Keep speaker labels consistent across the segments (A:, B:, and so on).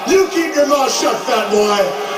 A: You keep your mouth shut, fat boy.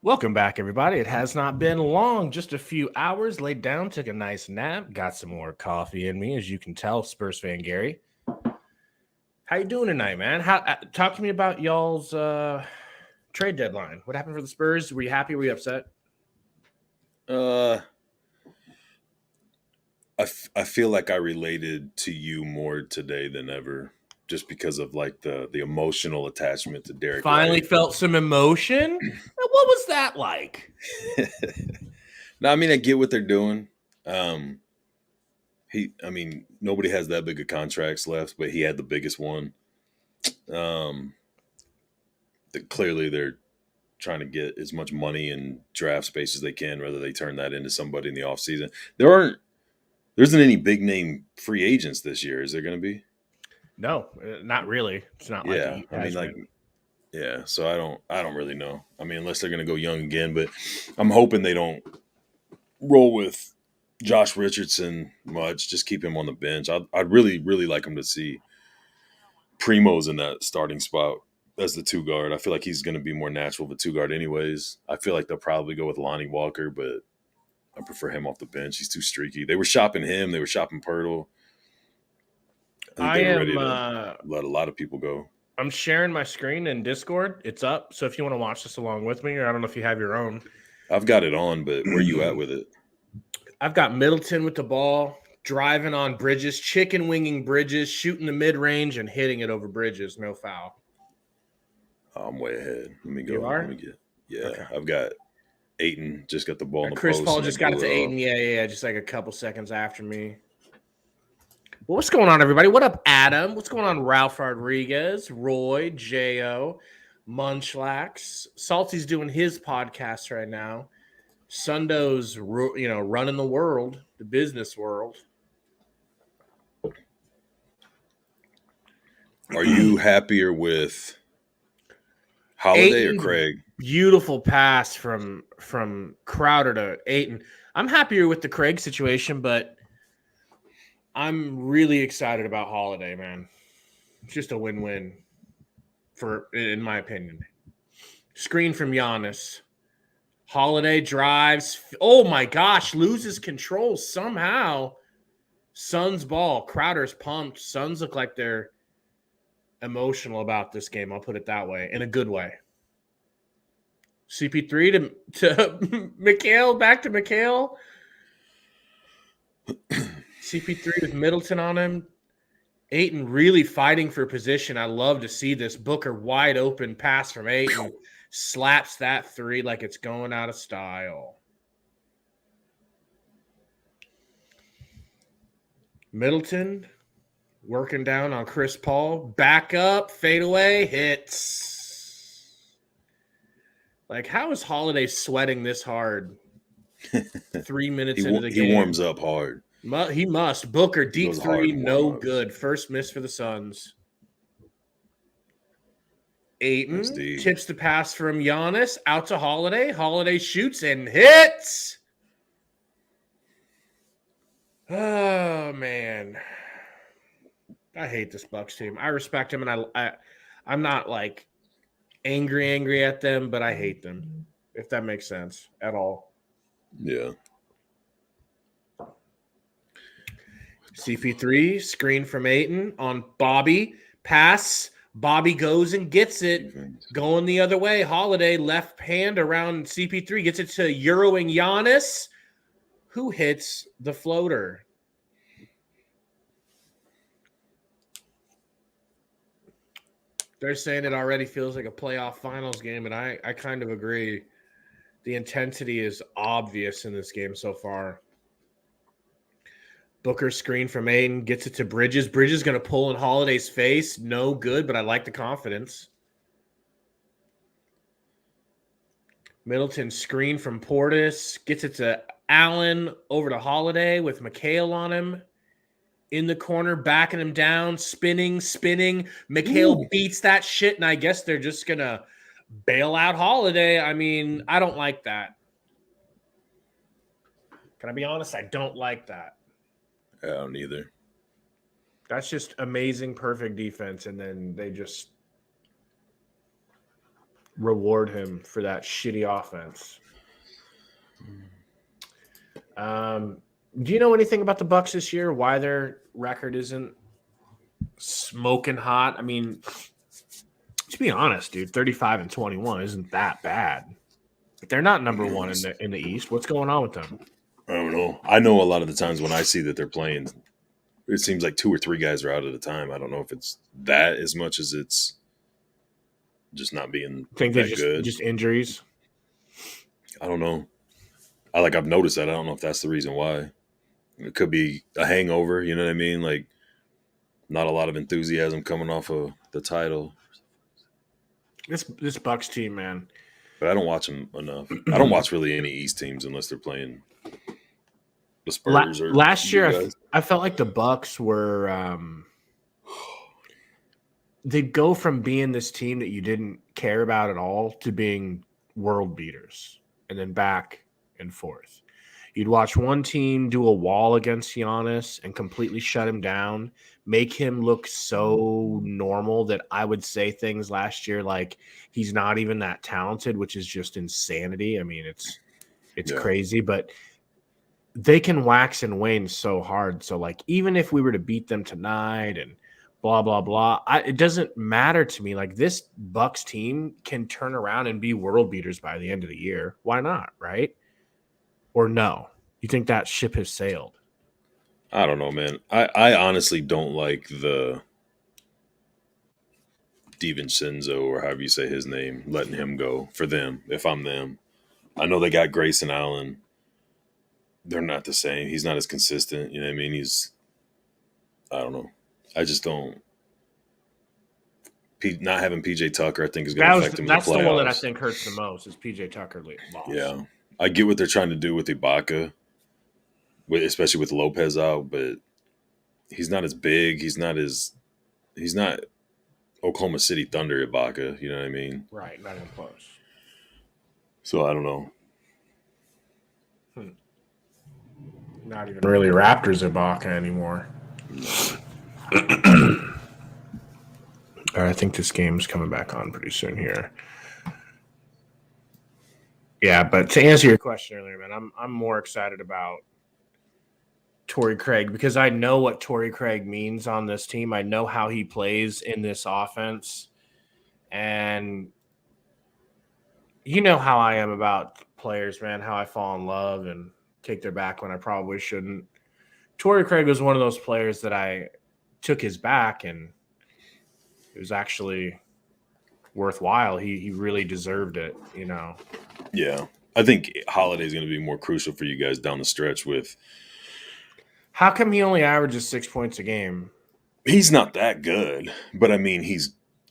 B: Welcome back, everybody. It has not been long, just a few hours. Laid down, took a nice nap, got some more coffee in me, as you can tell, Spurs fan Gary. How you doing tonight, man? Talk to me about y'all's trade deadline. What happened for the Spurs? Were you happy? Were you upset?
C: I feel like I related to you more today than ever, just because of like the emotional attachment to Derek.
B: Finally felt some emotion. What was that like?
C: No, I mean, I get what they're doing. Nobody has that big of contracts left, but he had the biggest one. Clearly they're trying to get as much money and draft space as they can, whether they turn that into somebody in the offseason. There isn't any big name free agents this year. Is there going to be?
B: No, not really. It's not like
C: yeah. So I don't really know. I mean, unless they're going to go young again, but I'm hoping they don't roll with Josh Richardson much. Just keep him on the bench. I'd really, really like him to see Primo's in that starting spot as the two guard. I feel like he's going to be more natural of a two guard anyways. I feel like they'll probably go with Lonnie Walker, but I prefer him off the bench. He's too streaky. They were shopping him. They were shopping Pirtle. I think they were ready to let a lot of people go.
B: I'm sharing my screen in Discord. It's up. So if you want to watch this along with me, or I don't know if you have your own.
C: I've got it on, but where you at with it?
B: I've got Middleton with the ball, driving on Bridges, chicken winging Bridges, shooting the mid-range and hitting it over Bridges. No foul.
C: I'm way ahead. Let me go.
B: You are?
C: Let me get. Yeah, okay. I've got Ayton. Just got the ball in the
B: Chris
C: post.
B: Paul just got it to Ayton. Yeah. Just like a couple seconds after me. Well, what's going on, everybody? What up, Adam? What's going on, Ralph Rodriguez, Roy, J.O., Munchlax? Salty's doing his podcast right now. Sundo's, running the world, the business world.
C: Are you happier with Holiday or Craig?
B: Beautiful pass from Crowder to Ayton. I'm happier with the Craig situation, but I'm really excited about Holiday, man. It's just a win-win, in my opinion. Screen from Giannis. Holiday drives. Oh, my gosh. Loses control somehow. Suns ball. Crowder's pumped. Suns look like they're emotional about this game. I'll put it that way. In a good way. CP3 to Mikhail. Back to Mikhail. CP3 with Middleton on him. Ayton really fighting for position. I love to see this. Booker wide open pass from Ayton. Slaps that three like it's going out of style. Middleton working down on Chris Paul. Back up, fade away, hits. Like, how is Holiday sweating this hard 3 minutes into the
C: He
B: game?
C: warms up hard.
B: He must. Booker,
C: He
B: deep
C: goes hard
B: three,
C: in
B: no
C: warm-ups.
B: good. First miss for the Suns.
C: Nice
B: Ayton
C: D.
B: tips the pass from Giannis out to Holiday. Holiday shoots and hits. Oh, man. I hate this Bucks team. I respect him, and I'm not, like, angry at them, but I hate them, if that makes sense at all.
C: Yeah.
B: CP3, screen from Ayton on Bobby. Pass. Bobby goes and gets it. Going the other way. Holiday, left hand around CP3. Gets it to Euroing Giannis, who hits the floater. They're saying it already feels like a playoff finals game, and I kind of agree. The intensity is obvious in this game so far. Booker screen from Ayton, gets it to Bridges. Bridges going to pull in Holiday's face. No good, but I like the confidence. Middleton screen from Portis, gets it to Allen, over to Holiday with McHale on him. In the corner, backing him down, spinning. McHale beats that shit, and I guess they're just going to bail out Holiday. I mean, I don't like that. Can I be honest? I don't like that.
C: I don't either.
B: That's just amazing, perfect defense, and then they just reward him for that shitty offense. Do you know anything about the Bucks this year? Why their record isn't smoking hot? I mean, to be honest, dude, 35-21 isn't that bad. But they're not number one in the East. What's going on with them?
C: I don't know. I know a lot of the times when I see that they're playing, it seems like 2 or 3 guys are out at a time. I don't know if it's that as much as it's just not being
B: Think
C: that
B: they
C: good.
B: Just injuries?
C: I don't know. I've noticed that. I don't know if that's the reason why. It could be a hangover. You know what I mean? Like, not a lot of enthusiasm coming off of the title.
B: This Bucks team, man.
C: But I don't watch them enough. I don't watch really any East teams unless they're playing the Spurs or
B: last year.
C: guys.
B: I felt like the Bucks were they'd go from being this team that you didn't care about at all to being world beaters, and then back and forth. You'd watch one team do a wall against Giannis and completely shut him down, make him look so normal that I would say things last year like he's not even that talented, which is just insanity. I mean, it's crazy, but they can wax and wane so hard. So, like, even if we were to beat them tonight and blah, blah, blah, it doesn't matter to me. Like, this Bucks team can turn around and be world beaters by the end of the year. Why not, right? Or no? You think that ship has sailed?
C: I don't know, man. I honestly don't like the DiVincenzo, or however you say his name, letting him go for them, if I'm them. I know they got Grayson Allen. They're not the same. He's not as consistent. You know what I mean? I don't know. I just don't. Not having PJ Tucker, I think, is going to affect him in the playoffs.
B: That's the one that I think hurts the most is PJ Tucker loss.
C: Yeah. I get what they're trying to do with Ibaka, especially with Lopez out, but he's not as big. He's not Oklahoma City Thunder Ibaka. You know what I mean?
B: Right. Not even close.
C: So I don't know.
B: Not even really Raptors Ibaka anymore. All right, I think this game's coming back on pretty soon here. Yeah, but to answer your question earlier, man, I'm more excited about Torrey Craig because I know what Torrey Craig means on this team. I know how he plays in this offense. And you know how I am about players, man, how I fall in love and take their back when I probably shouldn't. Torrey Craig was one of those players that I took his back, and it was actually worthwhile. He really deserved it, you know.
C: Yeah. I think Holiday is going to be more crucial for you guys down the stretch with.
B: How come he only averages 6 points a game?
C: He's not that good, but I mean,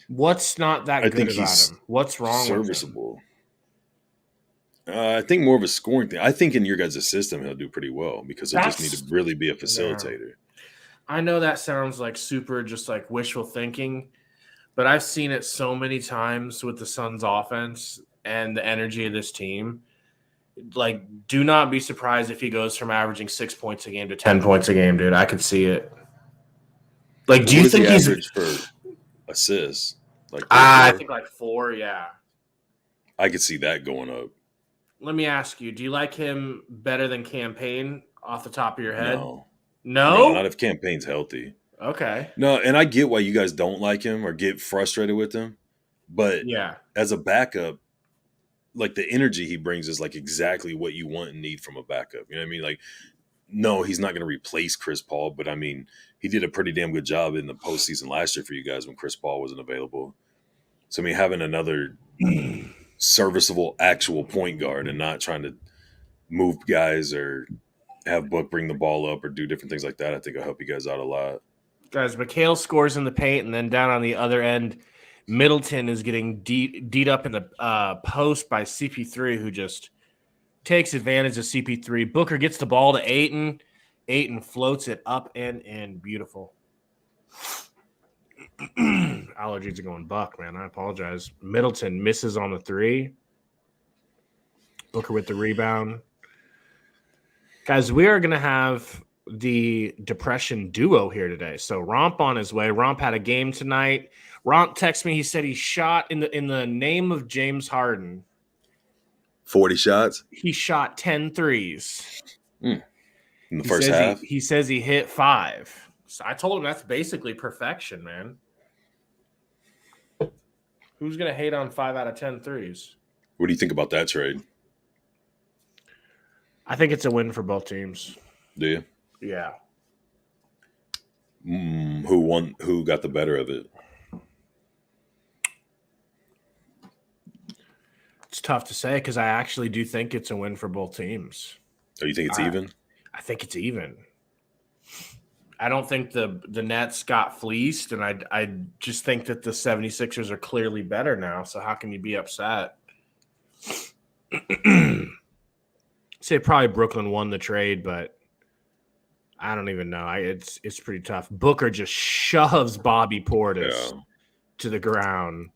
B: What's not that good about him? What's wrong
C: serviceable.
B: with him?
C: I think more of a scoring thing. I think in your guys' system he'll do pretty well because he'll just need to really be a facilitator.
B: I know that sounds like super just like wishful thinking, but I've seen it so many times with the Suns offense and the energy of this team. Like, do not be surprised if he goes from averaging 6 points a game to 10 points a game, dude. I could see it. Like, do you
C: What does
B: think
C: he
B: he's
C: average for assists? Like 3 or
B: I
C: 4?
B: think like 4, yeah.
C: I could see that going up.
B: Let me ask you, do you like him better than Campaign off the top of your head?
C: No,
B: No?
C: not if Campaign's healthy.
B: Okay.
C: No, and I get why you guys don't like him or get frustrated with him, but
B: Yeah.
C: as a backup, like the energy he brings is like exactly what you want and need from a backup. You know what I mean? Like, no, he's not going to replace Chris Paul, but I mean, he did a pretty damn good job in the postseason last year for you guys when Chris Paul wasn't available. So I mean, having another serviceable actual point guard and not trying to move guys or have Book bring the ball up or do different things like that, I think will help you guys out a lot.
B: Guys, McHale scores in the paint, and then down on the other end, Middleton is getting deed up in the post by CP3, who just takes advantage of CP3. Booker gets the ball to Ayton. Ayton floats it up and in. Beautiful. Allergies are going buck, man. I apologize. Middleton misses on the 3. Booker with the rebound. Guys, we are going to have the depression duo here today. So Romp on his way. Romp had a game tonight. Romp texted me. He said he shot in the name of James Harden.
C: 40 shots?
B: He shot 10 threes.
C: In the first half?
B: He says he hit 5. So I told him that's basically perfection, man. Who's going to hate on 5 out of 10 threes?
C: What do you think about that trade?
B: I think it's a win for both teams.
C: Do you?
B: Yeah.
C: Who won? Who got the better of it?
B: It's tough to say because I actually do think it's a win for both teams.
C: Oh, you think it's even?
B: I think it's even. I don't think the Nets got fleeced, and I just think that the 76ers are clearly better now, so how can you be upset? Say probably Brooklyn won the trade, but I don't even know. It's pretty tough. Booker just shoves Bobby Portis to the ground.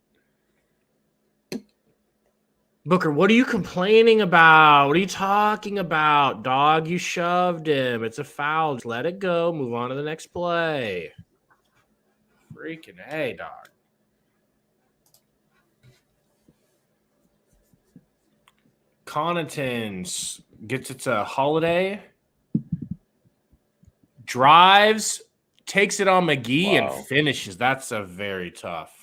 B: Booker, what are you complaining about? What are you talking about, dog? You shoved him. It's a foul. Just let it go. Move on to the next play. Freaking A, dog. Connaughton gets it to Holiday. Drives, takes it on McGee, and finishes. That's a very tough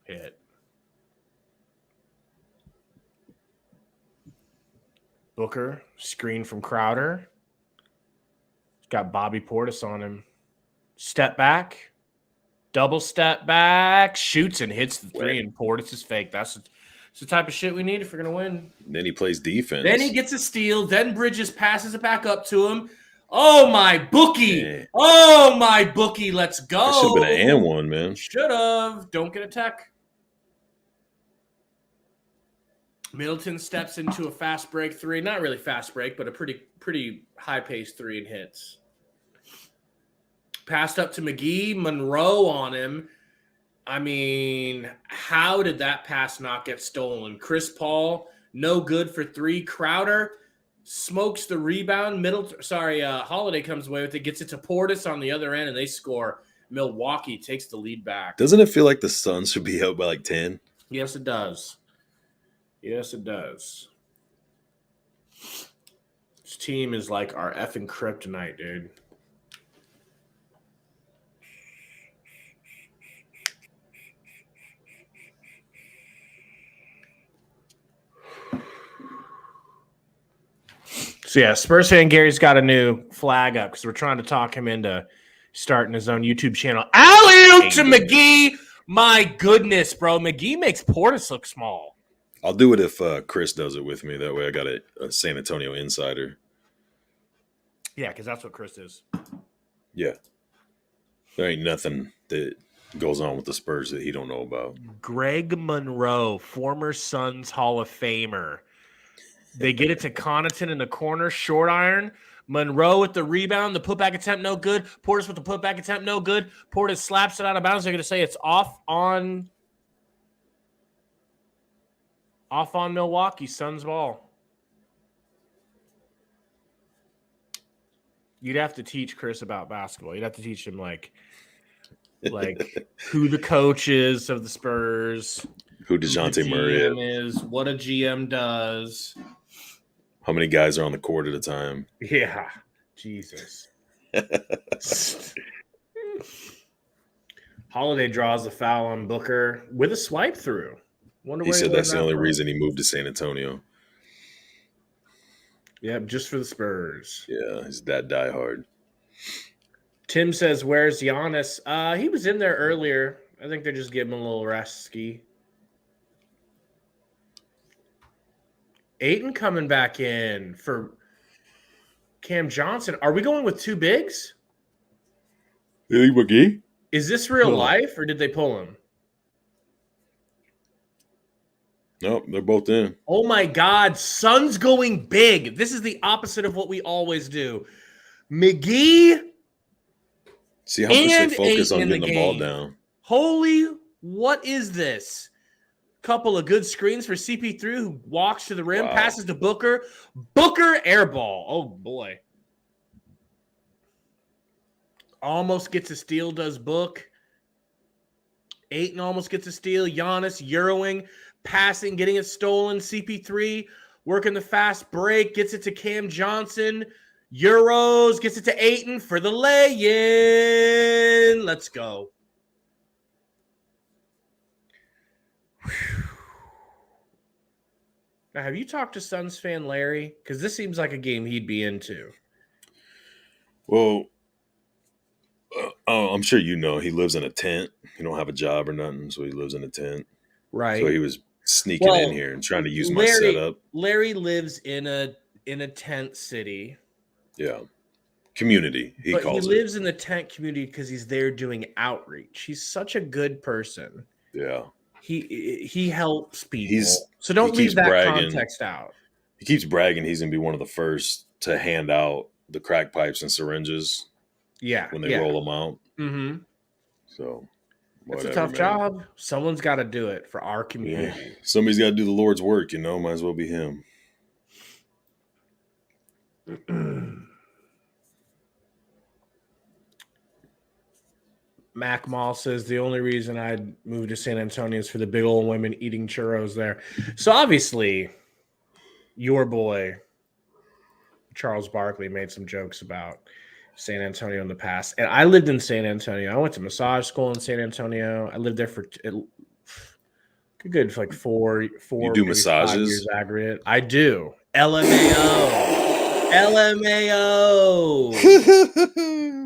B: hit. Booker, screen from Crowder. Got Bobby Portis on him. Step back. Double step back. Shoots and hits the 3, and Portis is fake. That's the type of shit we need if we're going to win.
C: Then he plays defense.
B: Then he gets a steal. Then Bridges passes it back up to him. Oh, my bookie. Yeah. Oh, my bookie. Let's go.
C: That should have been an and one, man.
B: Should have. Don't get a tech. Middleton steps into a fast break 3. Not really fast break, but a pretty high-paced 3 and hits. Passed up to McGee. Monroe on him. I mean, how did that pass not get stolen? Chris Paul, no good for 3. Crowder smokes the rebound. Holiday comes away with it, gets it to Portis on the other end, and they score. Milwaukee takes the lead back.
C: Doesn't it feel like the Suns should be out by like 10?
B: Yes, it does. Yes, it does. This team is like our effing kryptonite, dude. So, yeah, Spurs fan Gary's got a new flag up because we're trying to talk him into starting his own YouTube channel. Alley-oop to McGee. My goodness, bro. McGee makes Portis look small.
C: I'll do it if Chris does it with me. That way I got a San Antonio insider.
B: Yeah, because that's what Chris is.
C: Yeah. There ain't nothing that goes on with the Spurs that he don't know about.
B: Greg Monroe, former Suns Hall of Famer. They get it to Connaughton in the corner, short iron. Monroe with the rebound, the putback attempt, no good. Portis with the putback attempt, no good. Portis slaps it out of bounds. They're going to say it's off on Milwaukee. Suns ball. You'd have to teach Chris about basketball. You'd have to teach him like who the coach is of the Spurs,
C: Who DeJounte Murray
B: is, what a GM does.
C: How many guys are on the court at a time?
B: Yeah, Jesus. Holiday draws a foul on Booker with a swipe through.
C: He said that's the only reason he moved to San Antonio.
B: Yep, just for the Spurs.
C: Yeah, he's that diehard.
B: Tim says, "Where's Giannis?" He was in there earlier. I think they're just giving him a little rest ski. Ayton coming back in for Cam Johnson. Are we going with two bigs? Is this real life, or did they pull him?
C: Nope, they're both in.
B: Oh, my God. Suns going big. This is the opposite of what we always do. McGee.
C: See how much they focus on getting the ball down.
B: Holy, what is this? Couple of good screens for CP3 who walks to the rim, passes to Booker. Booker airball. Oh, boy. Almost gets a steal, does Book. Ayton almost gets a steal. Giannis Euroing, passing, getting it stolen. CP3 working the fast break, gets it to Cam Johnson. Euros, gets it to Ayton for the lay-in. Let's go. Whew. Now, have you talked to Suns fan Larry? Because this seems like a game he'd be into.
C: Well, I'm sure you know he lives in a tent. He don't have a job or nothing, so he lives in a tent.
B: Right.
C: So he was sneaking in here and trying to use my setup.
B: Larry lives in a tent city.
C: Yeah. Community, he calls it.
B: He lives in the tent community because he's there doing outreach. He's such a good person.
C: Yeah.
B: He helps people. So don't leave that context out.
C: He keeps bragging he's going to be one of the first to hand out the crack pipes and syringes.
B: Yeah.
C: When they roll them out.
B: Mm-hmm.
C: So
B: it's a tough job. Someone's got to do it for our community.
C: Yeah. Somebody's got to do the Lord's work, Might as well be him.
B: Mac Mall says the only reason I'd move to San Antonio is for the big old women eating churros there. So obviously, your boy Charles Barkley made some jokes about San Antonio in the past, and I lived in San Antonio. I went to massage school in San Antonio. I lived there for good for like four. You
C: do massages?
B: 5 years aggregate. I do. LMAO.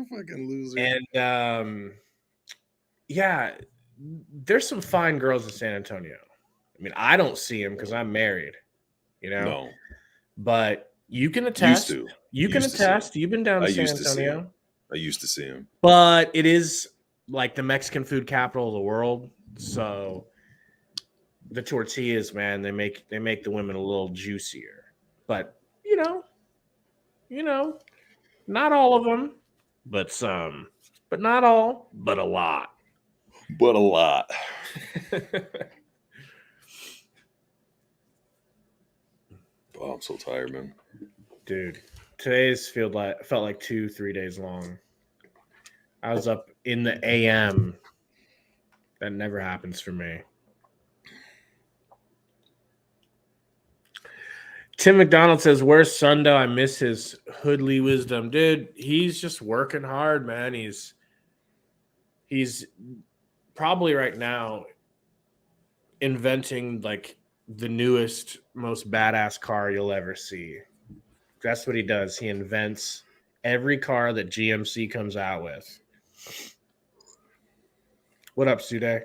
C: Fucking loser.
B: And yeah, there's some fine girls in San Antonio. I mean, I don't see them because I'm married,
C: No.
B: But you can attest. You can attest. You've been down to San Antonio.
C: I used to see him.
B: But it is like the Mexican food capital of the world. So the tortillas, man, they make the women a little juicier. But not all of them, but some. But not all, but a lot.
C: But a lot. Oh, I'm so tired, man.
B: Dude, today's felt like 2-3 days long. I was up in the AM. That never happens for me. Tim McDonald says, "Where's Sundo? I miss his hoodly wisdom." Dude, he's just working hard, man. He's probably right now inventing like the newest, most badass car you'll ever see. That's what he does. He invents every car that GMC comes out with. What up, Sude?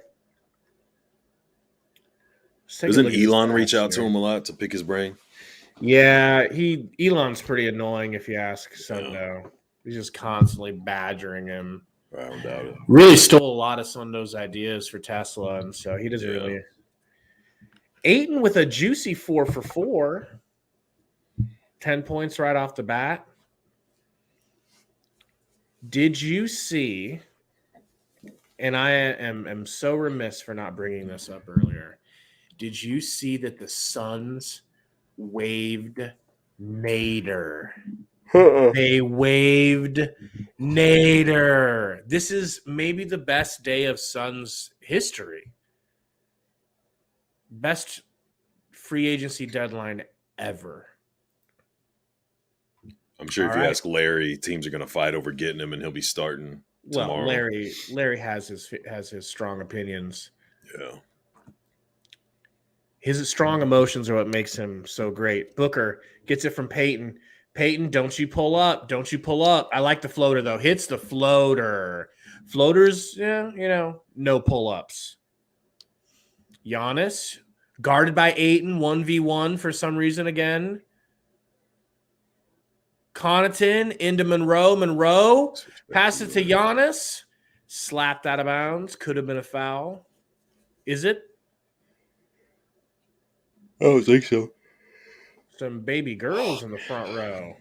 C: Doesn't Elon reach out to him a lot to pick his brain?
B: Yeah, Elon's pretty annoying if you ask Sundo. He's just constantly badgering him.
C: I don't doubt it.
B: Really stole a lot of Sundo's ideas for Tesla, and so he doesn't really. Ayton with a juicy 4 for 4. 10 points right off the bat. Did you see, and I am so remiss for not bringing this up earlier, did you see that the Suns waived Nader? They waived Nader. This is maybe the best day of Suns history. Best free agency deadline ever.
C: I'm sure if you ask Larry, teams are going to fight over getting him, and he'll be starting tomorrow.
B: Well, Larry has his strong opinions.
C: Yeah.
B: His strong emotions are what makes him so great. Booker gets it from Peyton. Peyton, don't you pull up. Don't you pull up. I like the floater, though. Hits the floater. Floaters, no pull-ups. Giannis, guarded by Ayton, 1v1 for some reason again. Connaughton into Monroe. Monroe, pass it to Giannis. Slapped out of bounds. Could have been a foul. Is it?
C: I don't think so.
B: Some baby girls in the front row.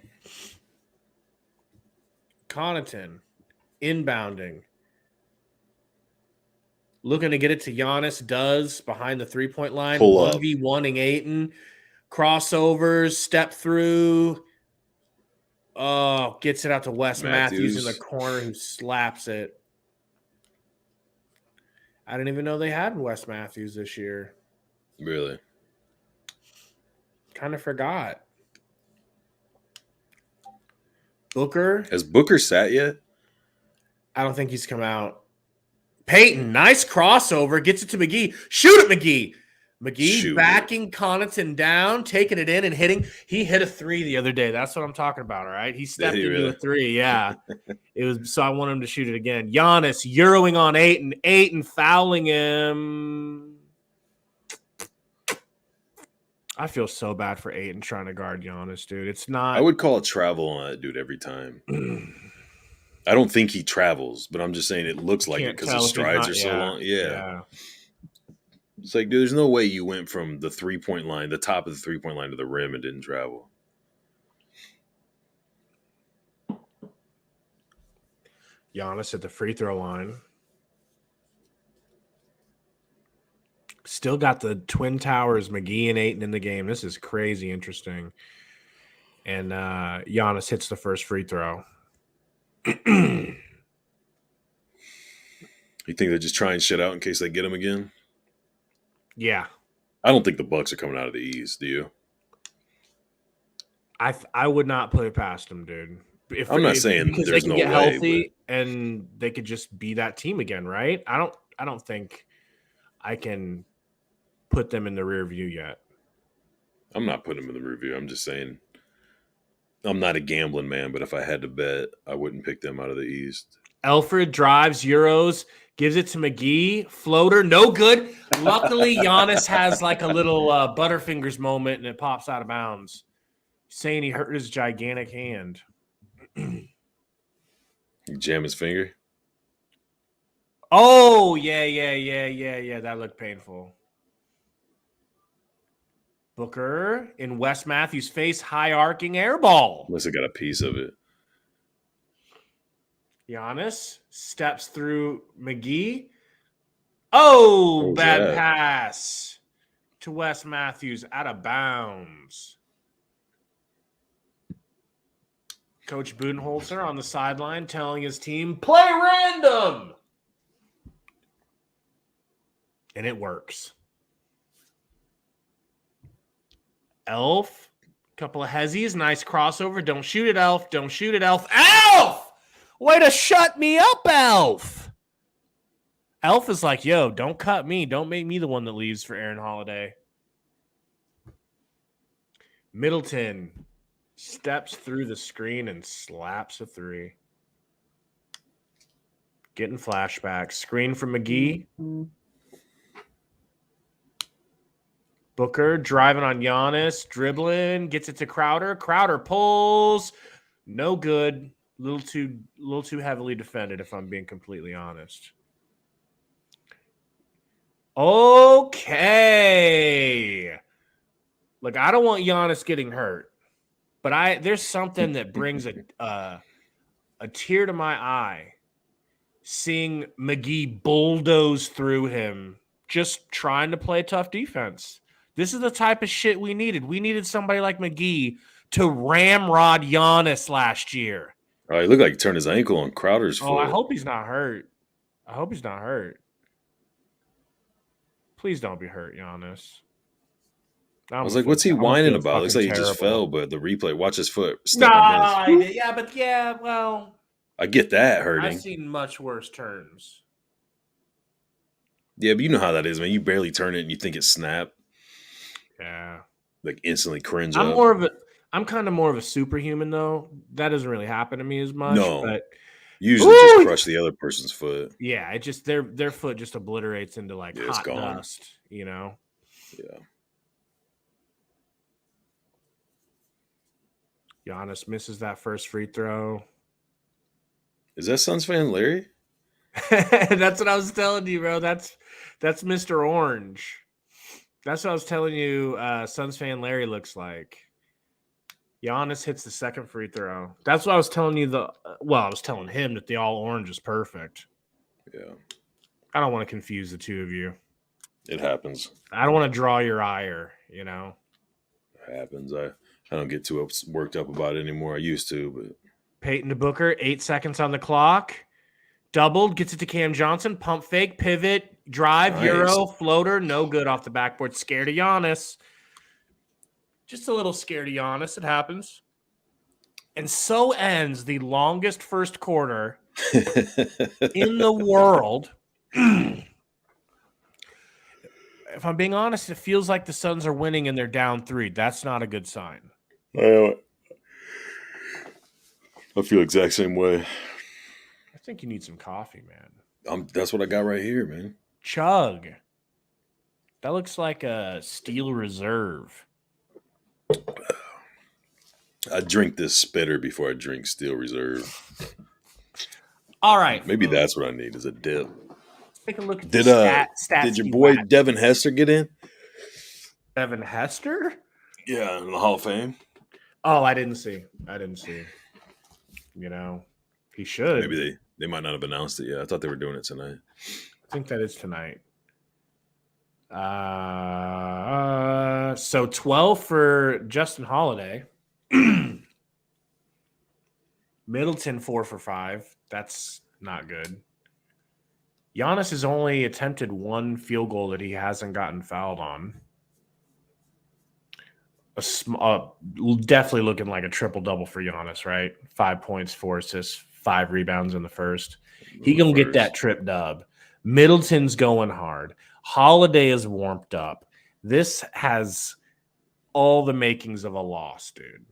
B: Connaughton inbounding. Looking to get it to Giannis. Does behind the three-point line. 1v1ing Ayton. Crossovers. Step through. Oh, gets it out to Wes Matthews in the corner who slaps it. I didn't even know they had Wes Matthews this year.
C: Really?
B: Kind of forgot. Booker.
C: Has Booker sat yet?
B: I don't think he's come out. Peyton, nice crossover. Gets it to McGee. Shoot it, McGee. McGee backing Connaughton down, taking it in and hitting. He hit a 3 the other day. That's what I'm talking about, all right? He stepped into a 3, yeah. It was so I want him to shoot it again. Giannis Euroing on Ayton. Ayton fouling him. I feel so bad for Ayton trying to guard Giannis, dude. It's not.
C: I would call a travel on that dude every time. I don't think he travels, but I'm just saying it looks like it because his strides are so long. Yeah. It's like, dude, there's no way you went from the 3-point line, the top of the 3-point line to the rim and didn't travel.
B: Giannis at the free throw line. Still got the Twin Towers, McGee and Ayton in the game. This is crazy interesting. And Giannis hits the first free throw.
C: You think they're just trying shit out in case they get him again?
B: Yeah.
C: I don't think the Bucks are coming out of the East, do you?
B: I would not put it past them, dude.
C: I'm not saying
B: because
C: there's
B: they can
C: no
B: get
C: way,
B: healthy and they could just be that team again, right? I don't think I can put them in the rear view yet.
C: I'm not putting them in the rear view. I'm just saying I'm not a gambling man, but if I had to bet, I wouldn't pick them out of the East.
B: Elfrid drives, Euros, gives it to McGee. Floater, no good. Luckily, Giannis has like a little Butterfingers moment, and it pops out of bounds. Saying he hurt his gigantic hand.
C: You jam his finger?
B: Oh, yeah. That looked painful. Booker in Wes Matthews' face, high arcing air ball.
C: Unless I got a piece of it.
B: Giannis steps through McGee. Oh, bad pass to Wes Matthews out of bounds. Coach Budenholzer on the sideline telling his team, play random. And it works. Elf, couple of hezzies, nice crossover. Don't shoot it, Elf. Don't shoot it, Elf. Elf! Way to shut me up, Elf. Elf is like, yo, don't cut me. Don't make me the one that leaves for Aaron Holiday. Middleton steps through the screen and slaps a 3. Getting flashbacks. Screen from McGee. Booker driving on Giannis, dribbling, gets it to Crowder. Crowder pulls. No good. A little too heavily defended, if I'm being completely honest. Okay. Look, I don't want Giannis getting hurt, but there's something that brings a tear to my eye seeing McGee bulldoze through him, just trying to play tough defense. This is the type of shit we needed. We needed somebody like McGee to ramrod Giannis last year.
C: Oh, he looked like he turned his ankle on Crowder's foot.
B: Oh, I hope he's not hurt. Please don't be hurt, Giannis.
C: I was like, what's he whining about? Looks like he just fell, but the replay, watch his foot step on his.
B: Well.
C: I get that hurting.
B: I've seen much worse turns.
C: Yeah, but you know how that is, man. You barely turn it and you think it snapped.
B: Yeah.
C: Like instantly cringe
B: I'm kind of more of a superhuman though. That doesn't really happen to me as much.
C: No.
B: But
C: usually just crush the other person's foot.
B: Yeah, it just their foot just obliterates into like hot dust,
C: Yeah.
B: Giannis misses that first free throw.
C: Is that Suns fan Larry?
B: That's what I was telling you, bro. That's Mr. Orange. That's what I was telling you. Suns fan Larry looks like. Giannis hits the second free throw. That's what I was telling you. I was telling him that the all orange is perfect.
C: Yeah.
B: I don't want to confuse the two of you.
C: It happens.
B: I don't want to draw your ire. You know.
C: It happens. I don't get too worked up about it anymore. I used to, but.
B: Peyton to Booker, 8 seconds on the clock. Doubled, gets it to Cam Johnson. Pump fake, pivot, drive, nice. Euro, floater. No good off the backboard. Scared of Giannis. Just a little scared of Giannis. It happens. And so ends the longest first quarter in the world. If I'm being honest, it feels like the Suns are winning and they're down 3. That's not a good sign.
C: I feel the exact same way.
B: I think you need some coffee, man.
C: That's what I got right here, man.
B: Chug. That looks like a Steel Reserve.
C: I drink this spitter before I drink Steel Reserve.
B: All right.
C: Maybe that's what I need is a dip.
B: Let's take a look at
C: stats. Did your boy Devin Hester get in?
B: Devin Hester?
C: Yeah, in the Hall of Fame.
B: Oh, I didn't see. You know, he should.
C: Maybe they might not have announced it yet. I thought they were doing it tonight.
B: I think that is tonight. So 12 for Justin Holiday. Middleton 4 for 5. That's not good. Giannis has only attempted 1 field goal that he hasn't gotten fouled on. Definitely looking like a triple-double for Giannis, right? 5 points, 4 assists, 5 rebounds in the first. He gonna get that trip dub. Middleton's going hard. Holiday is warmed up. This has all the makings of a loss, dude.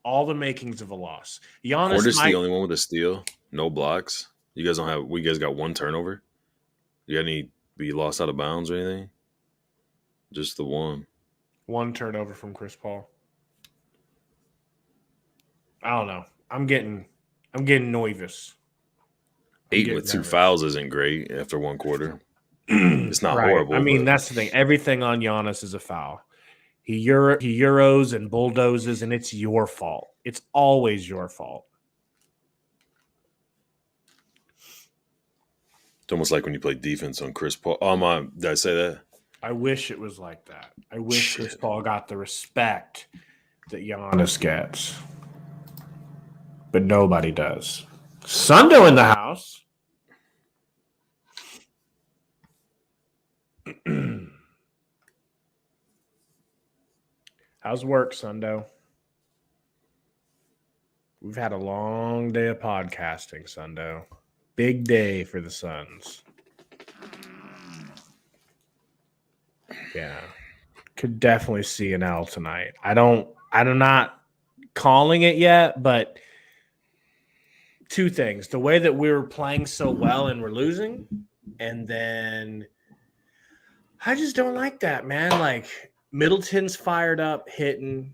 B: All the makings of a loss. Giannis
C: Porter's the only one with a steal. No blocks. You guys don't have. We guys got 1 turnover. You got any? Be lost out of bounds or anything? Just the 1.
B: 1 turnover from Chris Paul. I don't know. I'm getting nervous.
C: 8 with 2 fouls isn't great after 1 quarter. It's not horrible.
B: I mean, that's the thing. Everything on Giannis is a foul. He euros and bulldozes, and it's your fault. It's always your fault.
C: It's almost like when you play defense on Chris Paul. Did I say that?
B: I wish it was like that. I wish Chris Paul got the respect that Giannis gets. But nobody does. Sundo in the house. How's work, Sundo? We've had a long day of podcasting, Sundo. Big day for the Suns. Yeah. Could definitely see an L tonight. I'm not calling it yet, but 2 things. The way that we were playing so well and we're losing, and then I just don't like that, man. Like, Middleton's fired up, hitting.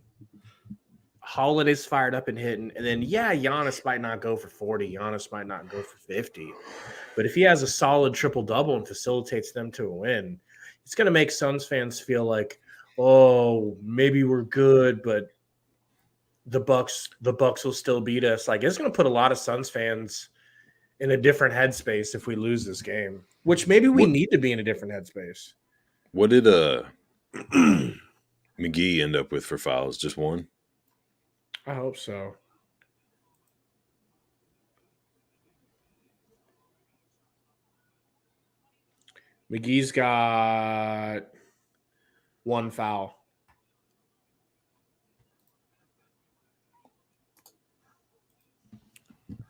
B: Holiday's fired up and hitting, and then Giannis might not go for 40. Giannis might not go for 50. But if he has a solid triple-double and facilitates them to a win, it's going to make Suns fans feel like, oh, maybe we're good, but the Bucks will still beat us. Like, it's going to put a lot of Suns fans in a different headspace if we lose this game, which maybe we need to be in a different headspace.
C: What did McGee end up with for fouls? Just one?
B: I hope so. McGee's got one foul.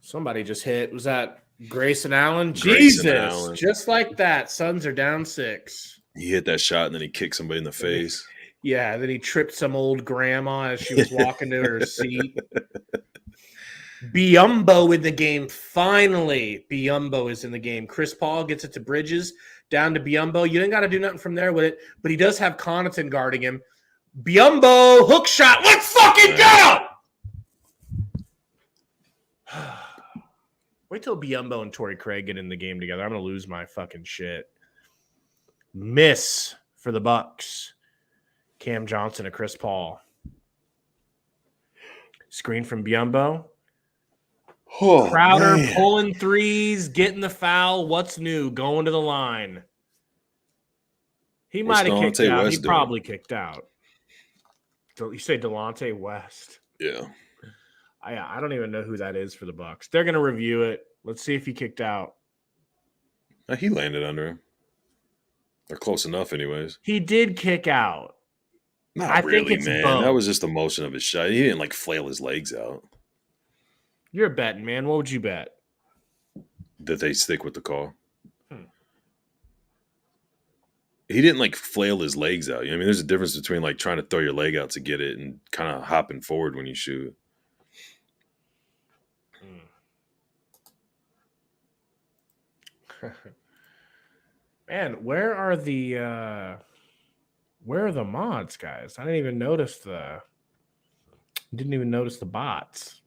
B: Somebody just hit. Was that Grayson Allen? Jesus. Allen. Just like that. Suns are down 6.
C: He hit that shot and then he kicked somebody in the face.
B: Yeah, then he tripped some old grandma as she was walking to her seat. Biyombo in the game. Finally, Biyombo is in the game. Chris Paul gets it to Bridges. Down to Biyombo. You ain't got to do nothing from there with it, but he does have Connaughton guarding him. Biyombo, hook shot. Let's fucking go! Wait till Biyombo and Torrey Craig get in the game together. I'm going to lose my fucking shit. Miss for the Bucks. Cam Johnson to Chris Paul. Screen from Biyombo.
C: Oh,
B: Crowder
C: man.
B: pulling threes, getting the foul. What's new? Going to the line. He might have kicked out. He probably kicked out. You say Delonte West?
C: Yeah.
B: I don't even know who that is for the Bucks. They're going to review it. Let's see if he kicked out.
C: He landed under him. They're close enough anyways.
B: He did kick out.
C: Not really, man. Both. That was just the motion of his shot. He didn't like flail his legs out.
B: You're betting, man. What would you bet?
C: That they stick with the call. He didn't like flail his legs out. I mean, there's a difference between like trying to throw your leg out to get it and kind of hopping forward when you shoot.
B: Man, where are the mods, guys? I didn't even notice the bots.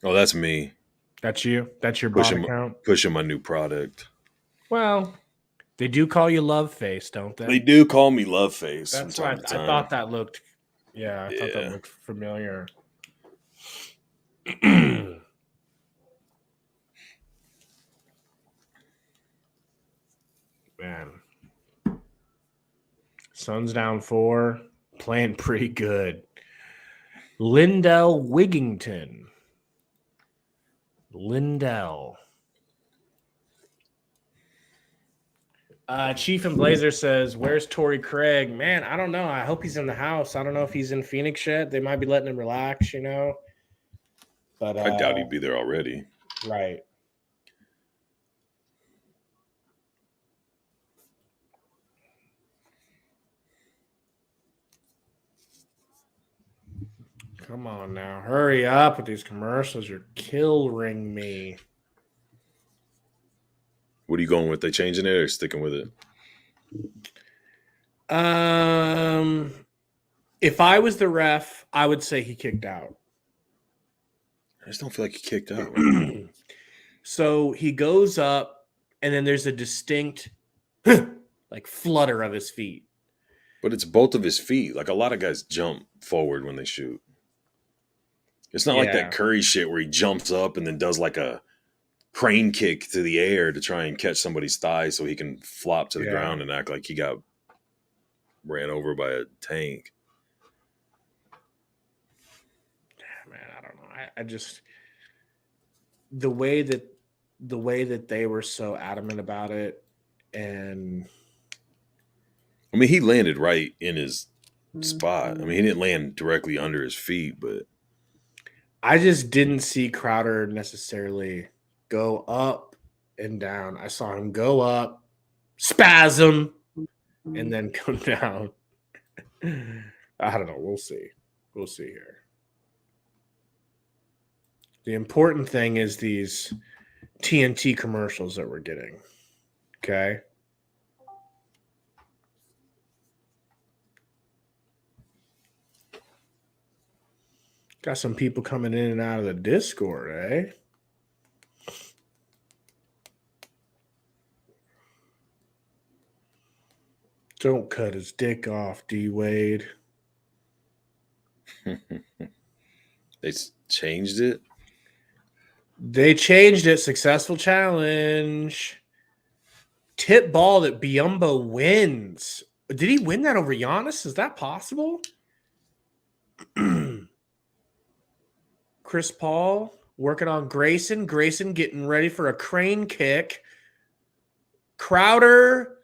C: Oh, that's me.
B: That's you? That's your bot account?
C: Pushing my new product.
B: Well, they do call you Love Face, don't they?
C: They do call me Love Face.
B: That's why I thought that looked thought that looked familiar. Man. Suns down 4, playing pretty good. Lindell Wigington. Chief and Blazer says, where's Torrey Craig? Man, I don't know. I hope he's in the house. I don't know if he's in Phoenix yet. They might be letting him relax, But
C: I doubt he'd be there already.
B: Right. Come on now. Hurry up with these commercials. You're killing me.
C: What are you going with? They changing it or sticking with it?
B: If I was the ref, I would say he kicked out.
C: I just don't feel like he kicked out.
B: So he goes up, and then there's a distinct like flutter of his feet.
C: But it's both of his feet. Like a lot of guys jump forward when they shoot. It's not like that Curry shit where he jumps up and then does like a crane kick to the air to try and catch somebody's thigh so he can flop to the ground and act like he got ran over by a tank.
B: Man, I don't know. I just the way that they were so adamant about it, and
C: I mean, he landed right in his spot. I mean, he didn't land directly under his feet, but
B: I just didn't see Crowder necessarily go up and down. I saw him go up, spasm, and then come down. I don't know. We'll see. We'll see here. The important thing is these TNT commercials that we're getting. Okay? Got some people coming in and out of the Discord, eh? Don't cut his dick off, D-Wade.
C: They changed it?
B: They changed it. Successful challenge. Tip ball that Biyombo wins. Did he win that over Giannis? Is that possible? Chris Paul working on Grayson. Grayson getting ready for a crane kick. Crowder.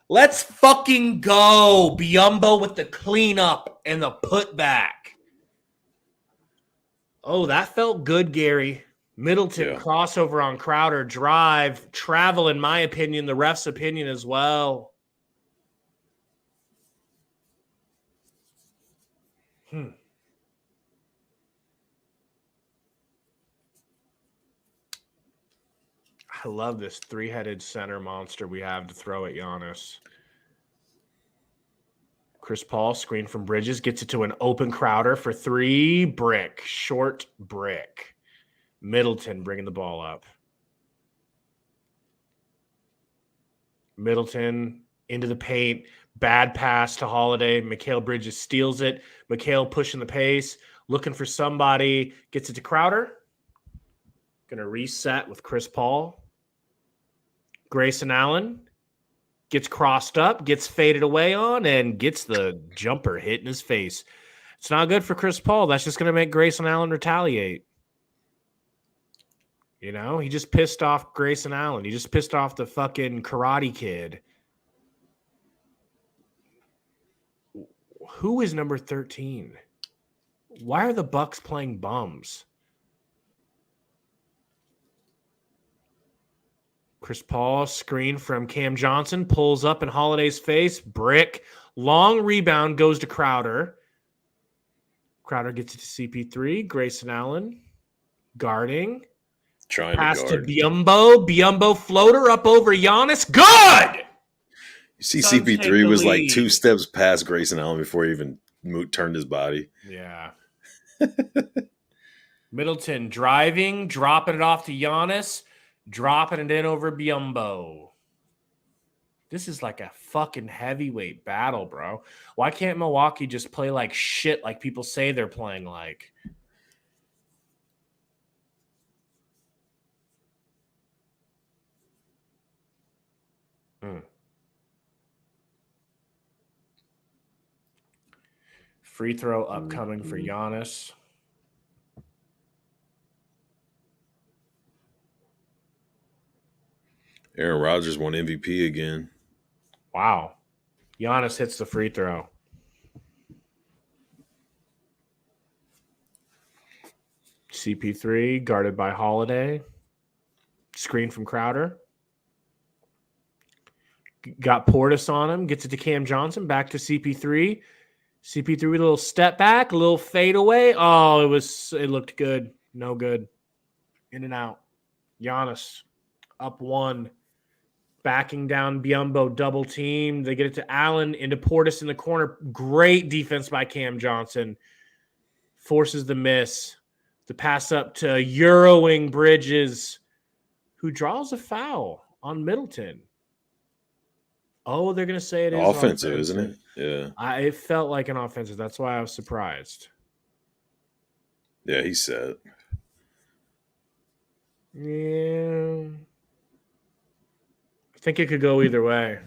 B: Let's fucking go. Biyombo with the cleanup and the putback. Oh, that felt good, Gary. Middleton crossover on Crowder. Drive. Travel, in my opinion. The ref's opinion as well. I love this three-headed center monster we have to throw at Giannis. Chris Paul, screen from Bridges, gets it to an open Crowder for three. Brick. Short brick. Middleton bringing the ball up. Middleton into the paint. Bad pass to Holiday. Mikal Bridges steals it. Mikal pushing the pace. Looking for somebody. Gets it to Crowder. Going to reset with Chris Paul. Grayson Allen gets crossed up, gets faded away on, and gets the jumper hit in his face. It's not good for Chris Paul. That's just going to make Grayson Allen retaliate. You know, he just pissed off Grayson Allen. He just pissed off the fucking Karate Kid. Who is number 13? Why are the Bucks playing bums? Chris Paul, screen from Cam Johnson, pulls up in Holiday's face. Brick. Long rebound goes to Crowder. Crowder gets it to CP3. Grayson Allen guarding.
C: Trying
B: Pass
C: to
B: to
C: guard.
B: Biyombo. Biyombo floater up over Giannis. Good!
C: You see
B: Suns take
C: CP3
B: the
C: was like
B: lead.
C: 2 steps past Grayson Allen before he even turned his body.
B: Yeah. Middleton driving, dropping it off to Giannis. Dropping it in over Biyombo. This is like a fucking heavyweight battle, bro. Why can't Milwaukee just play like shit like people say they're playing like? Free throw upcoming for Giannis.
C: Aaron Rodgers won MVP again.
B: Wow. Giannis hits the free throw. CP3 guarded by Holiday. Screen from Crowder. Got Portis on him. Gets it to Cam Johnson. Back to CP3. CP3 with a little step back. A little fade away. Oh, it looked good. No good. In and out. Giannis up one. Backing down Biyombo, double team. They get it to Allen, into Portis in the corner. Great defense by Cam Johnson. Forces the miss. The pass up to Euroing Bridges, who draws a foul on Middleton. Oh, they're going to say it is
C: offensive, isn't it? Yeah.
B: It felt like an offensive. That's why I was surprised.
C: Yeah, he said.
B: Yeah. I think it could go either way.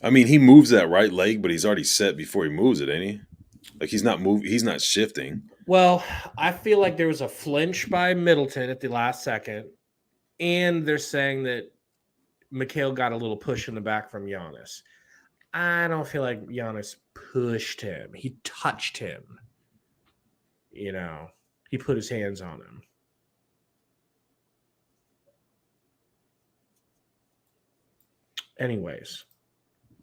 C: I mean, he moves that right leg, but he's already set before he moves it, ain't he? Like he's not shifting.
B: Well, I feel like there was a flinch by Middleton at the last second, and they're saying that Mikal got a little push in the back from Giannis. I don't feel like Giannis pushed him. He touched him. You know, he put his hands on him. Anyways,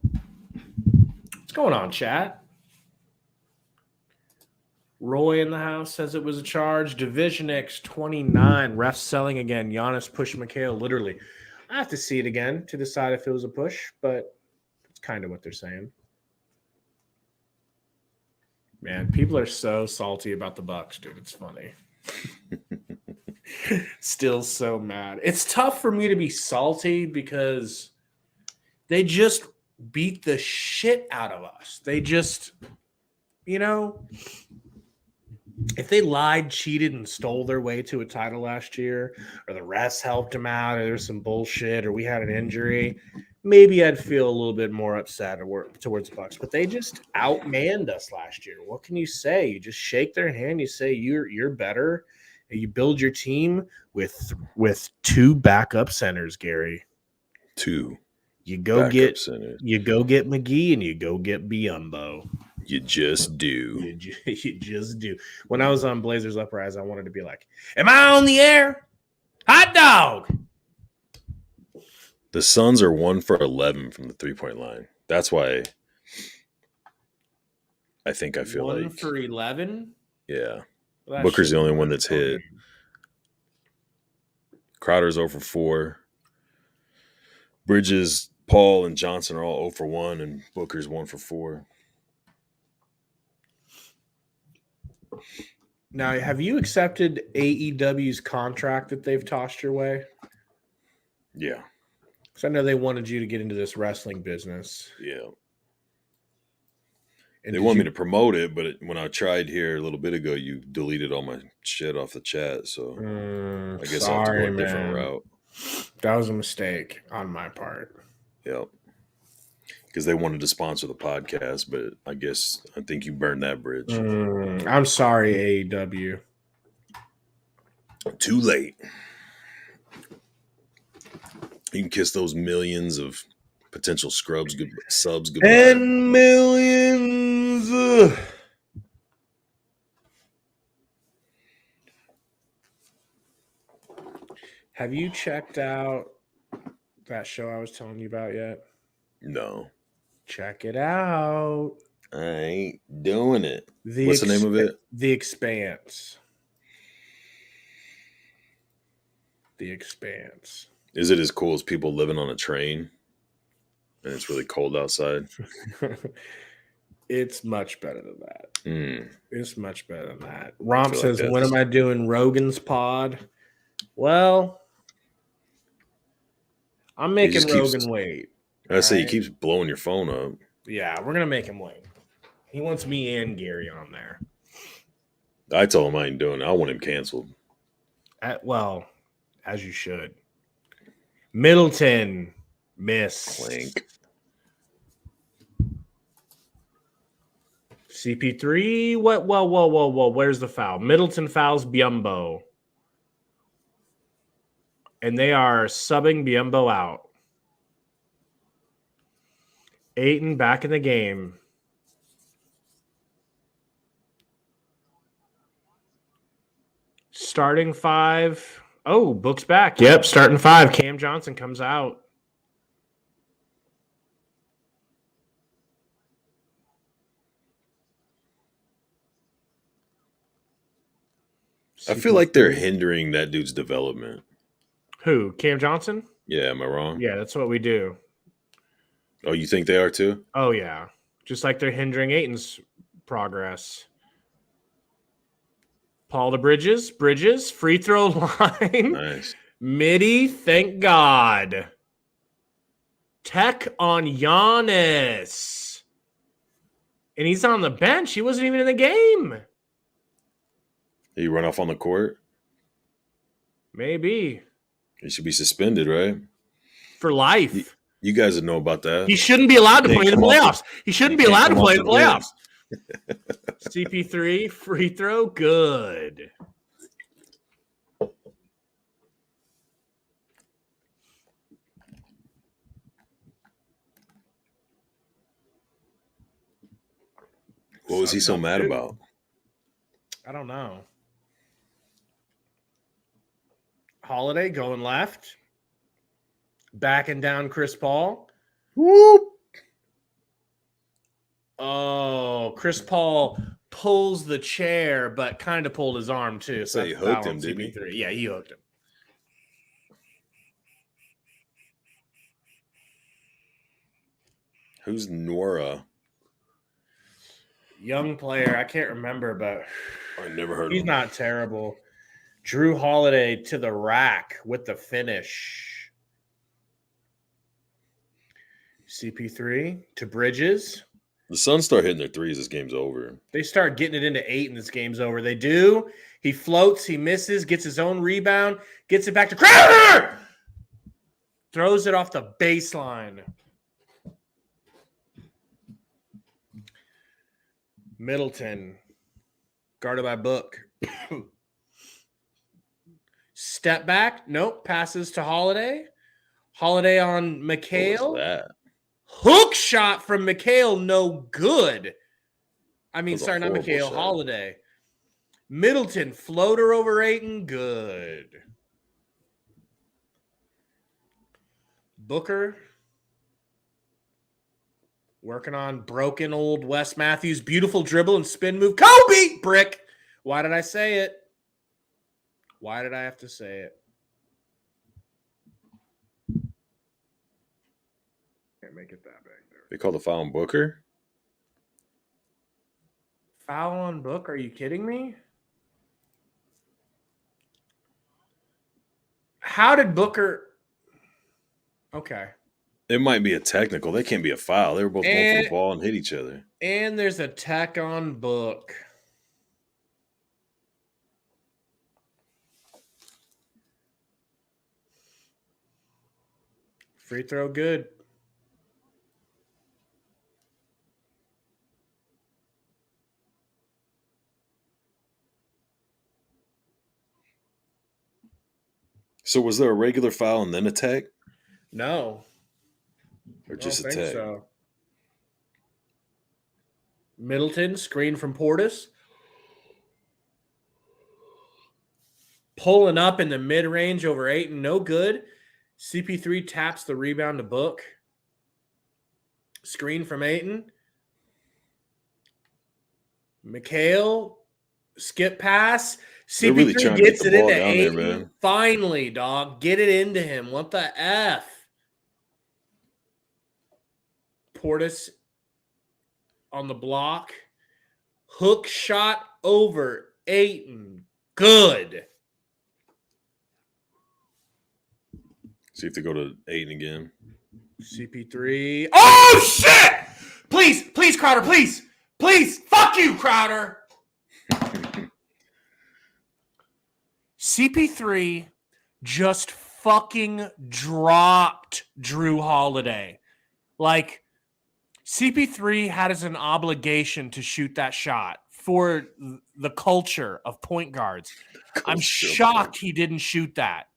B: what's going on, chat? Roy in the house says it was a charge. Division X 29. Refs selling again. Giannis pushed Mikal literally. I have to see it again to decide if it was a push, but it's kind of what they're saying. Man, people are so salty about the Bucks, dude. It's funny. Still so mad. It's tough for me to be salty because they just beat the shit out of us. They just, you know, if they lied, cheated, and stole their way to a title last year, or the refs helped them out, or there's some bullshit, or we had an injury, maybe I'd feel a little bit more upset towards the Bucks. But they just outmanned us last year. What can you say? You just shake their hand. You say you're better. And you build your team with 2 backup centers, Gary.
C: 2
B: You go
C: backup
B: get
C: centers.
B: you go get McGee and you go get Biombo.
C: You just do.
B: You just do. When I was on Blazers Uprise, I wanted to be like, "Am I on the air? Hot dog!"
C: The Suns are 1 for 11 from the 3-point line. That's why I think I feel
B: 1
C: like
B: for 11.
C: yeah.
B: Well,
C: Booker's the only one that's hit.
B: Game.
C: Crowder's 0 for 4. Bridges, Paul, and Johnson are all 0 for 1, and Booker's 1 for 4.
B: Now, have you accepted AEW's contract that they've tossed your way?
C: Yeah.
B: Because I know they wanted you to get into this wrestling business.
C: Yeah.
B: And
C: they want me to promote it, but when I tried here a little bit ago, you deleted all my shit off the chat. So I guess I have to go a different route.
B: That was a mistake on my part.
C: Yep. Because they wanted to sponsor the podcast, but I think you burned that bridge.
B: I'm sorry, AEW.
C: Too late. You can kiss those millions of potential subs goodbye.
B: 10 millions. Have you checked out that show I was telling you about yet?
C: No.
B: Check it out.
C: I ain't doing it. What's the name of it?
B: The Expanse. The Expanse.
C: Is it as cool as people living on a train and it's really cold outside?
B: It's much better than that. It's much better than that. Romp says, when am I doing Rogan's pod? Well, I'm making Rogan wait.
C: I say he keeps blowing your phone up.
B: Yeah, we're going to make him wait. He wants me and Gary on there.
C: I told him I ain't doing it. I want him canceled.
B: Well, as you should. Middleton missed.
C: Clink.
B: CP3. What? Whoa. Where's the foul? Middleton fouls Biombo. And they are subbing Biombo out. Ayton back in the game. Starting 5. Oh, Book's back. Yep, starting 5. Cam Johnson comes out.
C: I feel like they're hindering that dude's development.
B: Who? Cam Johnson?
C: Yeah, am I wrong?
B: Yeah, that's what we do.
C: Oh, you think they are too?
B: Oh, yeah. Just like they're hindering Ayton's progress. Paul to Bridges. Bridges, free throw line.
C: Nice.
B: Midi, thank God. Tech on Giannis. And he's on the bench. He wasn't even in the game.
C: He run off on the court?
B: Maybe.
C: He should be suspended, right?
B: For life.
C: You guys would know about that.
B: He shouldn't be allowed to play in the playoffs. He shouldn't be allowed to play in the playoffs. CP3, free throw, good.
C: What was he so mad about?
B: I don't know. Holiday going left. Backing down Chris Paul.
C: Whoop.
B: Oh, Chris Paul pulls the chair, but kind of pulled his arm too.
C: So he hooked him, didn't he?
B: Yeah, he hooked him.
C: Who's Nora?
B: young player. I can't remember, but
C: I never heard of
B: he's
C: him.
B: not terrible. Drew Holiday to the rack with the finish. CP3 to Bridges.
C: The Suns start hitting their threes. This game's over.
B: They start getting it into 8 and this game's over. They do. He floats. He misses. Gets his own rebound. Gets it back to Crowder. Throws it off the baseline. Middleton. Guarded by Book. Step back. Nope. Passes to Holiday. Holiday on
C: What
B: McHale.
C: was that?
B: Hook shot from McHale. No good. I mean,
C: That was a
B: sorry, not
C: horrible
B: McHale.
C: shot.
B: Holiday. Middleton. Floater over Ayton. Good. Booker. Working on broken old Wes Matthews. Beautiful dribble and spin move. Kobe! Brick. Why did I say it? Why did I have to say it? Can't make it that big there.
C: They called the foul on Booker?
B: Foul on Book? Are you kidding me? How did Booker... Okay.
C: It might be a technical. They can't be a foul. They were both going for the ball and hit each other.
B: And there's a tech on Book. Free throw good.
C: So was there a regular foul and then a tech?
B: No.
C: Or
B: I
C: just a
B: don't
C: tech?
B: think so. Middleton, screen from Portis. Pulling up in the mid-range over Ayton, no good. CP3 taps the rebound to Book. Screen from Ayton. McHale, skip pass.
C: They're really
B: CP3
C: trying to get
B: gets
C: the
B: it
C: ball
B: into
C: down there,
B: Ayton.
C: man.
B: Finally, dog. Get it into him. What the F? Portis on the block. Hook shot over Ayton. Good.
C: See if they go to 8 again.
B: CP3. Oh, shit! Please, Crowder, please. Please. Fuck you, Crowder. CP3 just fucking dropped Drew Holiday. Like, CP3 had as an obligation to shoot that shot for the culture of point guards. I'm shocked he didn't shoot that.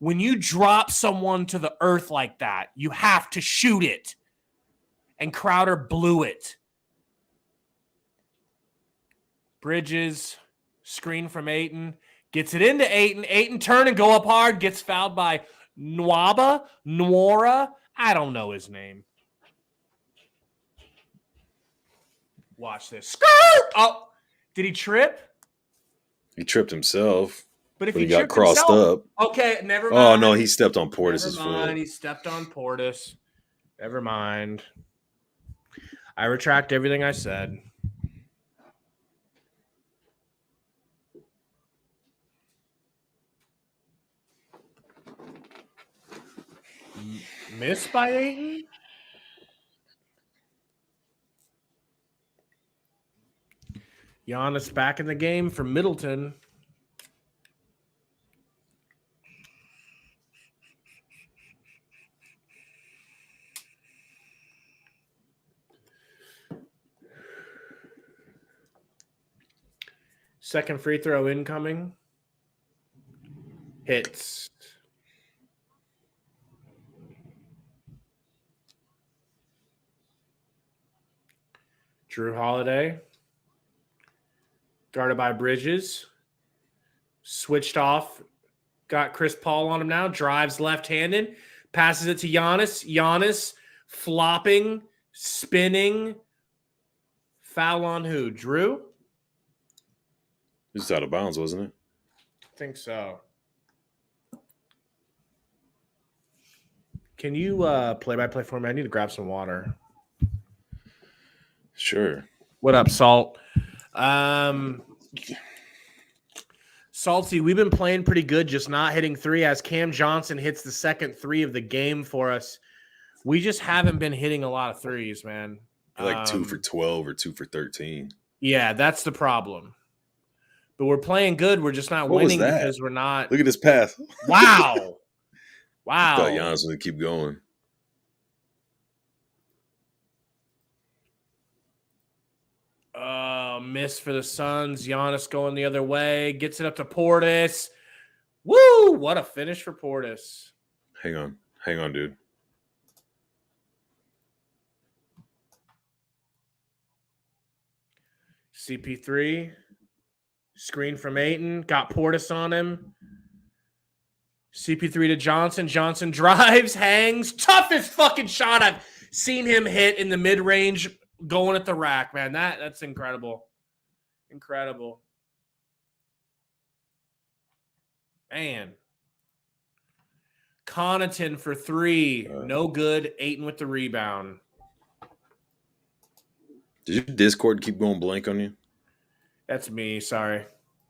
B: When you drop someone to the earth like that, you have to shoot it. And Crowder blew it. Bridges, screen from Ayton, gets it into Ayton. Ayton turn and go up hard, gets fouled by Nwora. I don't know his name. Watch this. Skirt! Oh, did he trip?
C: He tripped himself.
B: But if
C: But
B: he
C: he got
B: tripped
C: crossed
B: himself,
C: up.
B: okay, never mind.
C: Oh, no, he stepped on Portis'
B: Never mind.
C: foot.
B: He stepped on Portis. Never mind. I retract everything I said. Missed by Ayton? Giannis back in the game for Middleton. Second free throw incoming. Hits. Drew Holiday. Guarded by Bridges. Switched off. Got Chris Paul on him now. Drives left-handed. Passes it to Giannis. Giannis flopping, spinning. Foul on who? Drew?
C: He was out of bounds, wasn't it?
B: I think so. Can you play-by-play for me? I need to grab some water.
C: Sure.
B: What up, Salt? Salty, we've been playing pretty good, just not hitting three. As Cam Johnson hits the second three of the game for us, we just haven't been hitting a lot of threes, man.
C: You're like 2 for 12 or 2 for 13.
B: Yeah, that's the problem. But we're playing good. We're just not
C: What was
B: winning
C: that?
B: because we're not.
C: Look at this pass.
B: Wow.
C: I thought Giannis was going to keep going.
B: Miss for the Suns. Giannis going the other way. Gets it up to Portis. Woo! What a finish for Portis.
C: Hang on, dude.
B: CP3. Screen from Ayton. Got Portis on him. CP3 to Johnson. Johnson drives, hangs. Toughest fucking shot I've seen him hit in the mid-range going at the rack, man. That's incredible. Incredible. Man. Connaughton for three. No good. Ayton with the rebound.
C: Did your Discord keep going blank on you?
B: That's me. Sorry.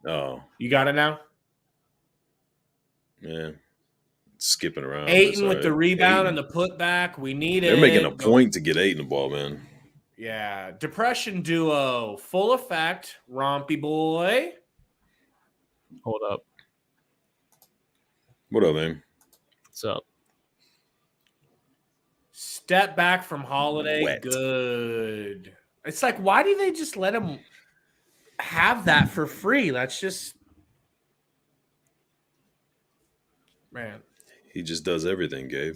C: Oh.
B: You got it now?
C: Yeah. Skipping around.
B: Ayton with the rebound and the putback. We need it.
C: They're making a point to get Ayton the ball, man.
B: Yeah. Depression duo. Full effect. Rompy boy.
D: Hold up.
C: What up, man?
D: What's up?
B: Step back from Holiday.
C: Wet.
B: Good. It's like, why do they just let him have that for free? That's just, man.
C: He just does everything, Gabe.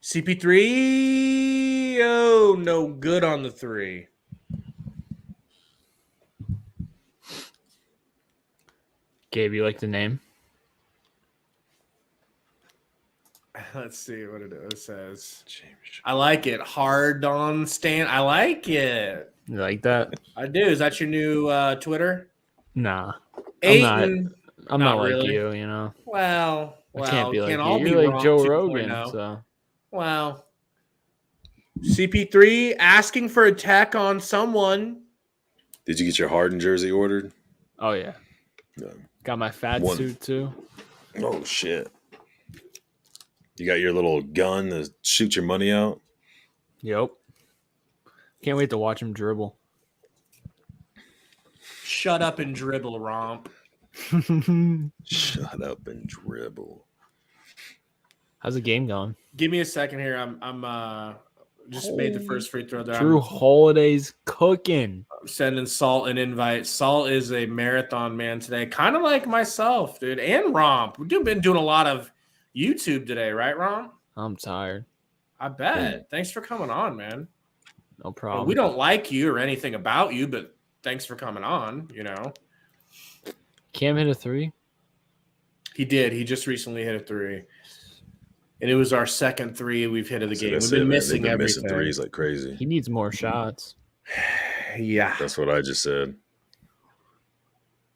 B: CP3. Oh, no good on the three.
D: Gabe, you like the name?
B: Let's see what it says. I like it. Hard on Stan. I like it.
D: You like that?
B: I do. Is that your new Twitter?
D: Nah.
B: Ayton.
D: I'm
B: Not
D: not like
B: really.
D: you, you know.
B: Well,
D: I can't be like
B: all
D: you.
B: be
D: You're like
B: wrong
D: Joe
B: 2.0.
D: Rogan, so.
B: Wow. CP3 asking for a tech on someone.
C: Did you get your Harden jersey ordered?
D: Oh, yeah.
C: No.
D: Got my fat suit, too.
C: Oh, shit. You got your little gun to shoot your money out?
D: Yep. Can't wait to watch him dribble.
B: Shut up and dribble, Romp.
C: Shut up and dribble.
D: How's the game going?
B: Give me a second here. I'm just made the first free throw there.
D: Drew Holiday's cooking.
B: I'm sending Salt an invite. Salt is a marathon man today, kind of like myself, dude, and Romp. We've been doing a lot of YouTube today, right, Romp?
D: I'm tired.
B: I bet. Thanks for coming on, man.
D: No problem.
B: We don't like you or anything about you, but thanks for coming on, you know.
D: Cam hit a three?
B: He did. He just recently hit a three. And it was our second three we've hit of the game. We've been missing everything.
C: Missing threes like crazy.
D: He needs more shots.
B: Yeah.
C: That's what I just said.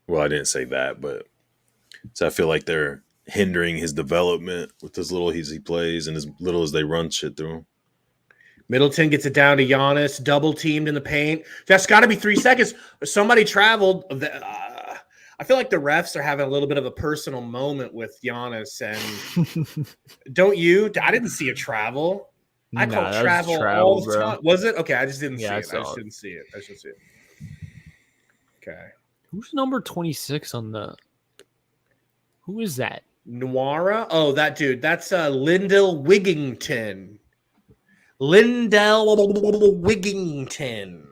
C: Well, I didn't say that, but so I feel like they're hindering his development with as little as he plays and as little as they run shit through him.
B: Middleton gets it down to Giannis, double teamed in the paint. That's got to be 3 seconds. Somebody traveled. I feel like the refs are having a little bit of a personal moment with Giannis. And don't you? I didn't see a travel. I call travel all the time. Was it? Okay, I just didn't see it. I just didn't see it. Okay.
D: Who's number 26 on the... Who is that?
B: Noira? Oh, that dude. That's Lindell Wigington. Lindell Wigington.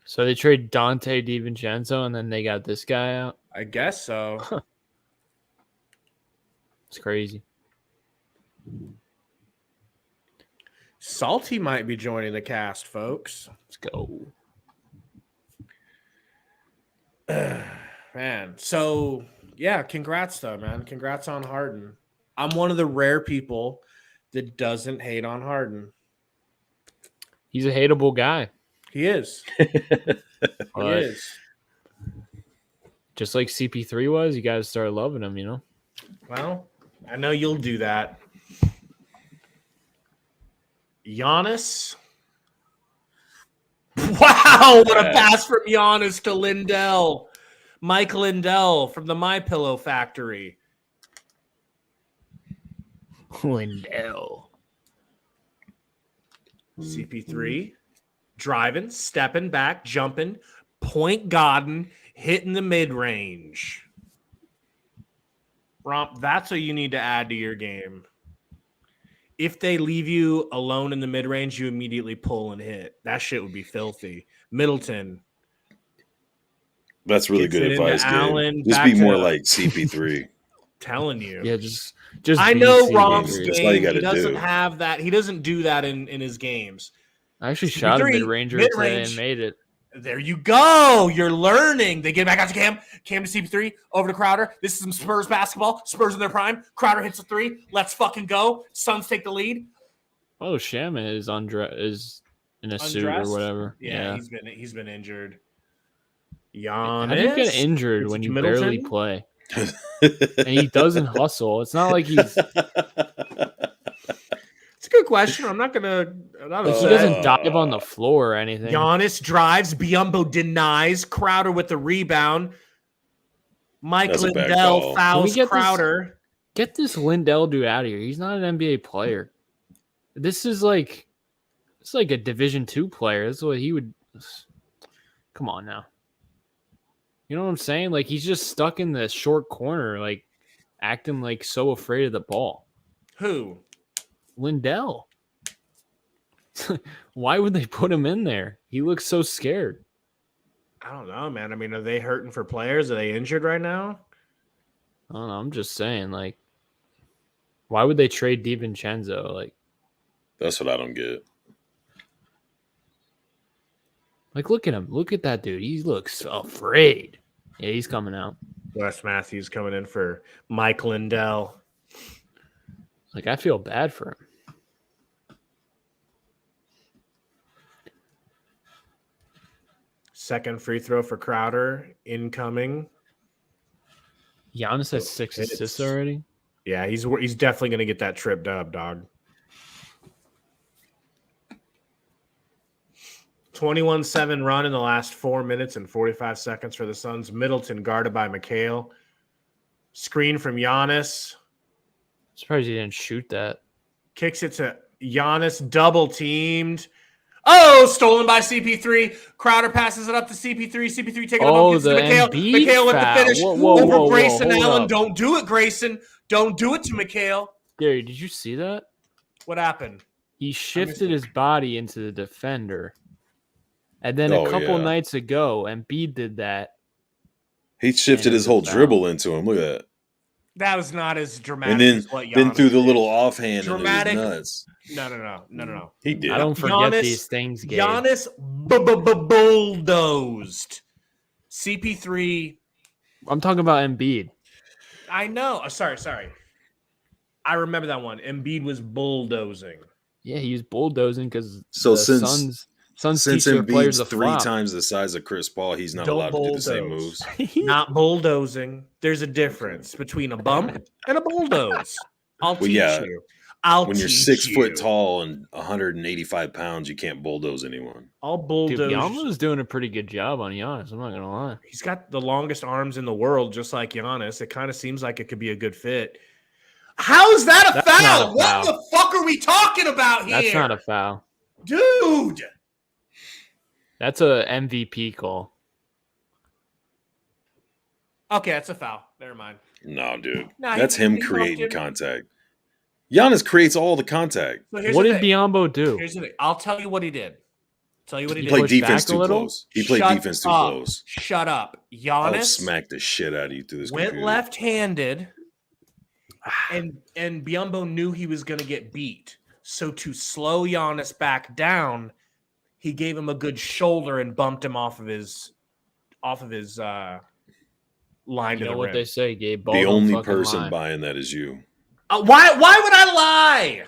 D: So they trade Dante DiVincenzo and then they got this guy out?
B: I guess so.
D: It's crazy.
B: Salty might be joining the cast, folks.
D: Let's go.
B: Man, so yeah, congrats though, man. Congrats on Harden. I'm one of the rare people that doesn't hate on Harden.
D: He's a hateable guy.
B: He is. He is.
D: Just like CP3 was, you guys start loving him, you know?
B: Well, I know you'll do that. Giannis. Wow, Wow, what a pass from Giannis to Lindell. Mike Lindell from the My Pillow Factory.
D: Lindell.
B: CP3 driving, stepping back, jumping, point Godden, hitting the mid-range. Romp, that's what you need to add to your game. If they leave you alone in the mid-range, you immediately pull and hit. That shit would be filthy. Middleton.
C: That's really
B: Gets
C: good
B: it into
C: advice,
B: Allen,
C: Gabe. Just
B: back
C: be more
B: to-
C: like CP3.
B: Telling you.
D: Yeah, just
B: I
D: be
B: know
D: CP3.
B: Romp's
C: That's all you
B: game.
C: gotta
B: He doesn't
C: do.
B: have that. He doesn't do that in his games.
D: I actually shot a
B: CP3,
D: mid-ranger today
B: mid-range.
D: and made it.
B: There you go. You're learning. They get back out to Cam. Cam to CP3. Over to Crowder. This is some Spurs basketball. Spurs in their prime. Crowder hits a three. Let's fucking go. Suns take the lead.
D: Oh, Shaman is in a suit or
B: Undressed?
D: whatever.
B: Yeah, he's been injured. Giannis.
D: How do you get injured when you barely
B: Middleton?
D: play? And he doesn't hustle. It's not like he's
B: It's a good question. I'm not gonna. I'm not
D: like he
B: upset.
D: doesn't dive on the floor or anything.
B: Giannis drives. Biombo denies. Crowder with the rebound. Mike
C: That's a bad
B: Lindell
C: call.
D: Can we
B: fouls
D: get
B: Crowder.
D: Get this Lindell dude out of here. He's not an NBA player. This is like it's like a Division II player. That's what he would. Come on now. You know what I'm saying? Like he's just stuck in the short corner, like acting like so afraid of the ball.
B: Who?
D: Lindell. Why would they put him in there? He looks so scared.
B: I don't know, man. I mean, are they hurting for players? Are they injured right now?
D: I don't know. I'm just saying, like, why would they trade DiVincenzo?
C: That's what I don't get.
D: Like, look at him. Look at that dude. He looks afraid. Yeah, he's coming out.
B: Wes Matthews coming in for Mike Lindell.
D: Like, I feel bad for him.
B: Second free throw for Crowder. Incoming.
D: Giannis has 6 assists already.
B: Yeah, he's definitely going to get that trip dub, dog. 21-7 run in the last 4 minutes and 45 seconds for the Suns. Middleton guarded by McHale. Screen from Giannis.
D: Surprised he didn't shoot that.
B: Kicks it to Giannis. Double teamed. Oh, stolen by CP3. Crowder passes it up to CP3. CP3 taking it up. Gets
D: the
B: to McHale.
D: Embiid
B: McHale with the
D: foul.
B: finish.
D: Whoa,
B: over Grayson
D: hold
B: Allen.
D: up.
B: Don't do it, Grayson. Don't do it to McHale.
D: Gary, did you see that?
B: What happened?
D: He shifted his body into the defender. And then
C: Oh,
D: a couple
C: yeah.
D: nights ago, Embiid did that.
C: He shifted
D: And
C: his
D: it
C: whole
D: was a
C: dribble into him. Look at that.
B: That was not as dramatic
C: And then
B: as what Giannis
C: then threw the
B: did.
C: little offhand
B: Dramatic.
C: and it was nuts.
B: No.
C: He did.
D: I don't forget
B: Giannis-
D: these things, Gabe.
B: Giannis bulldozed. CP3.
D: I'm talking about Embiid.
B: I know. Sorry. I remember that one. Embiid was bulldozing.
D: Yeah, he was bulldozing because
C: So
D: the
C: since
D: Suns
C: Since
D: teach their players
C: Embiid's
D: to
C: 3
D: flop.
C: times the size of Chris Paul, he's not
B: Don't
C: allowed to do the same
B: bulldoze.
C: moves.
B: Not bulldozing. There's a difference between a bump and a bulldoze. I'll
C: Well,
B: teach
C: yeah.
B: you.
C: When you're 6 foot tall and 185 pounds, you can't bulldoze anyone.
B: I'll
D: Dude,
B: bulldoze.
D: Giannis doing a pretty good job on Giannis. I'm not gonna lie.
B: He's got the longest arms in the world, just like Giannis. It kind of seems like it could be a good fit. How's that a
D: That's not
B: foul?
D: a
B: What
D: foul.
B: the fuck are we talking about here?
D: That's not a foul.
B: Dude.
D: That's a MVP call.
B: Okay, that's a foul. Never mind.
C: No, dude.
B: Nah,
C: That's
B: he
C: him
B: bumped
C: creating
B: him.
C: contact. Giannis creates all the contact.
B: So here's
D: What
B: the
D: did
B: thing.
D: Biombo do?
B: Here's the thing. I'll tell you what he did.
C: He
D: did.
C: played
D: Push
C: defense
D: back a
C: too
D: little?
C: close. He played
B: Shut
C: defense too
B: up.
C: close.
B: Shut up.
C: I'll
B: Giannis
C: smack the shit out of you through this
B: went
C: computer.
B: left-handed, and Biombo knew he was going to get beat. So to slow Giannis back down, he gave him a good shoulder and bumped him off of his line
D: You
B: to
D: know
B: the
D: what
B: rim.
D: they say, Gabe? Ball
C: The
D: don't
C: only
D: fucking
C: person
D: lie.
C: buying that is you.
B: Why would I lie?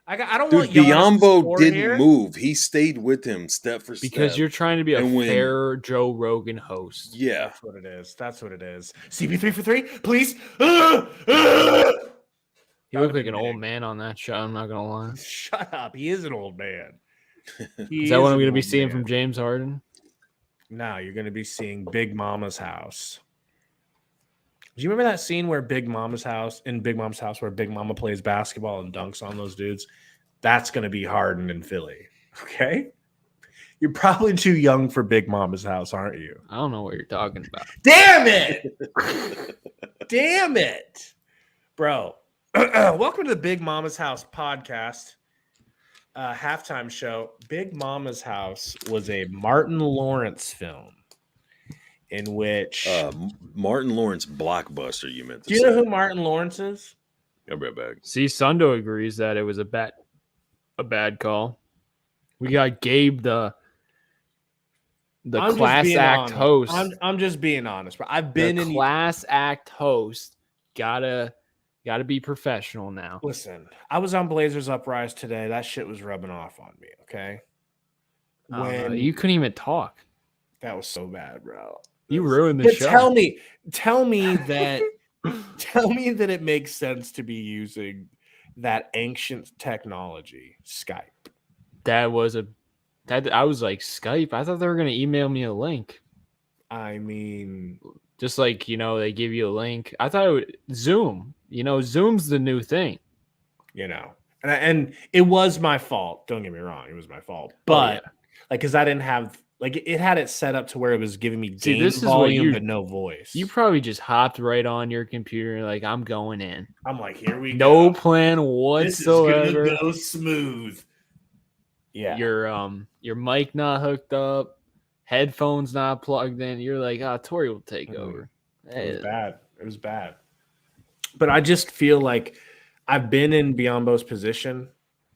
B: I don't
C: Dude,
B: want Giannis to
C: Biombo
B: score
C: didn't
B: here.
C: move. He stayed with him step for step.
D: Because you're trying to be a
C: And when-
D: fair Joe Rogan host.
C: Yeah.
B: That's what it is. That's what it is. CP3 for 3, please.
D: He looked like an old man on that shot. I'm not gonna lie.
B: Shut up. He is an old man. He
D: Is that what I'm
B: an
D: gonna be
B: old
D: seeing
B: man.
D: from James Harden?
B: Now you're going to be seeing Big Mama's house. Do you remember that scene where Big Mama's house, where Big Mama plays basketball and dunks on those dudes? That's going to be Harden in Philly. Okay? You're probably too young for Big Mama's house, aren't you?
D: I don't know what you're talking about.
B: Damn it! Damn it! Bro, welcome to the Big Mama's House podcast. Halftime show. Big Mama's House was a Martin Lawrence film in which
C: Martin Lawrence blockbuster. You meant to
B: do you
C: say.
B: know who Martin Lawrence is?
C: I'll be right back.
D: See, Sundo agrees that it was a bad call. We got Gabe, the
B: I'm
D: class act
B: honest.
D: host.
B: I'm just being honest, bro. I've
D: The
B: been in
D: class act host. Gotta be professional now.
B: Listen, I was on Blazers Uprise today. That shit was rubbing off on me, okay?
D: You couldn't even talk.
B: That was so bad, bro.
D: You ruined the
B: But
D: show.
B: tell me that it makes sense to be using that ancient technology, Skype.
D: I was like, Skype? I thought they were gonna email me a link.
B: I mean,
D: Just like, they give you a link. I thought it would Zoom. Zoom's the new thing.
B: and it was my fault. Don't get me wrong, it was my fault. But because I didn't have it had it set up to where it was giving me game volume but no voice.
D: You probably just hopped right on your computer like, I'm going in.
B: I'm like, here we go.
D: No plan whatsoever.
B: This is gonna go smooth. Yeah.
D: Your mic not hooked up, headphones not plugged in. You're like, Tori will take over.
B: It was bad. But I just feel like I've been in Biombo's position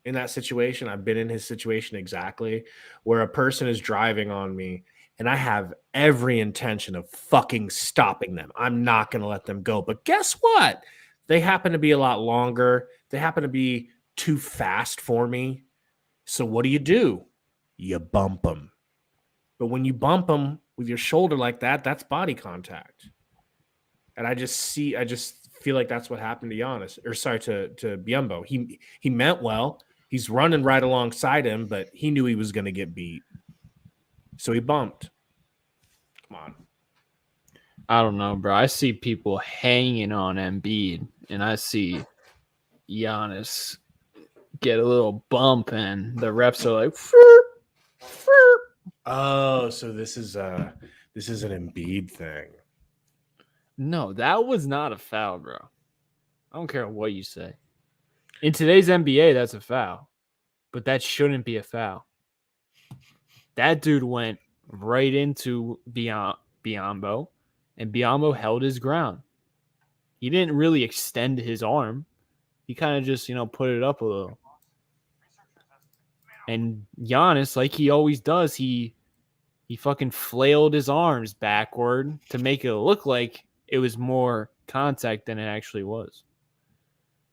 B: in that situation. I've been in his situation exactly, where a person is driving on me and I have every intention of fucking stopping them. I'm not going to let them go. But guess what? They happen to be a lot longer. They happen to be too fast for me. So what do? You bump them. But when you bump them with your shoulder like that, that's body contact. And I just feel like that's what happened to Giannis, to Biombo. He meant well. He's running right alongside him, but he knew he was going to get beat. So he bumped. Come on.
D: I don't know, bro. I see people hanging on Embiid, and I see Giannis get a little bump, and the refs are like, "Furp, furp."
B: Oh, so this is an Embiid thing.
D: No, that was not a foul, bro. I don't care what you say. In today's NBA, that's a foul, but that shouldn't be a foul. That dude went right into Biombo, and Biombo held his ground. He didn't really extend his arm. He kind of just, put it up a little. And Giannis, like he always does, he fucking flailed his arms backward to make it look like it was more contact than it actually was.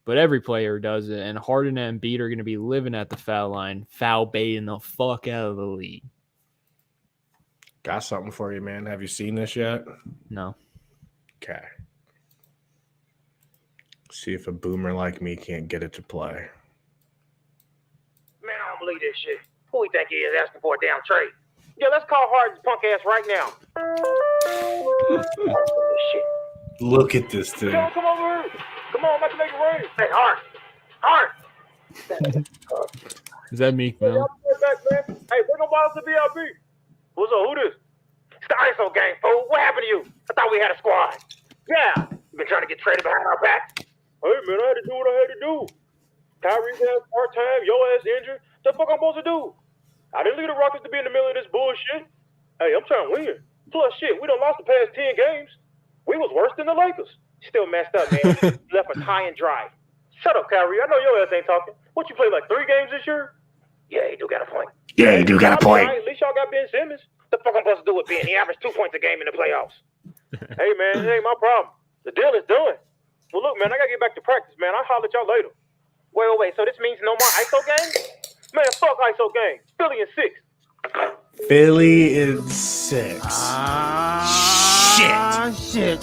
D: But every player does it, and Harden and Embiid are going to be living at the foul line, foul baiting the fuck out of the league.
B: Got something for you, man. Have you seen this yet?
D: No.
B: Okay. See if a boomer like me can't get it to play.
E: Man, I don't believe this shit. Who he think he is asking for a damn trade? Yo, let's call Harden's punk ass right now. Shit.
B: Look at this thing.
E: Yo, come over here. Come on, let's make it rain. Hey, Harden.
D: Is that Meek
E: Hey,
D: Mill?
E: I'll be right back, man. Hey, bring them bottles to VIP. What's up? Who this? It's the ISO gang, fool. What happened to you? I thought we had a squad. Yeah. You been trying to get traded behind our back? Hey, man, I had to do what I had to do. Kyrie's ass part-time, your ass injured. The fuck I'm supposed to do? I didn't leave the Rockets to be in the middle of this bullshit. Hey, I'm trying to win. Plus, shit, we done lost the past 10 games. We was worse than the Lakers. Still messed up, man. Left us high and dry. Shut up, Kyrie. I know your ass ain't talking. What, you played like 3 games this year? Yeah, you do got a point.
B: Yeah, you do got a point.
E: At least y'all got Ben Simmons. The fuck I'm supposed to do with Ben? He averaged 2 points a game in the playoffs. Hey, man, it ain't my problem. The deal is done. Well, look, man, I got to get back to practice, man. I'll holler at y'all later. Wait. So this means no more ISO games? Man, fuck ISO games. Philly in 6.
B: Philly in 6.
F: Shit.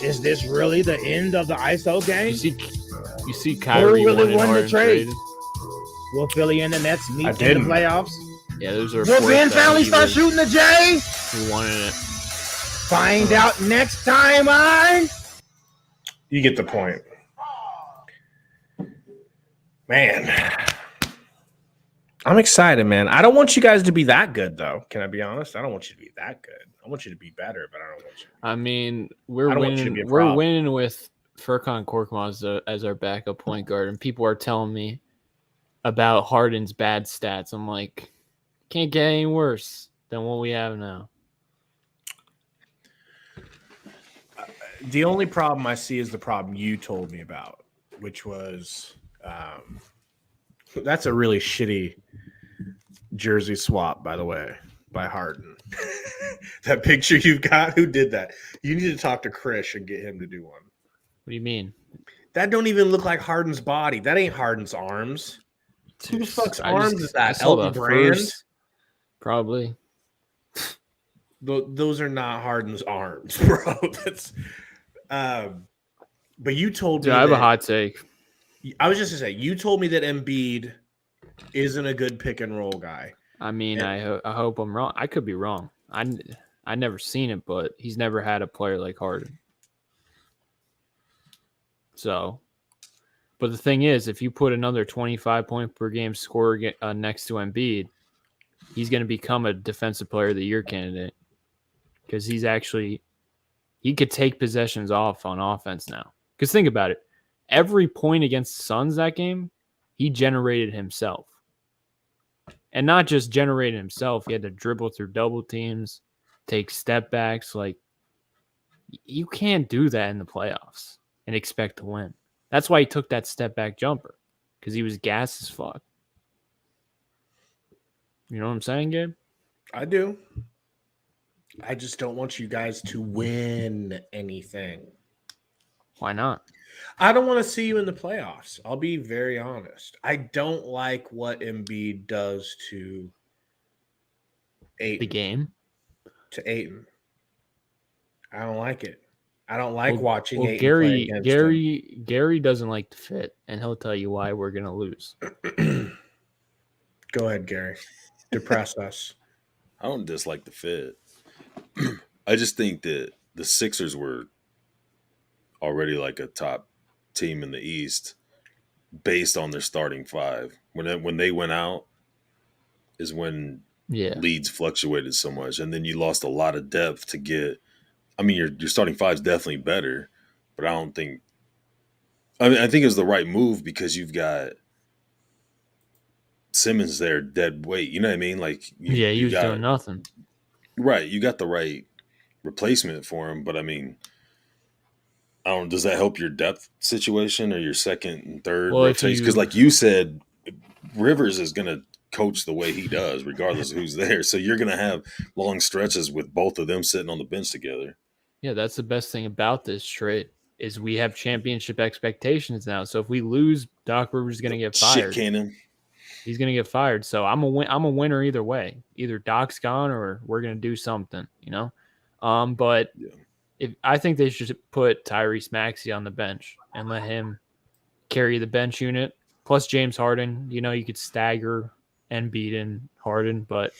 F: Is this really the end of the ISO game?
D: You see Kyrie
F: really
D: wanted
F: won the
D: Harden
F: trade?
D: traded?
F: Will Philly and the Nets meet
B: I
F: in
B: didn't.
F: the playoffs?
D: Yeah, those are.
F: Will Ben finally start shooting the J?
D: Who wanted it?
F: Find out next time
B: You get the point. Man. I'm excited, man. I don't want you guys to be that good, though. Can I be honest? I don't want you to be that good. I want you to be better, but I don't want you.
D: I mean,
B: I
D: we're
B: don't want you to
D: winning.
B: be a
D: We're
B: problem.
D: winning with Furkan Korkmaz as our backup point guard, and people are telling me about Harden's bad stats. I'm like, can't get any worse than what we have now.
B: The only problem I see is the problem you told me about, which was that's a really shitty jersey swap, by the way, by Harden. That picture you've got, who did that? You need to talk to Krish and get him to do one.
D: What do you mean?
B: That don't even look like Harden's body. That ain't Harden's arms. Who the fuck's arms is
D: I
B: that?
D: saw
B: Elton
D: the
B: Brand?
D: first- Probably.
B: Those are not Harden's arms, bro. That's but you told
D: Dude,
B: me
D: I have a
B: that-
D: hot take.
B: I was just gonna say, you told me that Embiid isn't a good pick and roll guy.
D: I mean, I hope I'm wrong. I could be wrong. I never seen it, but he's never had a player like Harden. So, but the thing is, if you put another 25 point per game scorer next to Embiid, he's going to become a defensive player of the year candidate because he could take possessions off on offense now. Because think about it. Every point against the Suns that game, he generated himself. And not just generated himself, he had to dribble through double teams, take step backs. Like, you can't do that in the playoffs and expect to win. That's why he took that step back jumper, because he was gassed as fuck. You know what I'm saying, Gabe?
B: I do. I just don't want you guys to win anything.
D: Why not?
B: I don't want to see you in the playoffs. I'll be very honest. I don't like what Embiid does to Ayton.
D: The game?
B: To Ayton. I don't like it. I don't like watching Ayton play
D: Gary
B: against
D: Gary doesn't like to fit, and he'll tell you why we're gonna lose.
B: him. Go ahead, Gary. Depress us.
C: I don't dislike the fit. I just think that the Sixers were already like a top team in the East based on their starting five. When they went out is when leads fluctuated so much, and then you lost a lot of depth to get. I mean, your starting five is definitely better, but I don't think. I mean, I think it was the right move because you've got Simmons there dead weight. You know what I mean? Like,
D: he was doing nothing.
C: Right, you got the right replacement for him, but I mean, I don't. Does that help your depth situation or your second and third rotation? Because, like you said, Rivers is going to coach the way he does, regardless of who's there. So you're going to have long stretches with both of them sitting on the bench together.
D: Yeah, that's the best thing about this trade is we have championship expectations now. So if we lose, Doc Rivers is going to get fired.
C: Shit cannon.
D: He's going to get fired. So I'm a winner either way. Either Doc's gone or we're going to do something, you know? But I think they should put Tyrese Maxey on the bench and let him carry the bench unit. Plus James Harden, you know, you could stagger Embiid and Harden, but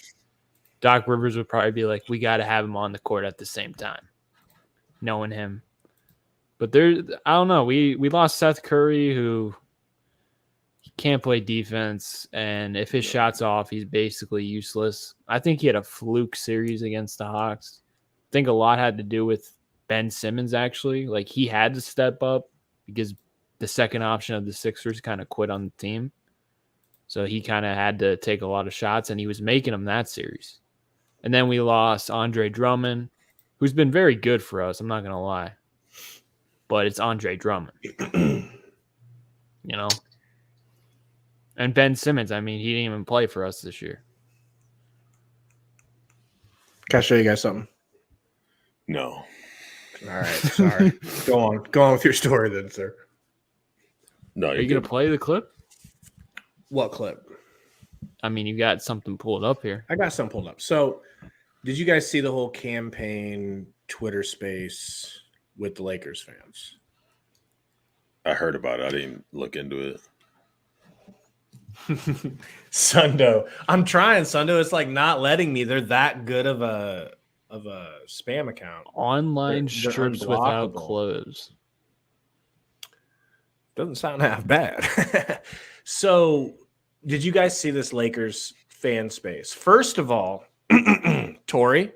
D: Doc Rivers would probably be like, we got to have him on the court at the same time, knowing him. But I don't know. We lost Seth Curry, who can't play defense, and if his shot's off, he's basically useless. I think he had a fluke series against the Hawks. I think a lot had to do with Ben Simmons, actually. Like, he had to step up because the second option of the Sixers kind of quit on the team. So he kind of had to take a lot of shots, and he was making them that series. And then we lost Andre Drummond, who's been very good for us, I'm not going to lie. But it's Andre Drummond. You know? And Ben Simmons, I mean, he didn't even play for us this year.
B: Can I show you guys something?
C: No.
B: All right. Sorry. Go on with your story then, sir.
C: No,
D: Are you going to play the clip?
B: What clip?
D: I mean, you got something pulled up here.
B: I got something pulled up. So, did you guys see the whole campaign Twitter space with the Lakers fans?
C: I heard about it. I didn't look into it.
B: Sundo. I'm trying, Sundo. It's like not letting me. They're that good of a spam account.
D: Online
B: They're
D: strips without
B: unblockable.
D: clothes.
B: Doesn't sound half bad. So, did you guys see this Lakers fan space? First of all, Tori,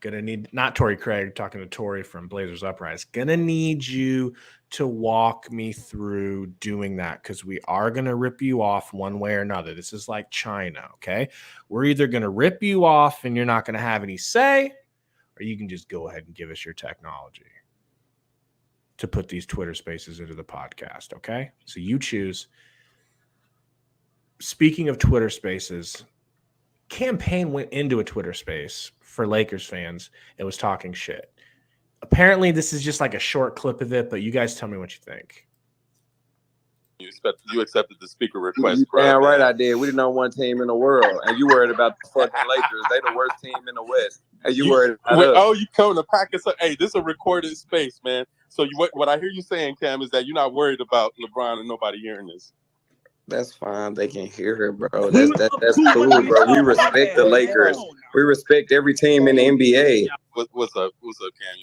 B: gonna need not Tori Craig, talking to Tori from Blazers Uprise. Gonna need you to walk me through doing that because we are gonna rip you off one way or another. This is like China, okay? We're either gonna rip you off and you're not gonna have any say, or you can just go ahead and give us your technology to put these Twitter spaces into the podcast, okay? So you choose. Speaking of Twitter spaces, Campaign went into a Twitter space for Lakers fans and was talking shit. Apparently, this is just like a short clip of it, but you guys tell me what you think.
G: You accepted the speaker request, bro.
H: Damn right I did. We the number one team in the world, and you worried about the fucking Lakers. They the worst team in the West, and you worried about us.
G: Oh, you coming to pack us up? Hey, this is a recorded space, man. So what I hear you saying, Cam, is that you're not worried about LeBron and nobody hearing this.
H: That's fine. They can hear it, bro. That's cool, bro. We respect the Lakers. We respect every team in the NBA.
G: What's up, Cam?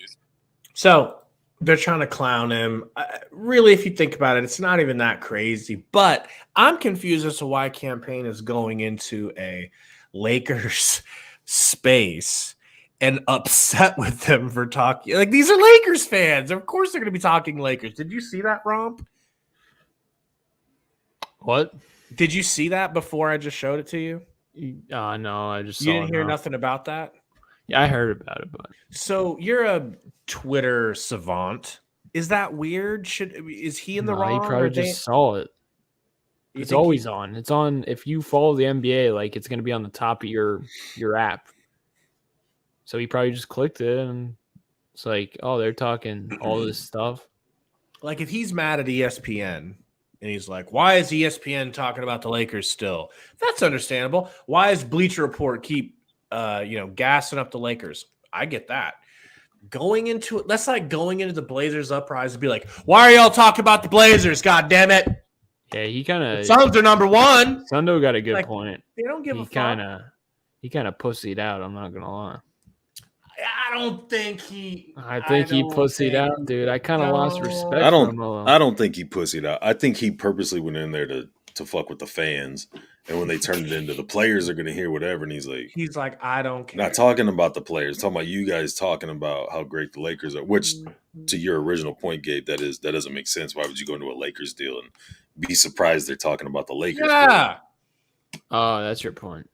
B: So they're trying to clown him. Really, if you think about it, it's not even that crazy. But I'm confused as to why Campaign is going into a Lakers space and upset with them for talking. Like, these are Lakers fans. Of course they're going to be talking Lakers. Did you see that, Romp?
D: What?
B: Did you see that before I just showed it to you?
D: No, I just
B: You
D: saw
B: didn't
D: it
B: hear
D: now.
B: nothing about that?
D: Yeah, I heard about it, but
B: So you're a Twitter savant. Is that weird? Is he in the
D: no,
B: wrong?
D: he probably just saw it.
B: You
D: It's
B: think
D: always on. It's on. If you follow the NBA, like it's going to be on the top of your app. So he probably just clicked it, and it's like, oh, they're talking all this stuff.
B: Like, if he's mad at ESPN and he's like, why is ESPN talking about the Lakers still? That's understandable. Why is Bleacher Report keep gassing up the Lakers? I get that. Going into it, that's like going into the Blazers Uprise and be like, why are y'all talking about the Blazers? God damn it.
D: Yeah, he kind of.
B: Suns are number one.
D: Sundo got a good
B: Like,
D: point.
B: They don't give a fuck.
D: He kind of pussied out. I'm not gonna lie.
B: I don't think he.
D: I think he pussied out, dude. I kind of lost respect.
C: I
D: for him a little.
C: I don't think he pussied out. I think he purposely went in there to fuck with the fans, and when they turned it into the players are going to hear whatever, and he's like,
B: I don't care.
C: Not talking about the players, talking about you guys talking about how great the Lakers are. Which, to your original point, Gabe, that doesn't make sense. Why would you go into a Lakers deal and be surprised they're talking about the Lakers?
B: Yeah.
D: Oh, that's your point.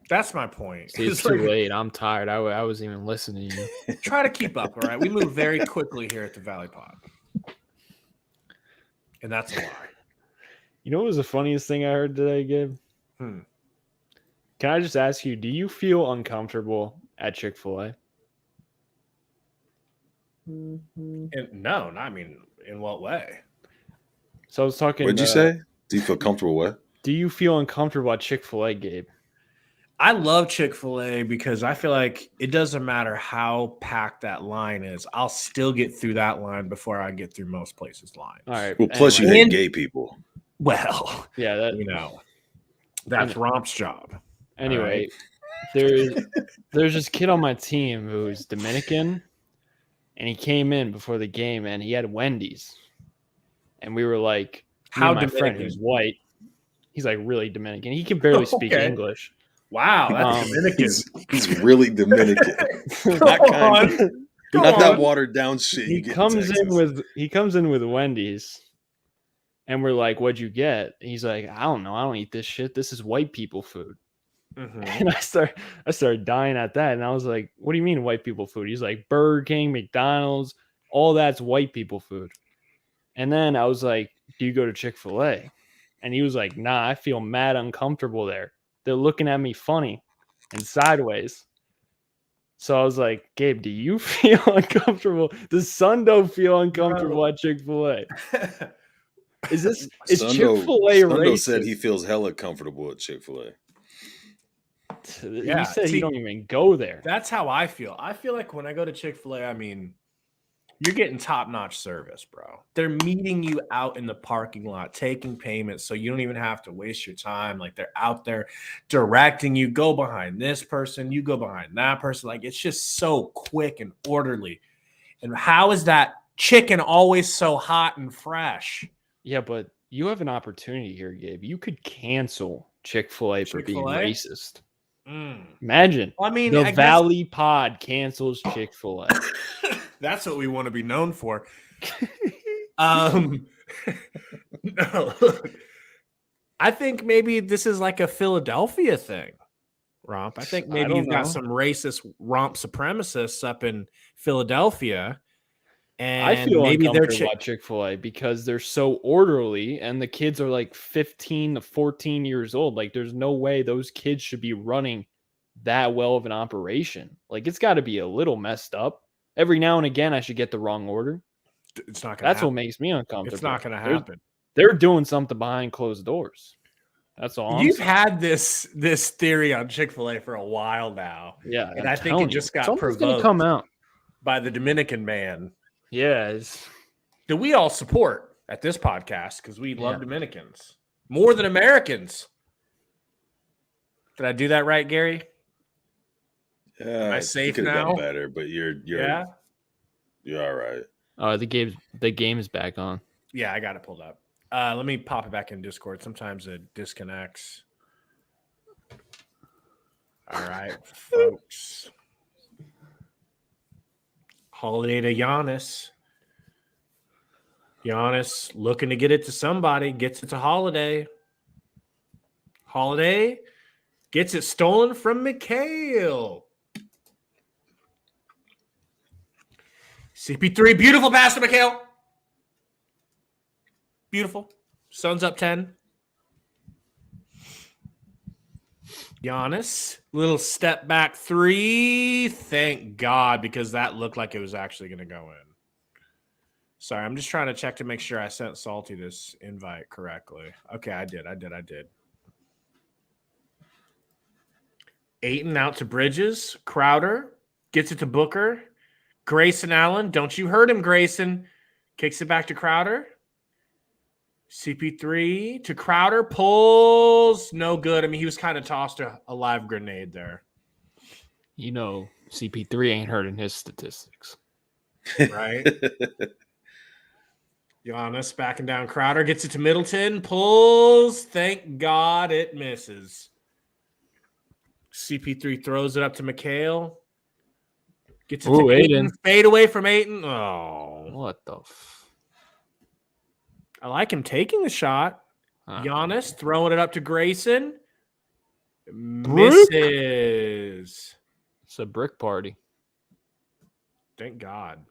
B: That's my point.
D: See, it's too late. I'm tired. I wasn't even listening to you.
B: Try to keep up, all right? We move very quickly here at the Valley Pod. And that's a lie.
D: You know what was the funniest thing I heard today, Gabe? Can I just ask you, do you feel uncomfortable at Chick-fil-A?
B: No, I mean, in what way?
D: So I was talking.
C: What'd you say? Do you feel comfortable with?
D: Do you feel uncomfortable at Chick-fil-A, Gabe?
B: I love Chick-fil-A because I feel like it doesn't matter how packed that line is. I'll still get through that line before I get through most places' lines.
D: All right.
C: Well, plus you hate gay people.
B: Well,
D: yeah,
B: that's Romp's job.
D: Anyway, there's this kid on my team who's Dominican, and he came in before the game, and he had Wendy's, and we were like,
B: "How
D: my
B: Dominican?
D: Friend who's white, he's like really Dominican. He can barely speak English.
B: Wow, that's Dominican.
C: He's really Dominican. Not that watered down shit.
D: He comes in with Wendy's. And we're like, what'd you get? He's like, I don't know. I don't eat this shit. This is white people food. Mm-hmm. And I started dying at that. And I was like, what do you mean white people food? He's like, Burger King, McDonald's, all that's white people food. And then I was like, do you go to Chick-fil-A? And he was like, nah, I feel mad uncomfortable there. They're looking at me funny and sideways. So I was like, Gabe, do you feel uncomfortable? Does Sundo feel uncomfortable at Chick-fil-A? Is Chick-fil-A racist?
C: Sundo said he feels hella comfortable at Chick-fil-A.
D: He said he don't even go there.
B: That's how I feel. I feel like when I go to Chick-fil-A, I mean, You're getting top-notch service, bro. They're meeting you out in the parking lot, taking payments, so you don't even have to waste your time. Like, they're out there directing you. Go behind this person. You go behind that person. Like, it's just so quick and orderly. And how is that chicken always so hot and fresh?
D: Yeah, but you have an opportunity here, Gabe. You could cancel Chick-fil-A for being
B: Chick-fil-A?
D: racist. Imagine
B: Well, I mean,
D: the
B: I guess-
D: Valley Pod cancels Chick-fil-A.
B: That's what we want to be known for. No, I think maybe this is like a Philadelphia thing, Romp. I think maybe you've got some racist romp supremacists up in Philadelphia. And
D: I feel
B: maybe they're
D: uncomfortable about Chick-fil-A because they're so orderly and the kids are like 15 to 14 years old. Like, there's no way those kids should be running that well of an operation. Like, it's got to be a little messed up. Every now and again, I should get the wrong order.
B: It's not going to
D: That's what makes me uncomfortable.
B: It's not going to happen.
D: They're doing something behind closed doors. That's all.
B: You've had this theory on Chick-fil-A for a while now.
D: Yeah.
B: And I think it just got provoked
D: come out
B: by the Dominican man.
D: Yeah.
B: That we all support at this podcast because we love Dominicans more than Americans. Did I do that right, Gary?
C: Yeah,
B: Am I safe
C: you
B: now?
C: Done better, but you're all right.
D: Oh, the game is back on.
B: Yeah, I got it pulled up. Let me pop it back in Discord. Sometimes it disconnects. All right, folks. Holiday to Giannis. Giannis looking to get it to somebody. Gets it to Holiday. Holiday gets it stolen from Mikhail. CP3, beautiful pass to Mikhail. Beautiful. Suns up 10. Giannis, little step back three. Thank God, because that looked like it was actually going to go in. Sorry, I'm just trying to check to make sure I sent Salty this invite correctly. Okay, I did. Ayton out to Bridges. Crowder gets it to Booker. Grayson Allen, don't you hurt him, Grayson. Kicks it back to Crowder. CP3 to Crowder. Pulls. No good. I mean, he was kind of tossed a live grenade there.
D: You know, CP3 ain't hurting his statistics.
B: Right? Giannis backing down Crowder. Gets it to Middleton. Pulls. Thank God it misses. CP3 throws it up to Mikhail. Gets it to Ayton. Fade away from Ayton. Oh.
D: What the
B: I like him taking the shot. Giannis throwing it up to Grayson. Misses.
D: It's a brick party.
B: Thank God.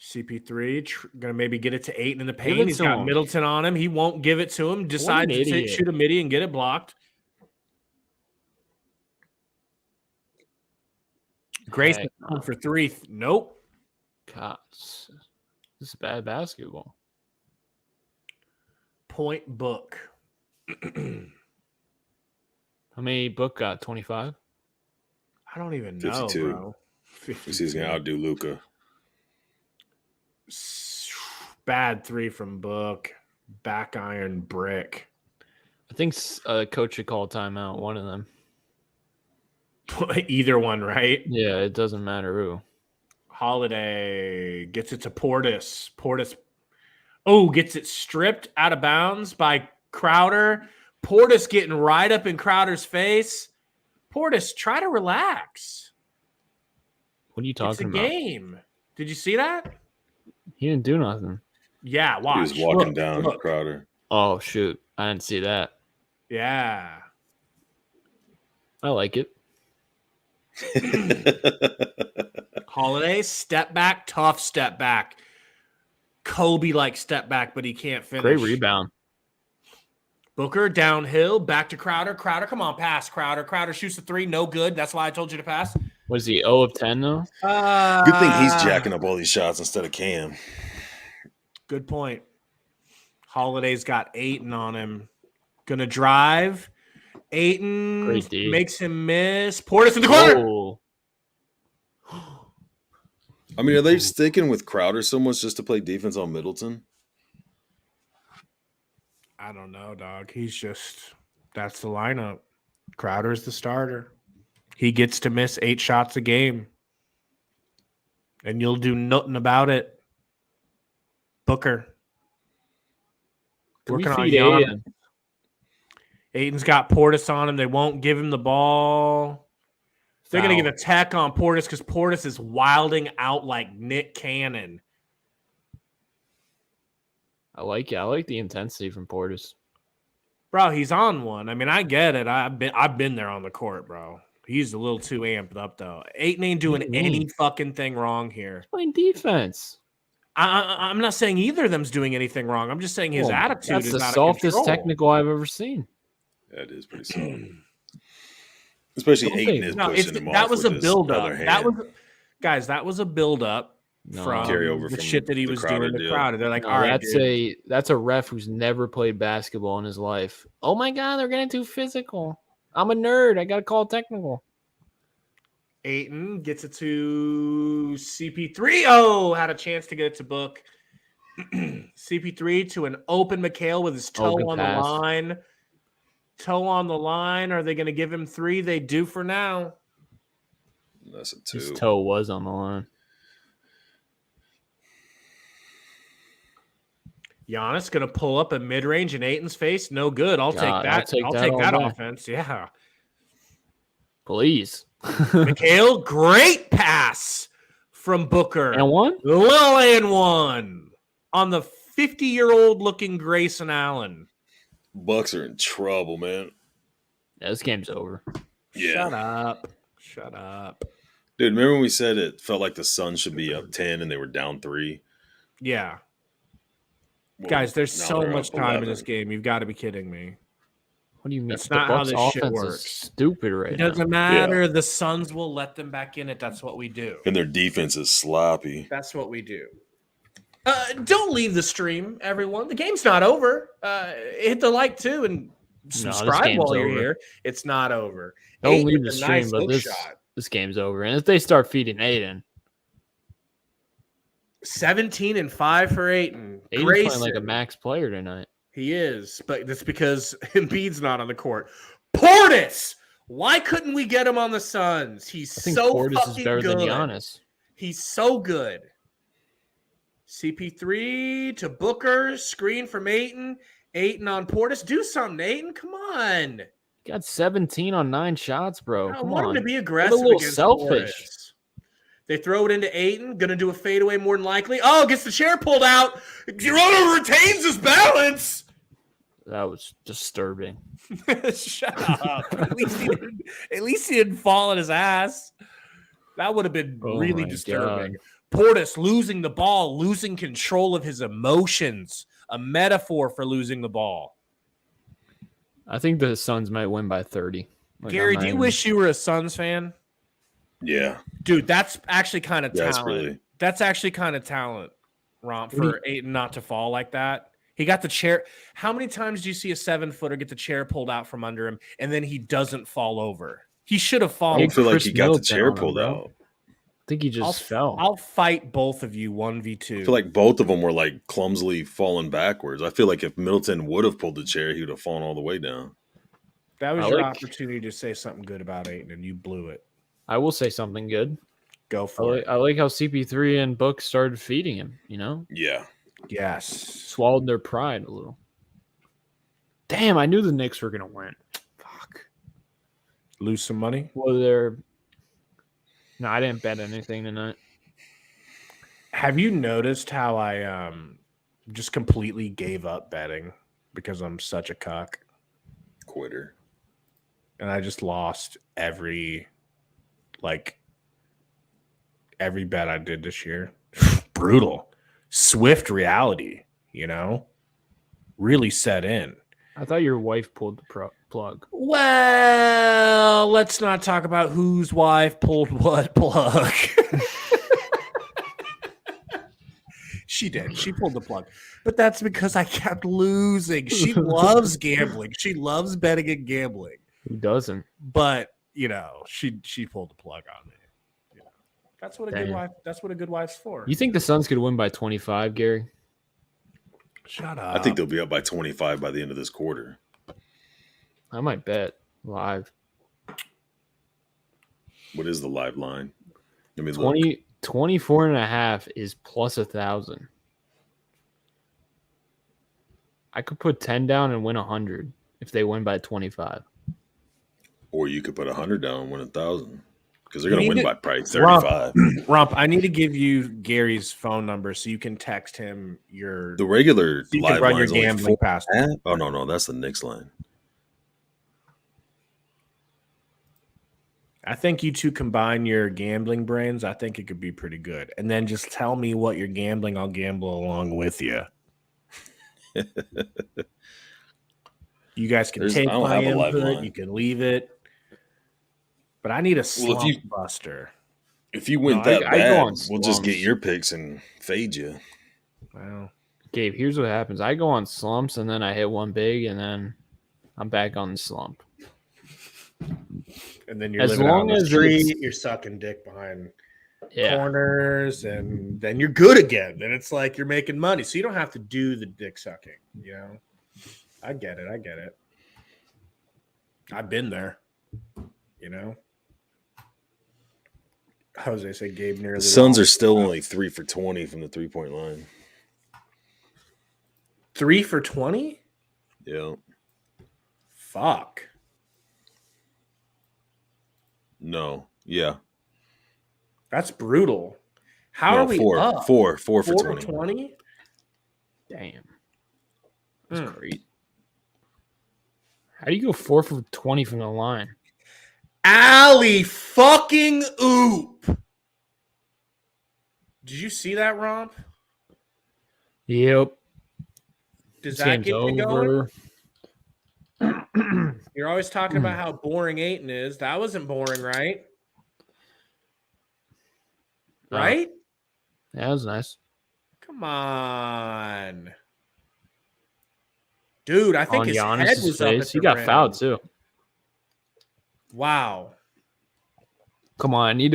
B: CP3 going to maybe get it to Ayton in the paint. He's got Middleton on him. He won't give it to him. Decides to shoot a midi and get it blocked. Grayson for three. Nope.
D: God, this is bad basketball.
B: Point Book.
D: How many Book got? 25?
B: I don't even know,
C: 52.
B: bro. 52.
C: He's going to outdo Luka.
B: Bad three from Book. Back iron brick.
D: I think coach should call a timeout. One of them.
B: Either one, right?
D: Yeah, it doesn't matter who.
B: Holiday gets it to Portis. Portis, gets it stripped out of bounds by Crowder. Portis getting right up in Crowder's face. Portis, try to relax.
D: What are you talking about?
B: It's a game. Did you see that?
D: He didn't do nothing.
B: Yeah, watch.
C: He was walking down Crowder.
D: Oh, shoot. I didn't see that.
B: Yeah.
D: I like it.
B: Holiday, step back, tough step back. Kobe-like step back, but he can't finish.
D: Great rebound.
B: Booker downhill, back to Crowder. Crowder, come on, pass, Crowder. Crowder shoots the three, no good. That's why I told you to pass.
D: Was he 0 of 10 though?
C: Good thing he's jacking up all these shots instead of Cam.
B: Good point. Holiday's got Ayton on him. Gonna drive. Ayton makes him miss. Portis in the corner.
C: I mean, are they sticking with Crowder so much just to play defense on Middleton?
B: I don't know, dog. That's the lineup. Crowder's the starter. He gets to miss 8 shots a game. And you'll do nothing about it. Booker.
D: Can we
B: Working on
D: feed
B: Giannis.
D: Aiden?
B: Aiden's got Portis on him. They won't give him the ball. They're going to get a tech on Portis because Portis is wilding out like Nick Cannon.
D: I like it. I like the intensity from Portis.
B: Bro, he's on one. I mean, I get it. I've been there on the court, bro. He's a little too amped up, though. Aiton ain't doing any fucking thing wrong here.
D: Playing defense.
B: I'm not saying either of them's doing anything wrong. I'm just saying his attitude
D: That's
B: is
D: the
B: out of
D: softest
B: control.
D: technical I've ever seen.
C: Yeah, it is pretty soft. Especially Aiton is pushing him off.
B: That was a
C: with his
B: build-up.
C: other hand.
B: That was a build-up from
C: Carryover
B: the
C: from
B: shit that he
C: the
B: was
C: Crowder
B: doing to
C: deal.
B: Crowder. They're like,
D: No,
B: all right, dude.
D: that's a ref who's never played basketball in his life. Oh my god, they're getting too physical. I'm a nerd. I gotta call technical.
B: Aiton gets it to CP3. Oh, had a chance to get it to Book. CP3 to an open McHale with his toe
D: Good
B: on
D: pass.
B: the line. Toe on the line. Are they going to give him 3? They do for now.
C: That's a 2.
D: His toe was on the line.
B: Giannis going to pull up a mid-range in Aiton's face. No good. I'll take that. I'll take that offense. Yeah.
D: Please.
B: McHale, great pass from Booker.
D: And one?
B: Little and one on the 50-year-old looking Grayson Allen.
C: Bucks are in trouble, man.
D: Yeah, this game's over.
C: Yeah.
B: Shut up.
C: Dude, remember when we said it felt like the Suns should be up 10 and they were down 3?
B: Yeah.
C: Well,
B: Guys, there's
C: now
B: so
C: they're
B: much
C: up
B: time
C: 11.
B: in this game. You've got to be kidding me.
D: What do you mean?
B: That's
D: The
B: not how
D: Bucks
B: this shit
D: offense is
B: works.
D: stupid right
B: It
D: now.
B: doesn't matter. The Suns will let them back in it. That's what we do.
C: And their defense is sloppy.
B: That's what we do. Don't leave the stream, everyone. The game's not over. Hit the like too and subscribe
D: game's
B: while you're
D: over.
B: here. It's not over.
D: Don't
B: Aiton
D: leave
B: with
D: the
B: a
D: stream,
B: nice
D: but
B: hook
D: this
B: shot.
D: this game's over. And if they start feeding Aiden,
B: 17 and 5 for Aiton.
D: Aiden's
B: Grayson.
D: playing like a max player tonight.
B: He is, but that's because Embiid's not on the court. Portis! Why couldn't we get him on the Suns? He's
D: I think
B: so
D: Portis
B: fucking
D: is better
B: good.
D: than Giannis.
B: He's so good. CP3 to Booker, screen from Aiton. Aiton on Portis. Do something, Aiton. Come on.
D: He got 17 on 9 shots, bro.
B: I
D: Come
B: want him
D: on.
B: to be aggressive
D: little
B: against
D: selfish.
B: Portis. They throw it into Aiton. Going to do a fadeaway more than likely. Oh, gets the chair pulled out. Girona retains his balance.
D: That was disturbing.
B: Shut up. At least he didn't fall on his ass. That would have been really
D: my
B: disturbing. Portis losing the ball, losing control of his emotions. A metaphor for losing the ball.
D: I think the Suns might win by 30. Like,
B: Gary,
D: I'm
B: do
D: not
B: you
D: even-
B: wish you were a Suns fan?
C: Yeah.
B: Dude, that's actually kind of
C: That's
B: talent.
C: really-
B: That's actually kind of talent, Romp, for Aiton not to fall like that. He got the chair. How many times do you see a 7-footer get the chair pulled out from under him and then he doesn't fall over? He should have
C: I
B: fallen.
C: don't feel like
D: Chris
C: he got the
D: Middleton
C: chair
D: on him,
C: pulled
D: bro.
C: out.
D: I think he just fell.
B: I'll fight both of you 1v2.
C: I feel like both of them were like clumsily falling backwards. I feel like if Middleton would have pulled the chair, he would have fallen all the way down.
B: That was
D: I
B: your
D: like-
B: opportunity to say something good about Aiton, and you blew it.
D: I will say something good.
B: Go for it.
D: I like how CP3 and Book started feeding him, you know?
C: Yeah.
B: Yes.
D: Swallowed their pride a little. Damn, I knew the Knicks were going to win. Fuck.
B: Lose some money?
D: Well, they're... No, I didn't bet anything tonight.
B: Have you noticed how I just completely gave up betting because I'm such a cuck?
C: Quitter.
B: And I just lost every bet I did this year. Brutal. Swift reality, you know? Really set in.
D: I thought your wife pulled the plug.
B: Well, let's not talk about whose wife pulled what plug. She did. She pulled the plug. But that's because I kept losing. She loves gambling. She loves betting and gambling.
D: Who doesn't?
B: But, you know, she pulled the plug on me. You know. That's what a good
D: Damn.
B: wife. That's what a good wife's for.
D: You think the Suns could win by 25, Gary?
B: Shut up.
C: I think they'll be up by 25 by the end of this quarter.
D: I might bet live.
C: What is the live line? Let me look.
D: 24 and a half is plus 1,000. I could put 10 down and win 100 if they win by 25.
C: Or you could put 100 down and win 1,000 because they're going to win by probably
B: Rump,
C: 35.
B: Rump, I need to give you Gary's phone number so you can text him your.
C: The regular
B: you can
C: live
B: run your
C: line is only
B: gambling
C: 4.
B: past.
C: Oh, no, that's the Knicks line.
B: I think you two combine your gambling brains. I think it could be pretty good. And then just tell me what you're gambling. I'll gamble along with you. You guys can take my input. You can leave it. But I need a slump buster.
C: If you win that bad, we'll just get your picks and fade you.
B: Wow.
D: Gabe, here's what happens. I go on slumps, and then I hit one big, and then I'm back on the slump.
B: And then you're living on the street, you're sucking dick behind corners, and then you're good again. Then it's like you're making money. So you don't have to do the dick sucking, you know? I get it. I've been there, you know? Jose said Gabe nearly.
C: The Suns are still only 3 for 20 from the 3-point line.
B: 3 for 20?
C: Yeah.
B: Fuck.
C: No. Yeah.
B: That's brutal. How are we up?
C: 4 for
B: 20.
C: 20.
D: Damn. That's great. How do you go 4 for 20 from the line?
B: Alley fucking oop. Did you see that, Romp?
D: Yep.
B: Does that get you going? You're always talking about how boring Ayton is. That wasn't boring, right? Right?
D: Yeah, that was nice.
B: Come on. Dude, I think his head was up at the
D: He got
B: rim.
D: fouled, too.
B: Wow.
D: Come on, I need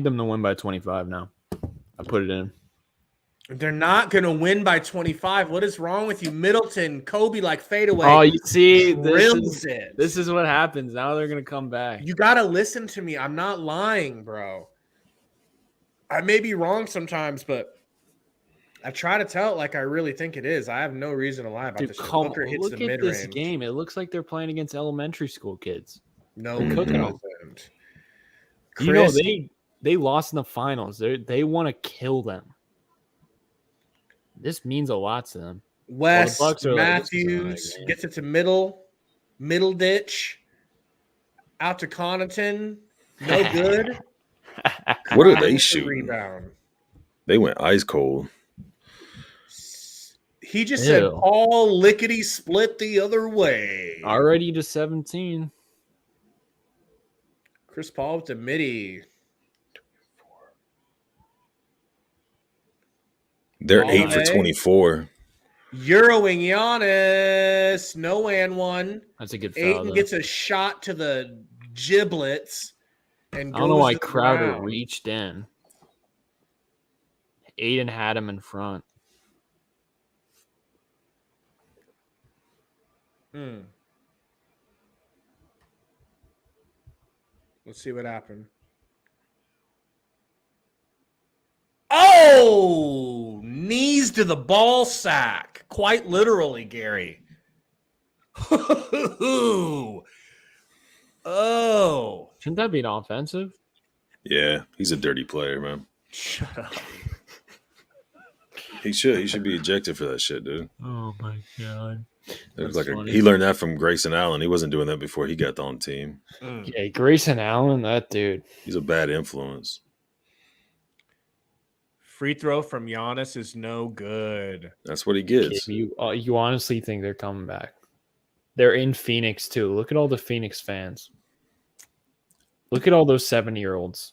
D: them to win by 25 now. I put it in.
B: They're not going to win by 25. What is wrong with you? Middleton, Kobe, like fadeaway.
D: Oh, you see,
B: this
D: is what happens. Now they're going to come back.
B: You got to listen to me. I'm not lying, bro. I may be wrong sometimes, but I try to tell it like I really think it is. I have no reason to lie about this.
D: Look at this game. It looks like they're playing against elementary school kids.
B: No, it doesn't.
D: You know, they lost in the finals. They want to kill them. This means a lot to them.
B: Wes Matthews gets it to middle ditch, out to Connaughton. No good.
C: What are they shooting?
B: Rebound.
C: They went ice cold.
B: He just said all lickety split the other way.
D: Already to 17.
B: Chris Paul with the midi.
C: They're 8 for 24.
B: Euroing Giannis. No and one.
D: That's a good foul.
B: Ayton gets a shot to the giblets. And
D: I don't know why Crowder reached in. Ayton had him in front.
B: Let's see what happened. Oh, knees to the ball sack. Quite literally, Gary. Oh.
D: Shouldn't that be an offensive?
C: Yeah, he's a dirty player, man.
B: Shut up.
C: He should be ejected for that shit, dude.
D: Oh my god.
C: He learned that from Grayson Allen. He wasn't doing that before he got on the team.
D: Yeah, Grayson Allen, that dude.
C: He's a bad influence.
B: Free throw from Giannis is no good.
C: That's what he gets.
D: You honestly think they're coming back? They're in Phoenix too. Look at all the Phoenix fans. Look at all those 7-year-olds.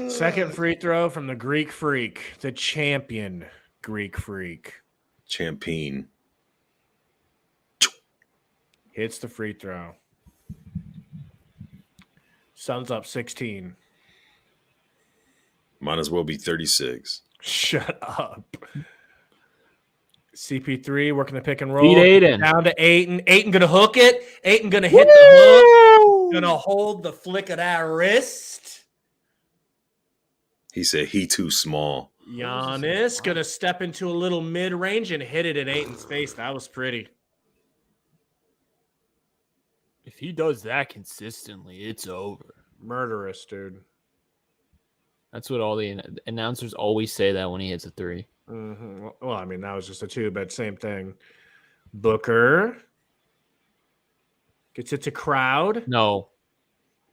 B: Second free throw from the Greek Freak, the champion Greek Freak.
C: Champion.
B: Hits the free throw. Suns up 16.
C: Might as well be 36.
B: Shut up. CP3 working the pick and roll.
D: Beat Aiden.
B: Down to Ayton. Ayton going to hook it. Ayton going to hit the hook. Going to hold the flick of that wrist.
C: He said he too small.
B: Giannis going to step into a little mid-range and hit it in Ayton's face. That was pretty.
D: If he does that consistently, it's over.
B: Murderous, dude.
D: That's what all the announcers always say that when he hits a three.
B: Mm-hmm. Well, I mean, that was just a two, but same thing. Booker gets it to Crowd.
D: No.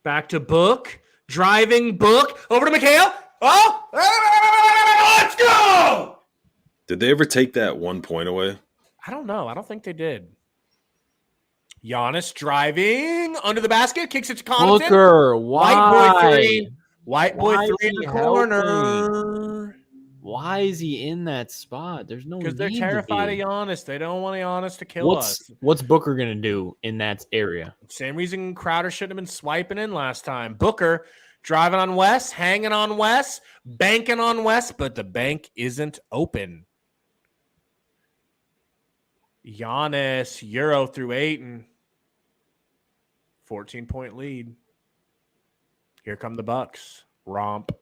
B: Back to Book. Driving Book. Over to McHale. Oh! Let's go!
C: Did they ever take that 1 point away?
B: I don't know. I don't think they did. Giannis driving under the basket. Kicks it to Connaughton.
D: Booker, why?
B: White boy three. White boy
D: Why is
B: three in
D: he
B: the corner.
D: Why is he in that spot? There's no
B: Because they're
D: need
B: terrified
D: to
B: of
D: be.
B: Giannis. They don't want Giannis to kill us.
D: What's Booker gonna do in that area?
B: Same reason Crowder shouldn't have been swiping in last time. Booker driving on West, hanging on West, banking on West, but the bank isn't open. Giannis, Euro through Ayton. 14-point lead. Here come the Bucks. Romp.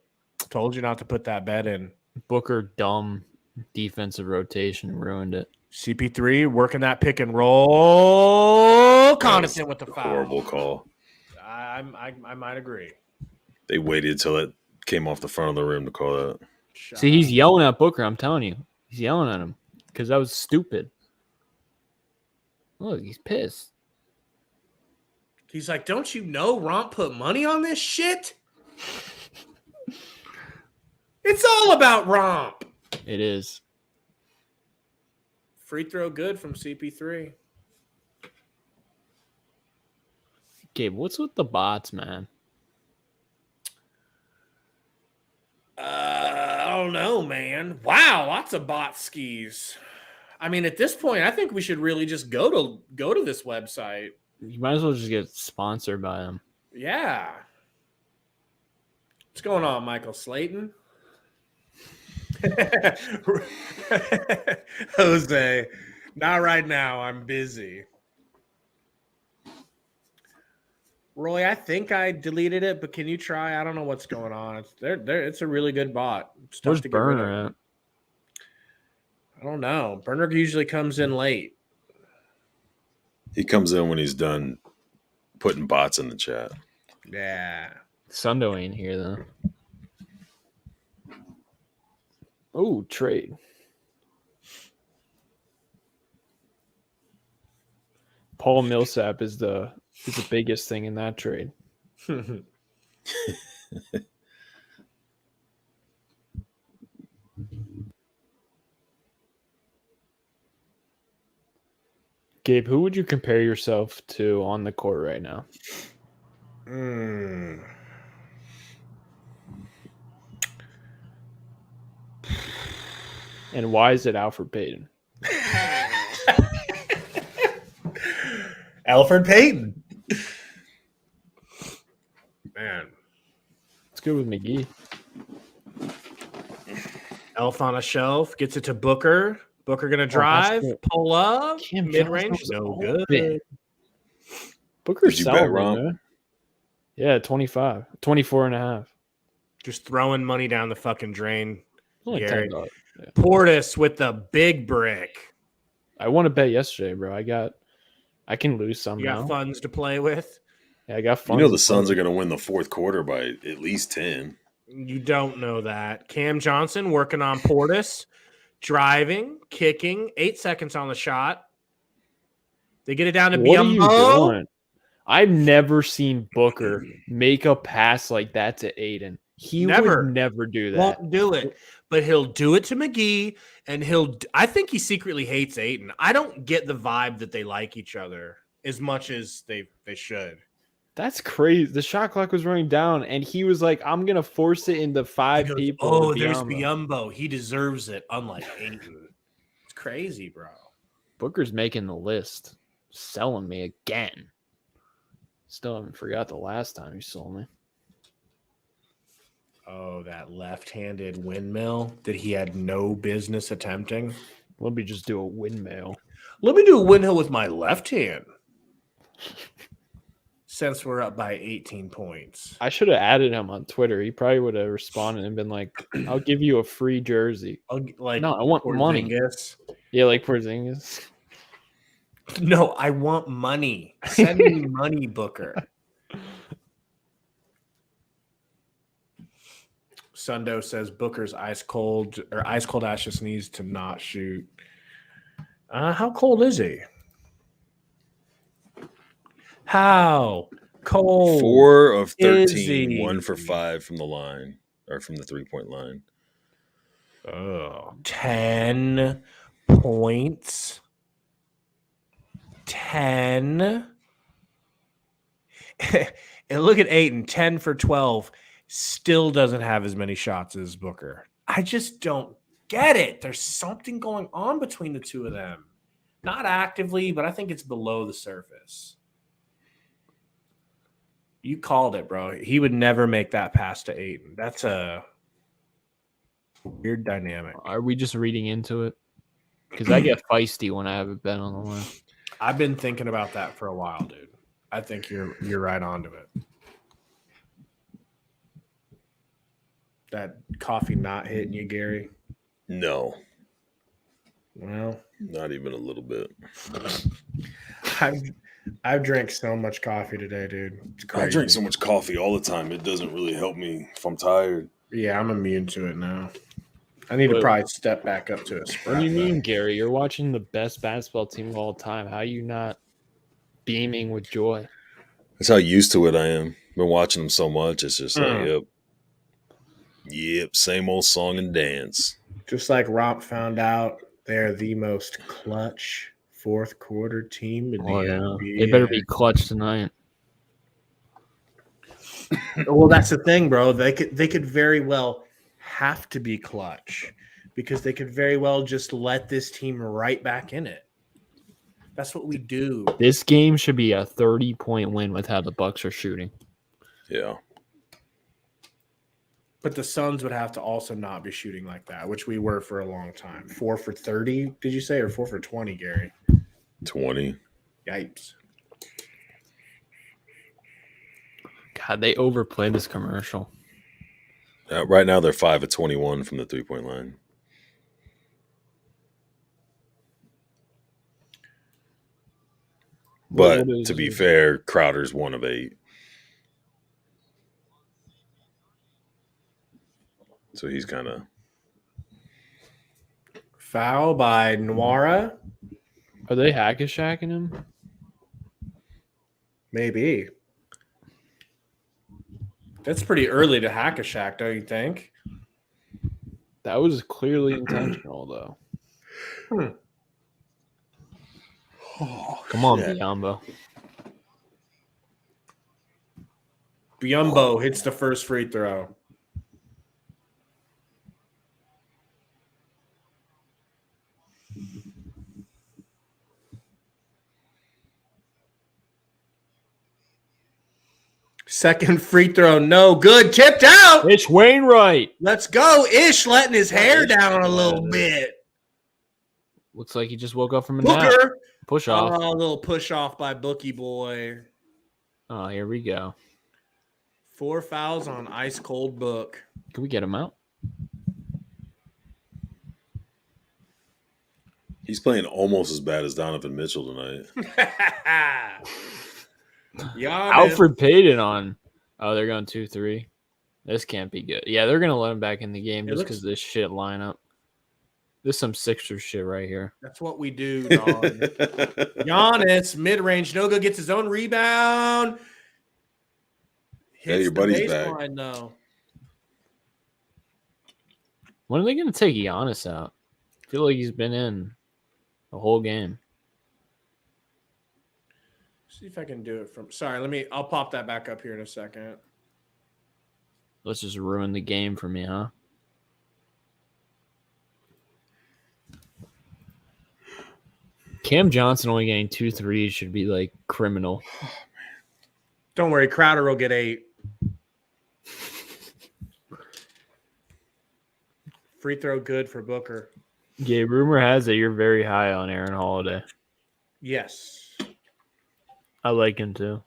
B: Told you not to put that bet in.
D: Booker, dumb defensive rotation, ruined it.
B: CP3 working that pick and roll. Connaughton with the foul.
C: Horrible call.
B: I might agree.
C: They waited till it came off the front of the rim to call that.
D: See, he's yelling at Booker. I'm telling you, he's yelling at him because that was stupid. Look, he's pissed.
B: He's like, don't you know Romp put money on this shit? It's all about Romp.
D: It is.
B: Free throw good from CP3.
D: Gabe, what's with the bots, man?
B: I don't know, man. Wow, lots of bot skis. I mean, at this point, I think we should really just go to this website.
D: You might as well just get sponsored by him.
B: Yeah. What's going on, Michael Slayton? Jose, not right now. I'm busy. Roy, I think I deleted it, but can you try? I don't know what's going on. It's a really good bot. It's tough
D: Where's
B: to get rid of.
D: Burner at?
B: I don't know. Burner usually comes in late.
C: He comes in when he's done putting bots in the chat.
B: Yeah.
D: Sundo ain't here though. Oh, trade. Paul Millsap is the biggest thing in that trade. Gabe, who would you compare yourself to on the court right now? And why is it Alfred Payton?
B: Alfred Payton. Man.
D: It's good with McGee.
B: Elf on a shelf. Gets it to Booker. Booker going to drive. Pull up. Mid-range. No good.
D: Booker's
C: Did you bet
D: selling,
C: wrong?
D: man. Yeah, 25. 24 and a half.
B: Just throwing money down the fucking drain.
D: Only
B: Gary.
D: $10. Yeah.
B: Portis with the big brick.
D: I won a bet yesterday, bro. I can lose some
B: You got
D: now.
B: funds to play with.
D: Yeah, I got fun.
C: You know the Suns are going to win the fourth quarter by at least 10.
B: You don't know that. Cam Johnson working on Portis. Driving, kicking, 8 seconds on the shot. They get it down to
D: What are you
B: Biombo.
D: doing? I've never seen Booker make a pass like that to Aiden. He
B: Never.
D: would never do that.
B: Won't do it, but he'll do it to McGee, and I think he secretly hates Ayton. I don't get the vibe that they like each other as much as they should.
D: That's crazy. The shot clock was running down, and he was like, I'm going to force it into five
B: He goes,
D: people.
B: oh,
D: to
B: there's
D: Biombo."
B: Biombo. He deserves it, unlike Ayton. It's crazy, bro.
D: Booker's making the list. Selling me again. Still haven't forgot the last time he sold me.
B: Oh, that left-handed windmill that he had no business attempting.
D: Let me just do a windmill.
B: Let me do a windmill with my left hand. Since we're up by 18 points.
D: I should have added him on Twitter. He probably would have responded and been like, "I'll give you a free jersey." No, I want money. Yeah, like Porzingis.
B: No, I want money. Send me money, Booker. Sundo says Booker's ice cold Ash just needs to not shoot. How cold is he? How cold?
C: 4 of 13,
B: is he?
C: 1 for 5 from the line or from the 3-point line.
B: Oh, 10 points. 10. And look at Ayton, 10 for 12. Still doesn't have as many shots as Booker. I just don't get it. There's something going on between the two of them. Not actively, but I think it's below the surface. You called it, bro. He would never make that pass to Ayton. That's a weird dynamic.
D: Are we just reading into it? Because I get feisty when I have a bet on the line.
B: I've been thinking about that for a while, dude. I think you're right onto it. That coffee not hitting you, Gary?
C: No.
B: Well,
C: not even a little bit.
B: I've drank so much coffee today, dude. It's crazy.
C: I drink so much coffee all the time. It doesn't really help me if I'm tired.
B: Yeah, I'm immune to it now. I need to probably step back up to it.
D: What do you mean, Gary? You're watching the best basketball team of all time. How are you not beaming with joy?
C: That's how used to it I am. Been watching them so much. It's just like, yep, same old song and dance.
B: Just like Romp found out, they're the most clutch fourth quarter team in the NBA.
D: They better be clutch tonight.
B: Well, that's the thing, bro. They could very well have to be clutch because they could very well just let this team right back in it. That's what we do.
D: This game should be a 30-point win with how the Bucks are shooting.
C: Yeah.
B: But the Suns would have to also not be shooting like that, which we were for a long time. 4 for 30, did you say, or 4 for 20, Gary?
C: 20.
B: Yipes.
D: God, they overplayed this commercial.
C: Right now, they're 5 of 21 from the 3-point line. But to be fair, Crowder's 1 of 8. So he's kind of
B: foul by Nwara.
D: Are they hack-a-shacking him?
B: Maybe. That's pretty early to hack a shack, don't you think?
D: That was clearly intentional, though.
C: Oh,
D: come on, Biyombo.
B: Biyombo hits the first free throw. Second free throw, no good. Tipped out.
D: Ish Wainwright.
B: Let's go. Ish letting his hair down a little bit.
D: Looks like he just woke up from a
B: Booker.
D: nap. Push off.
B: Oh, a little push off by Bookie Boy.
D: Oh, here we go.
B: 4 fouls on ice cold Book.
D: Can we get him out?
C: He's playing almost as bad as Donovan Mitchell tonight.
D: Alfred Payton on. Oh, they're going 2-3. This can't be good. Yeah, they're going to let him back in the game just because this shit lineup. This is some Sixers shit right here.
B: That's what we do, dog. Giannis, mid-range, no good, gets his own rebound.
C: Hits your buddy's
B: back.
C: No.
D: When are they going to take Giannis out? I feel like he's been in the whole game.
B: See if I can do it from. Sorry, I'll pop that back up here in a second.
D: Let's just ruin the game for me, huh? Cam Johnson only getting 2 threes should be like criminal.
B: Don't worry, Crowder will get 8. Free throw good for Booker.
D: Gabe, rumor has it you're very high on Aaron Holiday.
B: Yes.
D: I like him too.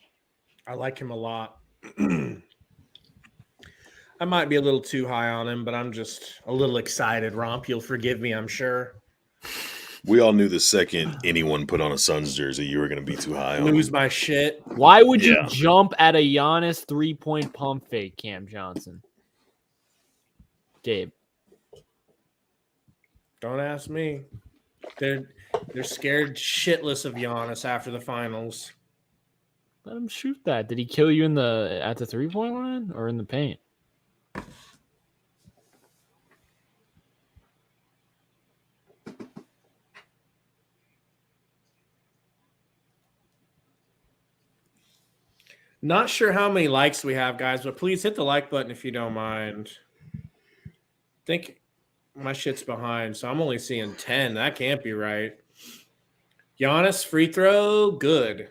B: I like him a lot. I might be a little too high on him, but I'm just a little excited. Romp, you'll forgive me, I'm sure.
C: We all knew the second anyone put on a Suns jersey, you were going to be too high on
B: Lose
C: him.
B: my shit.
D: Why would you
C: Yeah.
D: jump at a Giannis 3-point pump fake, Cam Johnson? Gabe.
B: Don't ask me. They're scared shitless of Giannis after the finals.
D: Let him shoot that. Did he kill you at the 3-point line or in the paint?
B: Not sure how many likes we have, guys, but please hit the like button if you don't mind. I think my shit's behind, so I'm only seeing 10. That can't be right. Giannis, free throw, good.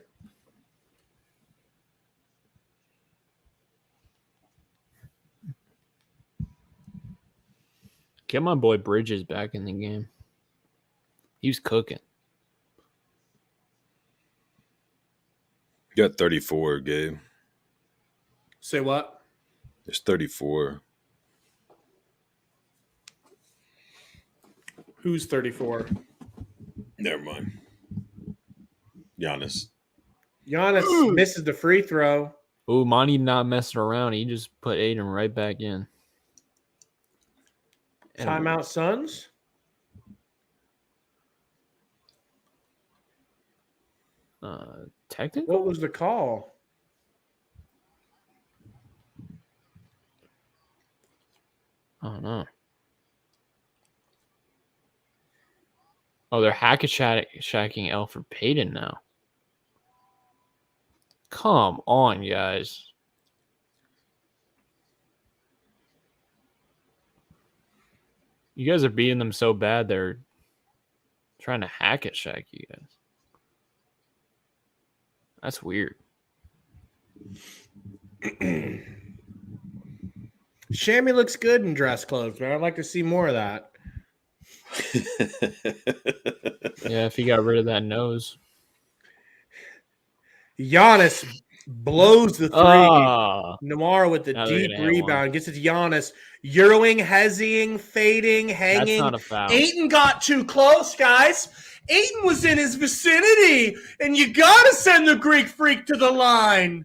D: Get my boy Bridges back in the game. He was cooking.
C: You got 34, Gabe.
B: Say what?
C: There's 34.
B: Who's 34?
C: Never mind. Giannis.
B: Giannis misses the free throw.
D: Ooh, Monty not messing around. He just put Aiden right back in. And
B: Timeout, Suns.
D: technical?
B: What was the call?
D: I don't know. Oh, they're shacking Elfrid Payton now. Come on, guys. You guys are beating them so bad, they're trying to hack at Shaq, you guys. That's weird.
B: Shammy looks good in dress clothes, man. I'd like to see more of that.
D: Yeah, if he got rid of that nose.
B: Giannis blows the three. Namara with the
D: Now they're
B: deep
D: gonna hit
B: rebound. Gets it to Giannis. Euroing, hezzying, fading, hanging.
D: That's not a foul.
B: Ayton got too close, guys. Ayton was in his vicinity, and you got to send the Greek freak to the line.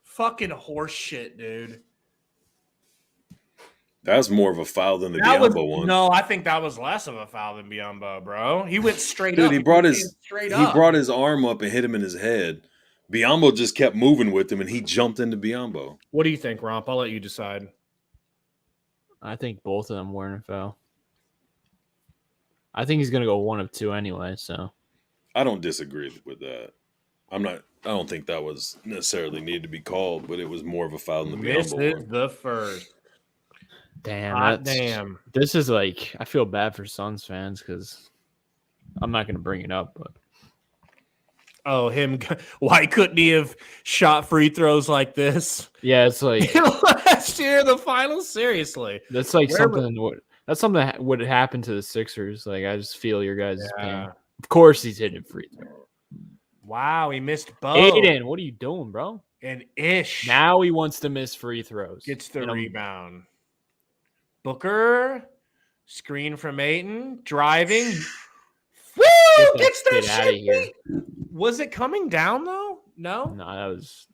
B: Fucking horse shit, dude.
C: That's more of a foul than the
B: That was,
C: Biombo one.
B: no, I think that was less of a foul than Biombo, bro. He went straight
C: Dude,
B: up.
C: he brought
B: He
C: his arm up and hit him in his head. Biombo just kept moving with him, and he jumped into Biombo.
B: What do you think, Romp? I'll let you decide.
D: I think both of them weren't a foul. I think he's gonna go one of two anyway, so
C: I don't disagree with that. I don't think that was necessarily needed to be called, but it was more of a foul than the
B: This
C: Biombo
B: is
C: one.
B: the first.
D: damn.
B: Hot damn.
D: This is like I feel bad for Suns fans because I'm not gonna bring it up, but
B: Oh, him. Why couldn't he have shot free throws like this
D: yeah, it's like
B: last year in the finals? Seriously.
D: that's like
B: Where
D: something that would happen to the Sixers. Like I just feel your guys' pain.
B: Yeah.
D: Of course he's hitting free throw.
B: Wow, he missed both.
D: Aiden, what are you doing, bro?
B: And Ish
D: Now he wants to miss free throws.
B: gets the
D: And I'm-
B: rebound. Booker, screen from Ayton, driving. Woo!
D: Get that
B: Gets their
D: shit outta
B: shit
D: here.
B: beat. Was it coming down though? No.
D: No, that was.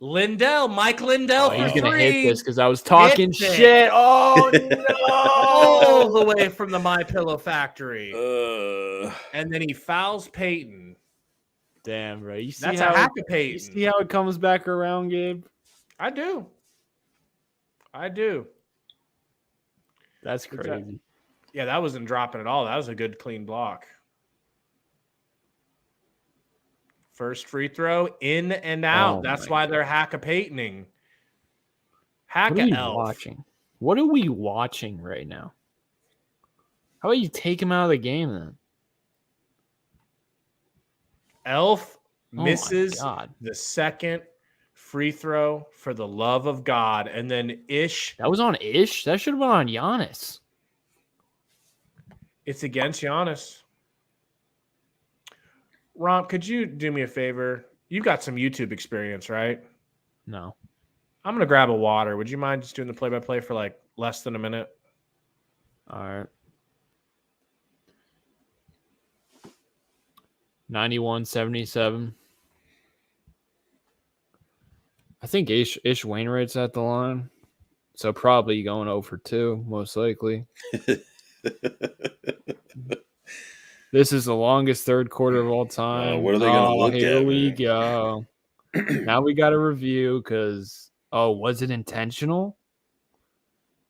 B: Lindell, Mike Lindell
D: Oh, he's
B: for
D: gonna
B: three.
D: hit this because I was talking
B: Hits it.
D: shit. Oh no!
B: All the way from the My Pillow factory.
C: Uh,
B: And then he fouls Peyton.
D: Damn, bro. You see
B: That's a
D: how
B: hack of
D: you
B: Peyton.
D: see how it comes back around, Gabe?
B: I do.
D: That's
B: What's that?
D: crazy.
B: Yeah, that wasn't dropping at all. That was a good clean block. First free throw, in and out.
D: Oh
B: That's
D: my
B: why they're hack-a-Peytoning.
D: What are you
B: Hack-a-elf.
D: watching? What are we watching right now? How about you take him out of the game then?
B: Elf
D: Oh my
B: misses
D: God.
B: the second free throw for the love of God. And then Ish.
D: That was on Ish. That should have been on Giannis.
B: It's against Giannis. Romp, could you do me a favor? You've got some YouTube experience, right?
D: No.
B: I'm going to grab a water. Would you mind just doing the play-by-play for like less than a minute?
D: All right. 91-77. I think Ish Wainwright's at the line. So probably going over 2, most likely. This is the longest third quarter of all time.
C: What are they going to look
D: here
C: at?
D: We
C: Man?
D: go. Now we got a review because, was it intentional?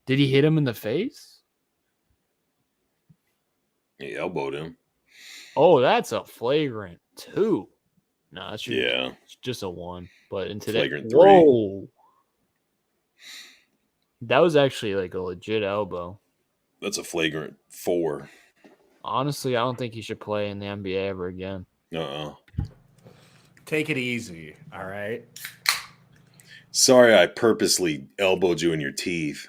D: Did he hit him in the face?
C: He elbowed him.
D: Oh, that's a flagrant 2. No, that's
C: Yeah.
D: just a 1. But in today,
C: Flagrant 3.
D: whoa, that was actually like a legit elbow.
C: That's a flagrant 4.
D: Honestly, I don't think he should play in the NBA ever again.
B: Take it easy, all right?
C: Sorry, I purposely elbowed you in your teeth.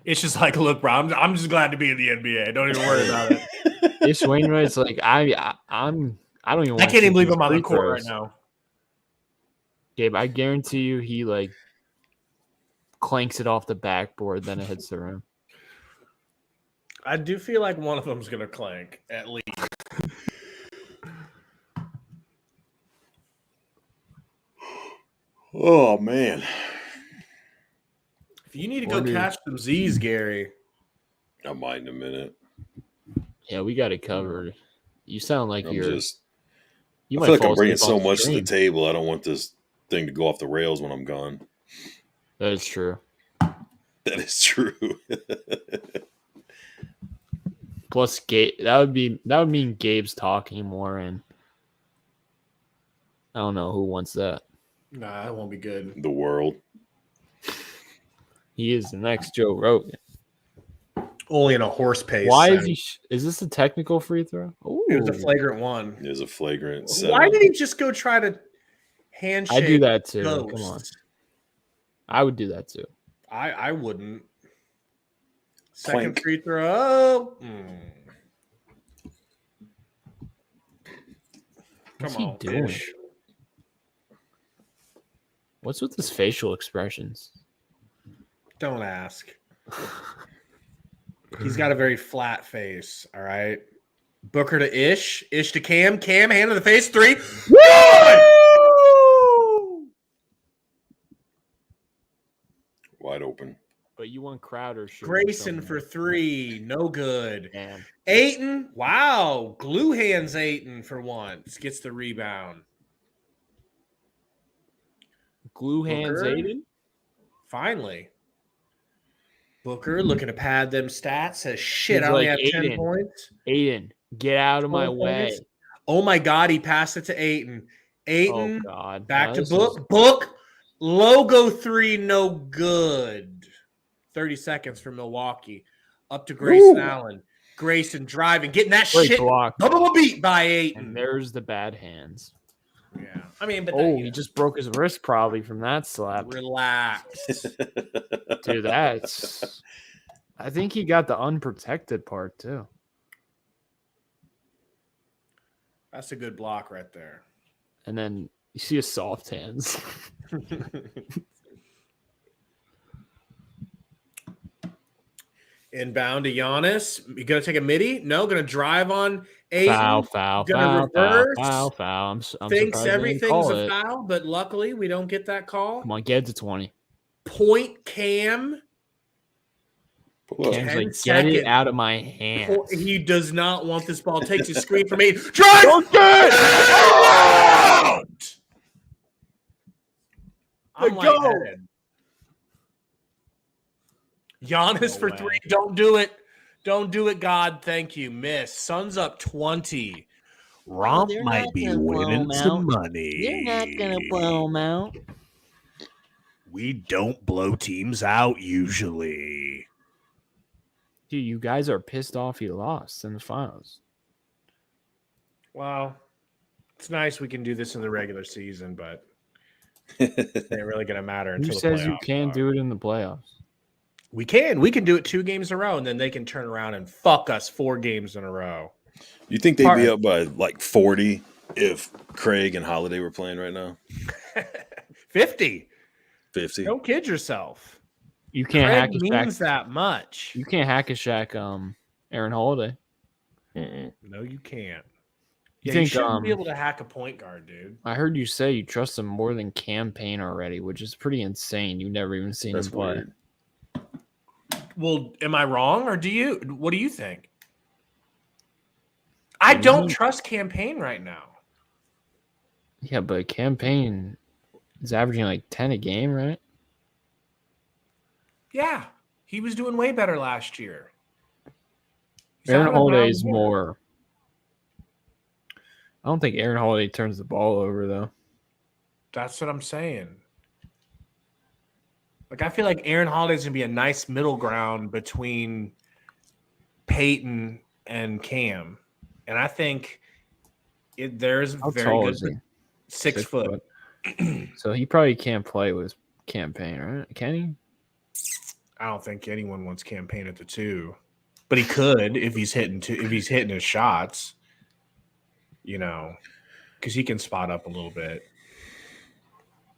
B: It's just like, look, bro, I'm just glad to be in the NBA. Don't even worry about it.
D: Ish Wainwright's like, I don't even.
B: I can't even believe I'm on the court right now.
D: Gabe, I guarantee you, he like clanks it off the backboard, then it hits the rim.
B: I do feel like one of them's gonna clank at least.
C: Oh man!
B: If you need to go catch some Z's, Gary,
C: I might in a minute.
D: Yeah, we got it covered. You sound like
C: You
D: I
C: feel like I'm bringing so much to the table. I don't want this thing to go off the rails when I'm gone.
D: That is true.
C: That is true.
D: Plus, that would mean Gabe's talking more, and I don't know who wants that.
B: nah, that won't be good.
C: The world.
D: He is the next Joe Rogan.
B: Only in a horse pace.
D: Why is he? Is this a technical free throw? Ooh.
B: It was a flagrant 1.
C: It was a flagrant 7.
B: Why did he just go try to handshake?
D: I do that too.
B: Ghost?
D: Come on. I would do that too.
B: I wouldn't. Second
C: Clank.
B: free throw.
D: What's
B: Come
D: he
B: on,
D: doing?
B: Ish.
D: What's with his facial expressions?
B: Don't ask. He's got a very flat face. All right. Booker to Ish. Ish to Cam. Cam, hand in the face. 3. Woo!
C: Wide open.
D: But you want Crowder.
B: Grayson for 3. No good.
D: Damn.
B: Ayton. Wow. Glue hands Ayton for once. Gets the rebound.
D: Glue hands
B: Booker.
D: Aiden.
B: Finally. Booker looking to pad them stats. Says, shit,
D: He's
B: I only
D: like,
B: have 10
D: Aiden.
B: points.
D: Aiden, get out of my
B: 12
D: way.
B: points. Oh, my God. He passed it to Ayton. Ayton.
D: Oh, God.
B: Back
D: Now
B: to
D: this
B: Book.
D: is-
B: Book. Logo 3. No good. 30 seconds for Milwaukee. Up to Grayson Allen. Grayson driving. Getting that
D: Great
B: shit.
D: block.
B: Double beat by Ayton.
D: And there's the bad hands.
B: Yeah. I mean, but
D: He just broke his wrist probably from that slap.
B: relax.
D: Dude, that's... I think he got the unprotected part, too.
B: That's a good block right there.
D: And then you see his soft hands.
B: Inbound to Giannis. You gonna take a midi? No, gonna drive on Ayton.
D: Foul.
B: Gonna reverse.
D: I'm
B: Thinks
D: surprised they didn't
B: everything's
D: call
B: a
D: it.
B: foul, but luckily we don't get that call.
D: Come on, get to 20.
B: Point Cam.
C: Pull up.
D: Cam's
B: 10
D: like, get
B: seconds.
D: it out of my hands.
B: He does not want this ball. Takes his screen from Ayton. Drive! I'm lightheaded. Giannis for 3. Don't do it. Don't do it, God. Thank you. Miss. Suns up 20. Romp might be winning some money.
D: You're not going to blow him out.
B: We don't blow teams out usually.
D: Dude, you guys are pissed off he lost in the finals.
B: Well, it's nice we can do this in the regular season, but It ain't really gonna matter
D: Who
B: until the
D: says you
B: playoffs,
D: can't
B: dog.
D: do it in the playoffs?
B: We can do it 2 games in a row, and then they can turn around and fuck us 4 games in a row.
C: You think they'd be up by like 40 if Craig and Holiday were playing right now?
B: 50.
C: 50.
B: Don't kid yourself.
D: You can't
B: Craig
D: hack a
B: means
D: Shaq.
B: that much.
D: You can't hack a Shaq. Aaron Holiday.
B: No, you can't.
D: You
B: You
D: think
B: shouldn't be able to hack a point guard, dude.
D: I heard you say you trust him more than campaign already, which is pretty insane. You've never even seen
C: That's
D: him play.
C: weird.
B: Well, am I wrong, or what do you think? I don't trust campaign right now.
D: Yeah, but campaign is averaging like 10 a game, right?
B: Yeah, he was doing way better last year.
D: Aaron Holiday is more. I don't think Aaron Holiday turns the ball over, though.
B: That's what I'm saying. Like, I feel like Aaron Holiday's going to be a nice middle ground between Peyton and Cam. And I think there's
D: How
B: very
D: tall
B: good.
D: is he?
B: 6 foot.
D: So he probably can't play with campaign, right? Can he?
B: I don't think anyone wants campaign at the 2. But he could if he's hitting his shots, because he can spot up a little bit.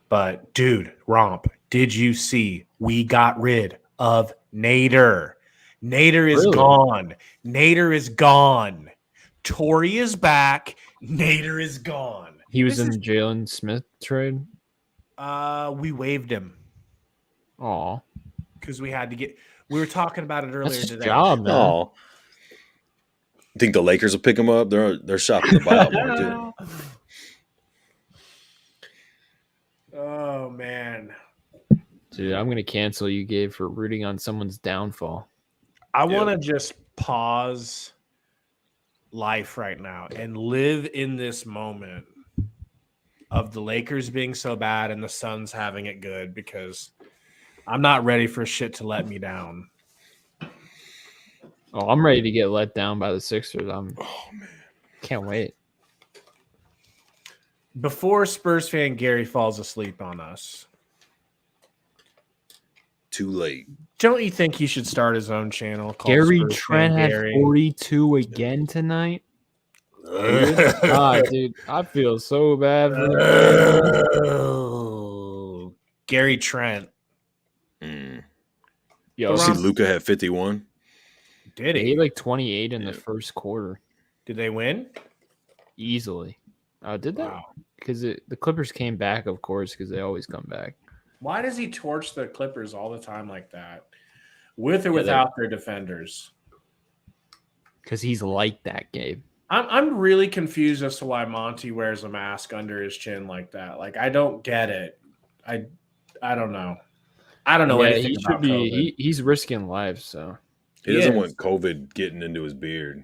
B: But dude, Romp, did you see we got rid of Nader? Nader is gone. Nader is gone. Torrey is back. Nader is gone.
D: He was in the Jalen Smith trade.
B: We waived him.
D: Aw.
B: Because we had to get. We were talking about it earlier
D: That's his
B: today.
D: job, man.
C: Oh. You think the Lakers will pick him up? They're shopping the buyout market too.
B: Oh man.
D: Dude, I'm gonna cancel you, Gabe, for rooting on someone's downfall.
B: I want to just pause life right now and live in this moment of the Lakers being so bad and the Suns having it good, because I'm not ready for shit to let me down.
D: Oh, I'm ready to get let down by the Sixers. Can't wait.
B: Before Spurs fan Gary falls asleep on us,
C: Too late.
B: don't you think he should start his own channel called
D: Gary
B: Spurs
D: Trent
B: Fan
D: had
B: Gary?
D: 42 again tonight. Dude, I feel so bad for
B: Oh, Gary Trent.
D: Yo,
C: See, Luca had 51.
B: Did
D: he
B: he?
D: had like 28 in the first quarter.
B: Did they win?
D: Easily. Did they?
B: Wow.
D: Because the Clippers came back, of course, because they always come back.
B: Why does he torch the Clippers all the time like that? With or without their defenders?
D: Because he's like that, Gabe.
B: I'm really confused as to why Monty wears a mask under his chin like that. Like, I don't get it. I don't know. I don't know anything about COVID.
D: He's risking lives, so.
C: He doesn't want COVID getting into his beard.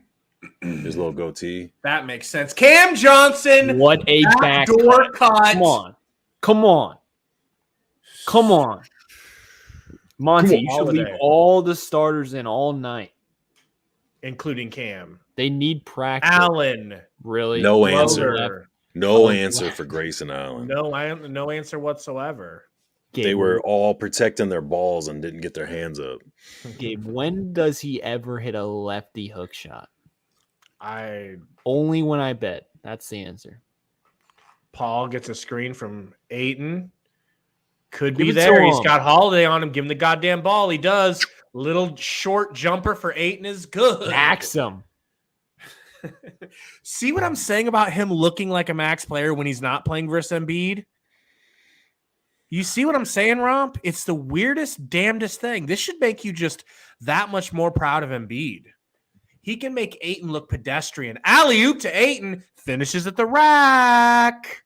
C: His little goatee.
B: That makes sense. Cam Johnson.
D: What a
B: backdoor cut.
D: Come on. Monty, you should leave all the starters in all night.
B: Including Cam.
D: They need practice.
B: Allen.
D: Really?
C: No answer. No answer for Grayson Allen.
B: No answer whatsoever.
D: Gabe,
C: They were all protecting their balls and didn't get their hands up.
D: Gabe, when does he ever hit a lefty hook shot?
B: Only
D: when I bet. That's the answer.
B: Paul gets a screen from Ayton. Could
D: Give
B: be
D: it
B: there.
D: to
B: He's
D: him.
B: got Holiday on him. Give him the goddamn ball. He does. Little short jumper for Ayton is good.
D: Max him.
B: See what I'm saying about him looking like a max player when he's not playing versus Embiid? You see what I'm saying, Romp? It's the weirdest, damnedest thing. This should make you just that much more proud of Embiid. He can make Ayton look pedestrian. Alley-oop to Ayton. Finishes at the rack.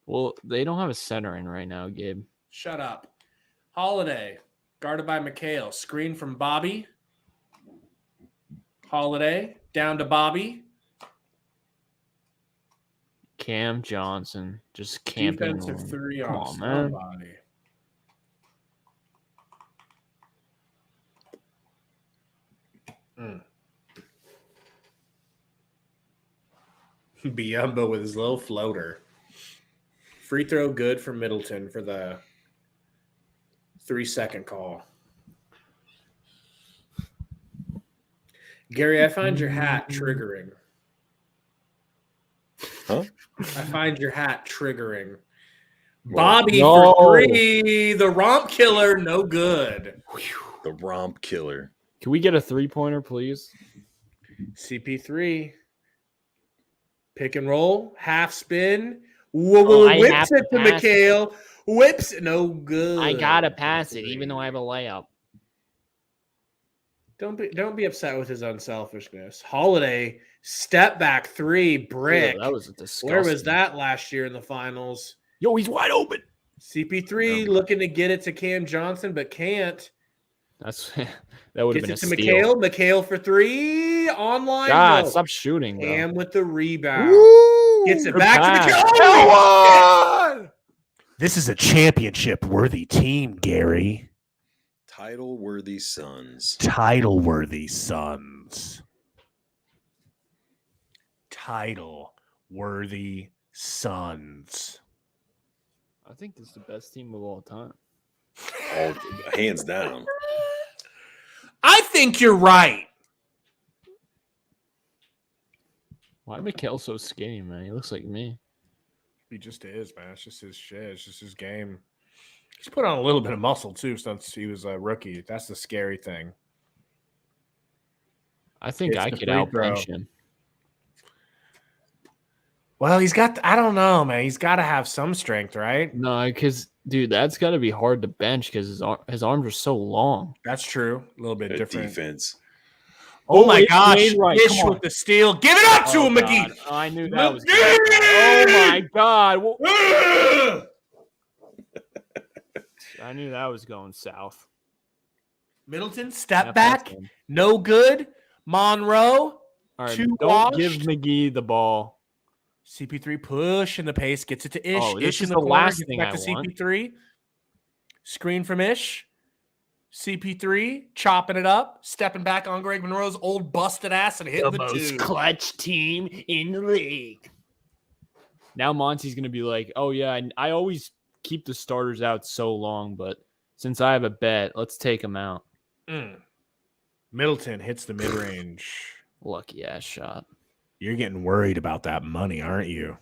D: Well, they don't have a center in right now, Gabe.
B: Shut up. Holiday. Guarded by McHale. Screen from Bobby. Holiday. Down to Bobby.
D: Cam Johnson just camping.
B: Defensive 3
D: Come
B: on
D: on, man.
B: somebody. Biombo with his little floater. Free throw good for Middleton for the 3-second call. Gary, I find your hat triggering.
C: Huh?
B: I find your hat triggering.
C: What?
B: Bobby for 3. The romp killer, no good.
C: The romp killer.
D: Can we get a 3-pointer, please?
B: CP3. Pick and roll. Half spin. Whoa,
D: I
B: whips
D: have
B: it to
D: to pass
B: McHale. Whips it. No good.
D: I gotta pass it, even though I have a layup.
B: Don't be upset with his unselfishness. Holiday, step back 3, brick.
D: Ew, that was disgusting.
B: Where was that last year in the finals?
D: Yo, he's wide open.
B: CP3 looking to get it to Cam Johnson, but can't.
D: That would have been a
B: Gets it to
D: steal.
B: McHale for 3. Online.
D: God,
B: no.
D: stop shooting, bro.
B: Cam with the rebound.
C: Woo!
B: Gets it
D: Good
B: back
D: pass.
B: to McHale.
C: Come on!
F: This is a championship-worthy team, Gary.
C: Title-worthy Suns.
F: Title-worthy Suns. Title-worthy Suns.
D: I think this is the best team of all time.
C: All hands down.
B: I think you're right.
D: Why McHale so skinny, man? He looks like me.
B: He just is, man. It's just his shit. It's just his game. He's put on a little bit of muscle, too, since he was a rookie. That's the scary thing.
D: I think
B: It's
D: I
B: the
D: could
B: free throw.
D: outbench him.
B: Well, he's got – I don't know, man. He's got to have some strength, right?
D: No, because, dude, that's got to be hard to bench because his arms are so long.
B: That's true. A little bit
C: Good
B: different.
C: defense.
B: Oh, my
D: wait,
B: gosh.
D: Wainwright,
B: Ish
D: come on.
B: with the steal. Give it up to him,
D: God.
B: McGee.
D: Oh, I knew that was
B: McGee!
D: good. Oh, my God.
B: Ugh!
D: I knew that was going south.
B: Middleton, step
D: Yeah,
B: back.
D: that's him.
B: No good. Monroe.
D: All right,
B: Too
D: don't give
B: washed.
D: McGee the ball.
B: CP3 push in the pace. Gets it to Ish.
D: Oh, this
B: Ish
D: is
B: in the
D: the
B: corner.
D: last
B: Gets
D: thing
B: back
D: I
B: to
D: want.
B: CP3. Screen from Ish. CP3 chopping it up. Stepping back on Greg Monroe's old busted ass and hitting the two.
D: clutch team in the league. Now Monty's going to be like, oh, yeah, I always keep the starters out so long, but since I have a bet, let's take them out.
B: Middleton hits the mid-range.
D: Lucky ass shot.
F: You're getting worried about that money, aren't you?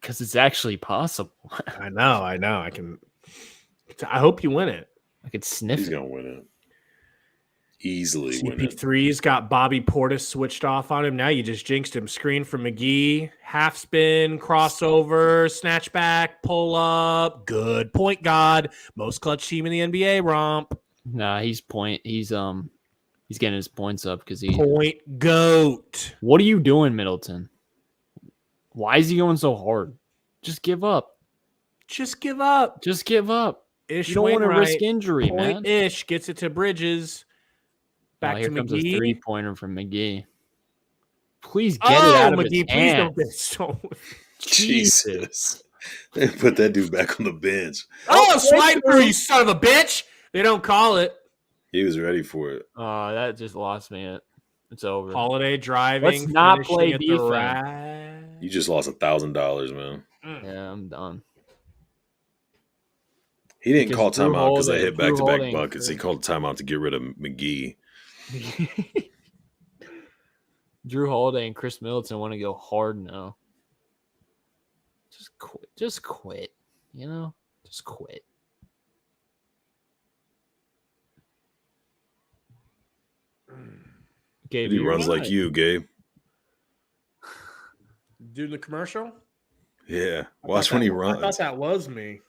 D: Because it's actually possible.
B: I know. I hope you win it.
D: I could sniff
C: He's
D: it.
C: gonna win it. Easily win it.
B: CP3's got Bobby Portis switched off on him. Now you just jinxed him. Screen from McGee. Half spin, crossover, snatch back, pull up. Good point guard. Most clutch team in the NBA, romp.
D: Nah, he's getting his points up because he.
B: Point goat.
D: What are you doing, Middleton? Why is he going so hard? Just give up.
B: Just give up.
D: Just give up.
B: Ish
D: You don't want to
B: Wainwright,
D: risk injury, man.
B: point Ish gets it to Bridges. Back
D: Here
B: to
D: comes a
B: McGee.
D: 3-pointer from McGee. Please get it
B: Oh,
D: out of
B: McGee,
D: his
B: please
D: hands.
B: don't.
C: Jesus. Put that dude back on the bench.
B: Oh, slide through, you son of a bitch. They don't call it.
C: He was ready for it.
D: Oh, that just lost me. It's over.
B: Holiday driving.
D: Let's not
B: finishing
D: play
B: at the
D: defense.
B: rack.
C: You just lost $1,000, man.
D: Yeah, I'm done.
C: He didn't
D: Because
C: call
D: Drew
C: timeout because I
D: Holiday-
C: hit
D: Drew
C: back-to-back
D: Holiday-
C: buckets. He called timeout to get rid of McGee.
D: Drew Holiday and Chris Middleton want to go hard now. Just quit. You know? Just quit. Gabe,
C: He
D: you're
C: runs like
D: right.
C: you, Gabe.
B: Doing the commercial?
C: Yeah.
B: I
C: Watch
B: thought
C: when he
B: that- I thought
C: runs.
B: that was me.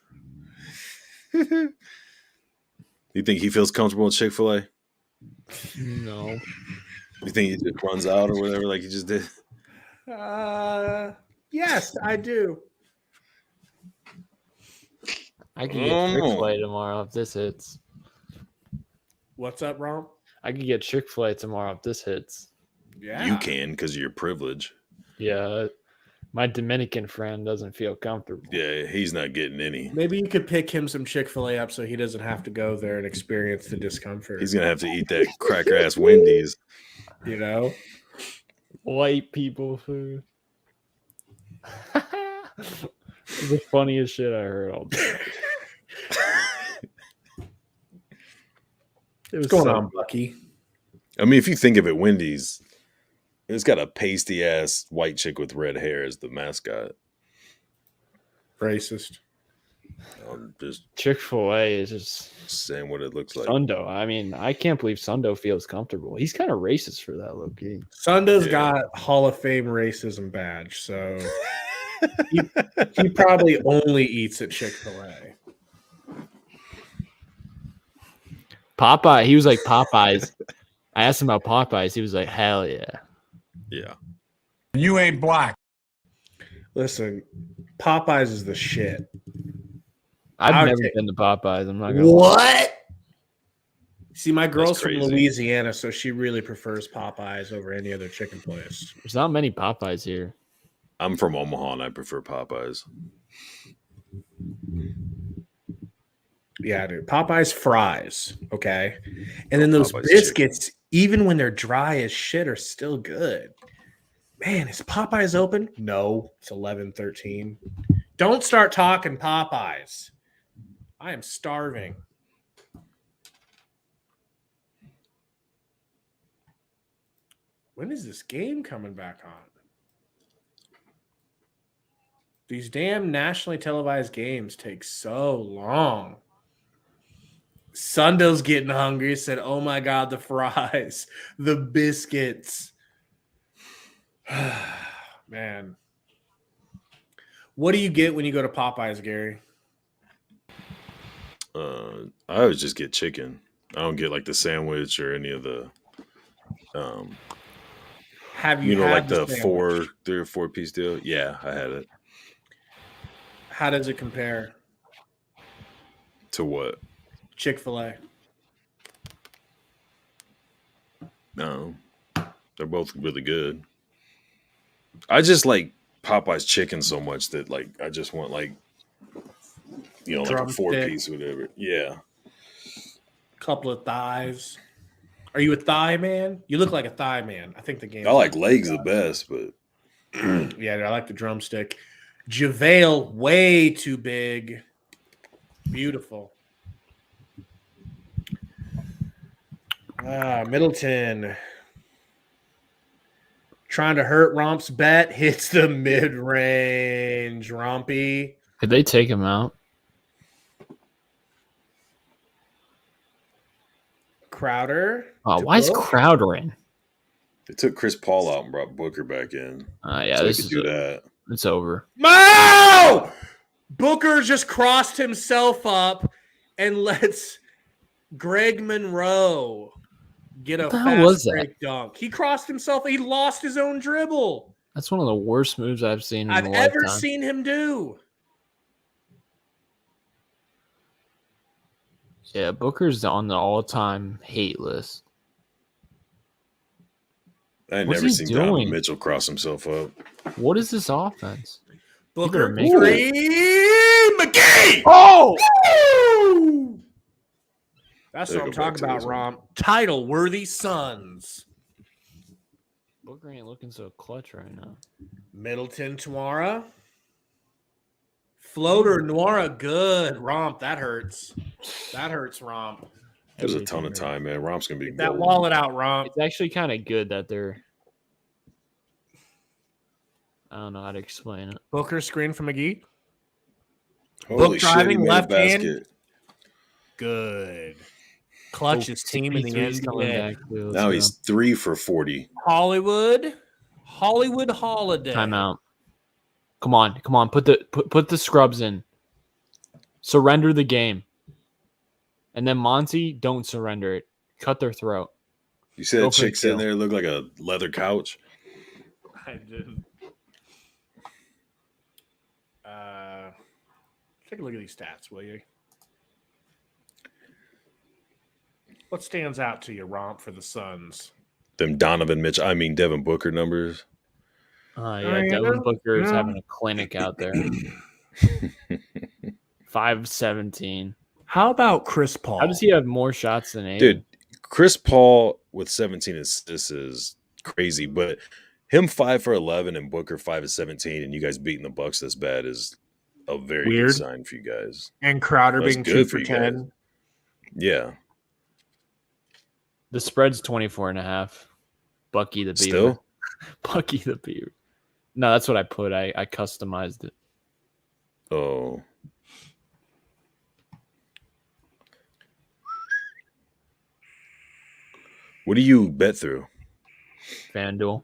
C: You think he feels comfortable in Chick-fil-A?
D: No.
C: You think he just runs out or whatever like he just did?
B: Yes, I do.
D: I could get
C: Oh.
D: Chick-fil-A tomorrow if this hits.
B: What's up, Rom?
D: I could get Chick-fil-A tomorrow if this hits.
B: Yeah.
C: You can because of your privilege.
D: Yeah. My Dominican friend doesn't feel comfortable.
C: Yeah, he's not getting any.
B: Maybe you could pick him some Chick-fil-A up so he doesn't have to go there and experience the discomfort.
C: He's going to have to eat that cracker-ass Wendy's.
B: You know?
D: White people food. It's the funniest shit I heard all day.
B: What's going on, Bucky?
C: I mean, if you think of it, Wendy's, it's got a pasty ass white chick with red hair as the mascot.
B: Racist.
C: I'm just
D: Chick-fil-A is just
C: saying what it looks like.
D: Sundo. I mean, I can't believe Sundo feels comfortable. He's kind of racist for that, low key.
B: Sundo's got Hall of Fame racism badge, so he probably only eats at Chick-fil-A.
D: Popeye, he was like Popeyes. I asked him about Popeyes. He was like, hell yeah.
C: Yeah.
A: You ain't black.
B: Listen, Popeyes is the shit.
D: I've never been to Popeyes. I'm not gonna lie.
B: See, my girl's from
C: crazy.
B: Louisiana, so she really prefers Popeyes over any other chicken place.
D: There's not many Popeyes here.
C: I'm from Omaha and I prefer Popeyes.
B: Yeah, dude. Popeyes fries, okay? And then those
C: Popeyes
B: biscuits, even when they're dry as shit, are still good. Man, is Popeyes open? No, it's 11:13. Don't start talking Popeyes. I am starving. When is this game coming back on? These damn nationally televised games take so long. Sundo's getting hungry. Said, "Oh my god, the fries, the biscuits." Man, what do you get when you go to Popeyes, Gary?
C: I always just get chicken. I don't get like the sandwich or any of the
B: Have you,
C: like
B: had
C: the
B: sandwich?
C: 3 or 4 piece deal? Yeah, I had it.
B: How does it compare?
C: To what?
B: Chick-fil-A.
C: No. They're both really good. I just like Popeye's chicken so much that like I just want like like a
B: Drumstick.
C: 4-piece or whatever. Yeah.
B: Couple of thighs. Are you a thigh man? You look like a thigh man. I think the game.
C: I like legs the best, but
B: yeah, I like the drumstick. JaVale, way too big. Beautiful. Middleton. Trying to hurt Romp's bet. Hits the mid-range. Rompy.
D: Could they take him out?
B: Crowder.
D: Oh, why is Crowder in?
C: they took Chris Paul out and brought Booker back in.
D: Yeah,
C: so
D: this
C: they
D: is
C: could do that.
D: It's over.
B: Mo! Booker just crossed himself up and lets Greg Monroe get a
D: What the hell was
B: fast
D: that?
B: break dunk. He crossed himself. He lost his own dribble.
D: That's one of the worst moves I've seen in
B: I've
D: a
B: ever
D: lifetime.
B: seen him do.
D: Yeah, Booker's on the all-time hate list.
C: I ain't
D: What's
C: never
D: he
C: seen
D: doing?
C: Donovan Mitchell cross himself up.
D: What is this offense?
B: Booker
D: make
B: three. McGee.
D: Oh!
B: Woo! That's
C: There
B: what I'm
C: you go, back
B: talking
C: to
B: about,
C: this one.
B: Rom. Title-worthy Suns.
D: Booker ain't looking so clutch right now.
B: Middleton, Tamara. Floater, Nwara, good. Romp, that hurts. That hurts, Romp.
C: There's a ton of time, man. Romp's gonna be
B: Get that
C: golden.
B: wallet out, Romp.
D: It's actually kind of good that they're. I don't know how to explain it.
B: Booker screen from McGee.
C: Holy
B: Book
C: shit, he
B: driving,
C: made a
B: left hand.
C: basket.
B: Good. Clutch his team in the
D: 63 's coming
B: NBA.
D: back. Dude. Let's
C: Now
D: go.
C: he's 3 for 40.
B: Hollywood holiday.
D: Timeout. Come on. Put the scrubs in. Surrender the game. And then Monty, don't surrender it. Cut their throat.
C: You see
D: Go
C: that
D: for a
C: chick sitting
D: kill.
C: there look like a leather couch?
B: I didn't. Take a look at these stats, will you? What stands out to you, Romp, for the Suns?
C: Them Devin Booker numbers.
D: Yeah, Devin Booker is having a clinic out there. 5-17.
B: How about Chris Paul?
D: How does he have more shots than Aiden?
C: Dude, Chris Paul with 17 assists is crazy, but him 5 for 11 and Booker 5 for 17 and you guys beating the Bucks this bad is a very
B: Weird.
C: good sign for you guys.
B: And Crowder
C: That's
B: being
C: good
B: 2
C: for
B: for
C: you guys.
B: 10.
C: Yeah.
D: The spread's 24.5. Bucky the Beaver.
C: Still?
D: Bucky the Beaver. No, that's what I put. I customized it.
C: Oh. What do you bet through?
D: FanDuel.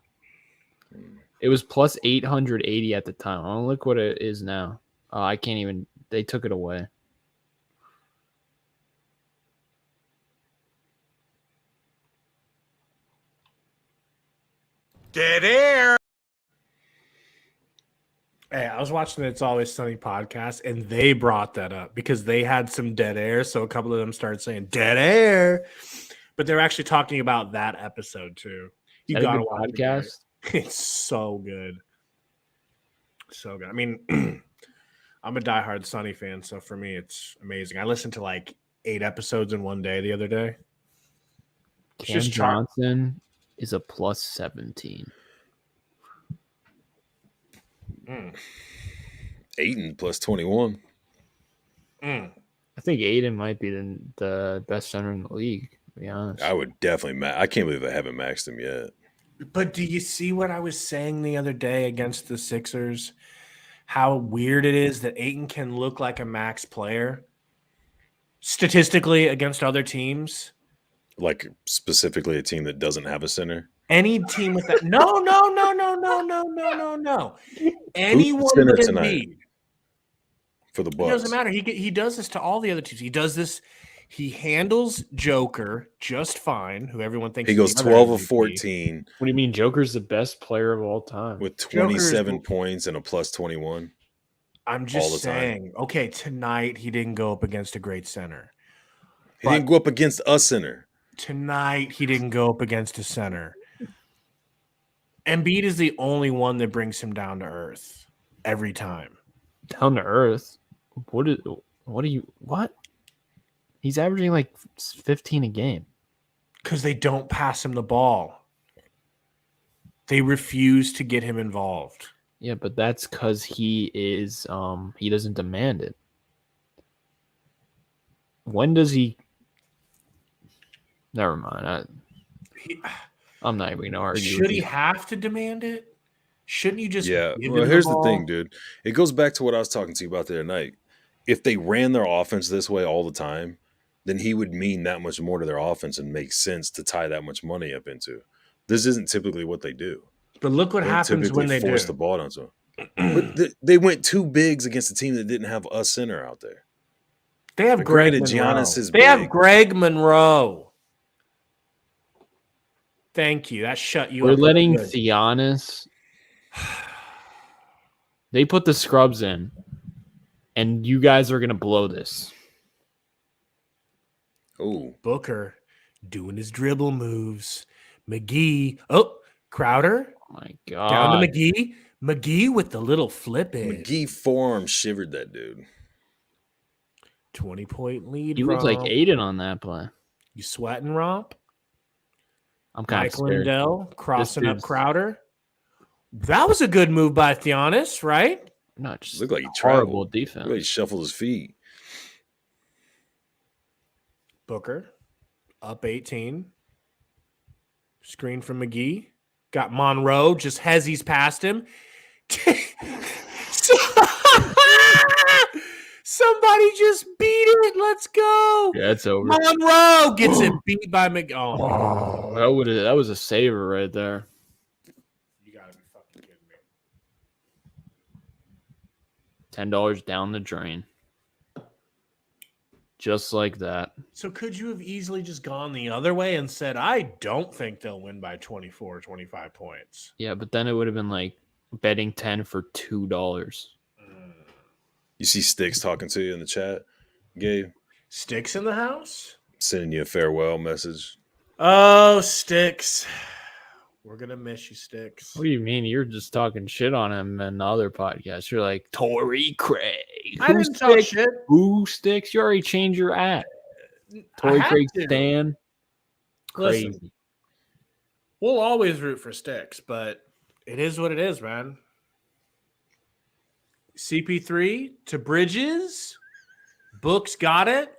D: It was plus 880 at the time. Oh, look what it is now. I can't even. They took it away.
A: Dead air.
B: Hey, I was watching the It's Always Sunny podcast, and they brought that up because they had some dead air. So a couple of them started saying dead air, but they're actually talking about that episode too. You
D: Is that a
B: gotta
D: good
B: watch
D: podcast.
B: it. It's so good, so good. I mean, I'm a diehard Sunny fan, so for me, it's amazing. I listened to like 8 episodes in one day the other day. It's
D: Cam
B: just
D: Johnson is a plus 17.
C: Ayton plus 21.
D: I think Aiden might be the best center in the league, to be honest.
C: I would definitely I can't believe I haven't maxed him yet.
B: But do you see what I was saying the other day against the Sixers? How weird it is that Ayton can look like a max player statistically against other teams.
C: Like specifically a team that doesn't have a center.
B: Any team with that? No. Anyone
C: center
B: but
C: tonight?
B: Embiid.
C: For the
B: It
C: Bucks.
B: doesn't matter. He does this to all the other teams. He does this. He handles Joker just fine, who everyone thinks
C: He
B: is
C: goes
B: the other
C: 12 of
B: MVP.
C: 14
D: What do you mean? Joker's the best player of all time.
C: with
B: Joker's-
C: 27 points and a plus 21.
B: I'm
C: all
B: just
C: the time.
B: saying. Okay, tonight he didn't go up against a great center.
C: He didn't go up against a center.
B: Tonight he didn't go up against a center. Embiid is the only one that brings him down to earth every time.
D: Down to earth. What? He's averaging like 15 a game.
B: Because they don't pass him the ball. They refuse to get him involved.
D: Yeah, but that's because he doesn't demand it. When does he? Never mind. I'm not even going to argue.
B: Should
D: with
B: he
D: you.
B: have to demand it? Shouldn't you just
C: Yeah.
B: give
C: Well,
B: him
C: here's
B: the
C: the
B: ball?
C: thing, dude. It goes back to what I was talking to you about the other night. If they ran their offense this way all the time, then he would mean that much more to their offense and make sense to tie that much money up into. This isn't typically what they do.
B: But look what
C: They
B: happens when they
C: force
B: do.
C: the ball down to them. But they went 2 bigs against a team that didn't have a center out there.
B: They have
C: But
B: Greg
C: granted,
B: Monroe.
C: Giannis is
B: They have
C: big.
B: Greg Monroe. Thank you. That shut you
D: We're
B: up.
D: letting
B: Good.
D: Giannis. They put the scrubs in, and you guys are going to blow this.
C: Oh,
B: Booker doing his dribble moves. McGee. Oh, Crowder.
D: Oh my
B: Down
D: God.
B: to McGee. McGee with the little flip in.
C: McGee forearm shivered that dude.
B: 20-point lead.
D: He looked like
B: Romp.
D: Aiden on that play.
B: You sweating, Romp?
D: I'm kind
B: Mike
D: of scared.
B: Lindell crossing up
D: dude's-
B: Crowder. That was a good move by Giannis, right?
D: Not just
C: Looked like he
D: horrible
C: traveled.
D: defense.
C: Looked like he shuffled his feet.
B: Booker up 18. Screen from McGee. Got Monroe. Just Hezzy's past him. Somebody just beat it. Let's go.
D: Yeah, it's over.
B: Monroe gets it beat by McGee. Oh,
D: That was a saver right there.
B: you gotta be fucking kidding me.
D: $10 down the drain. Just like that.
B: So could you have easily just gone the other way and said, I don't think they'll win by 24, 25 points?
D: Yeah, but then it would have been like betting 10 for $2.
C: You see Sticks talking to you in the chat, Gabe,
B: Sticks in the house?
C: sending you a farewell message.
B: Oh, Sticks. We're going to miss you, Sticks.
D: What do you mean? You're just talking shit on him in the other podcast. You're like, Torrey Craig.
B: I
D: Who
B: didn't talk
D: sticks?
B: shit.
D: Who sticks? You already changed your at. Torrey
B: had
D: Craig
B: to.
D: Stan. Crazy.
B: Listen, we'll always root for Sticks, but it is what it is, man. CP3 to Bridges. Books got it.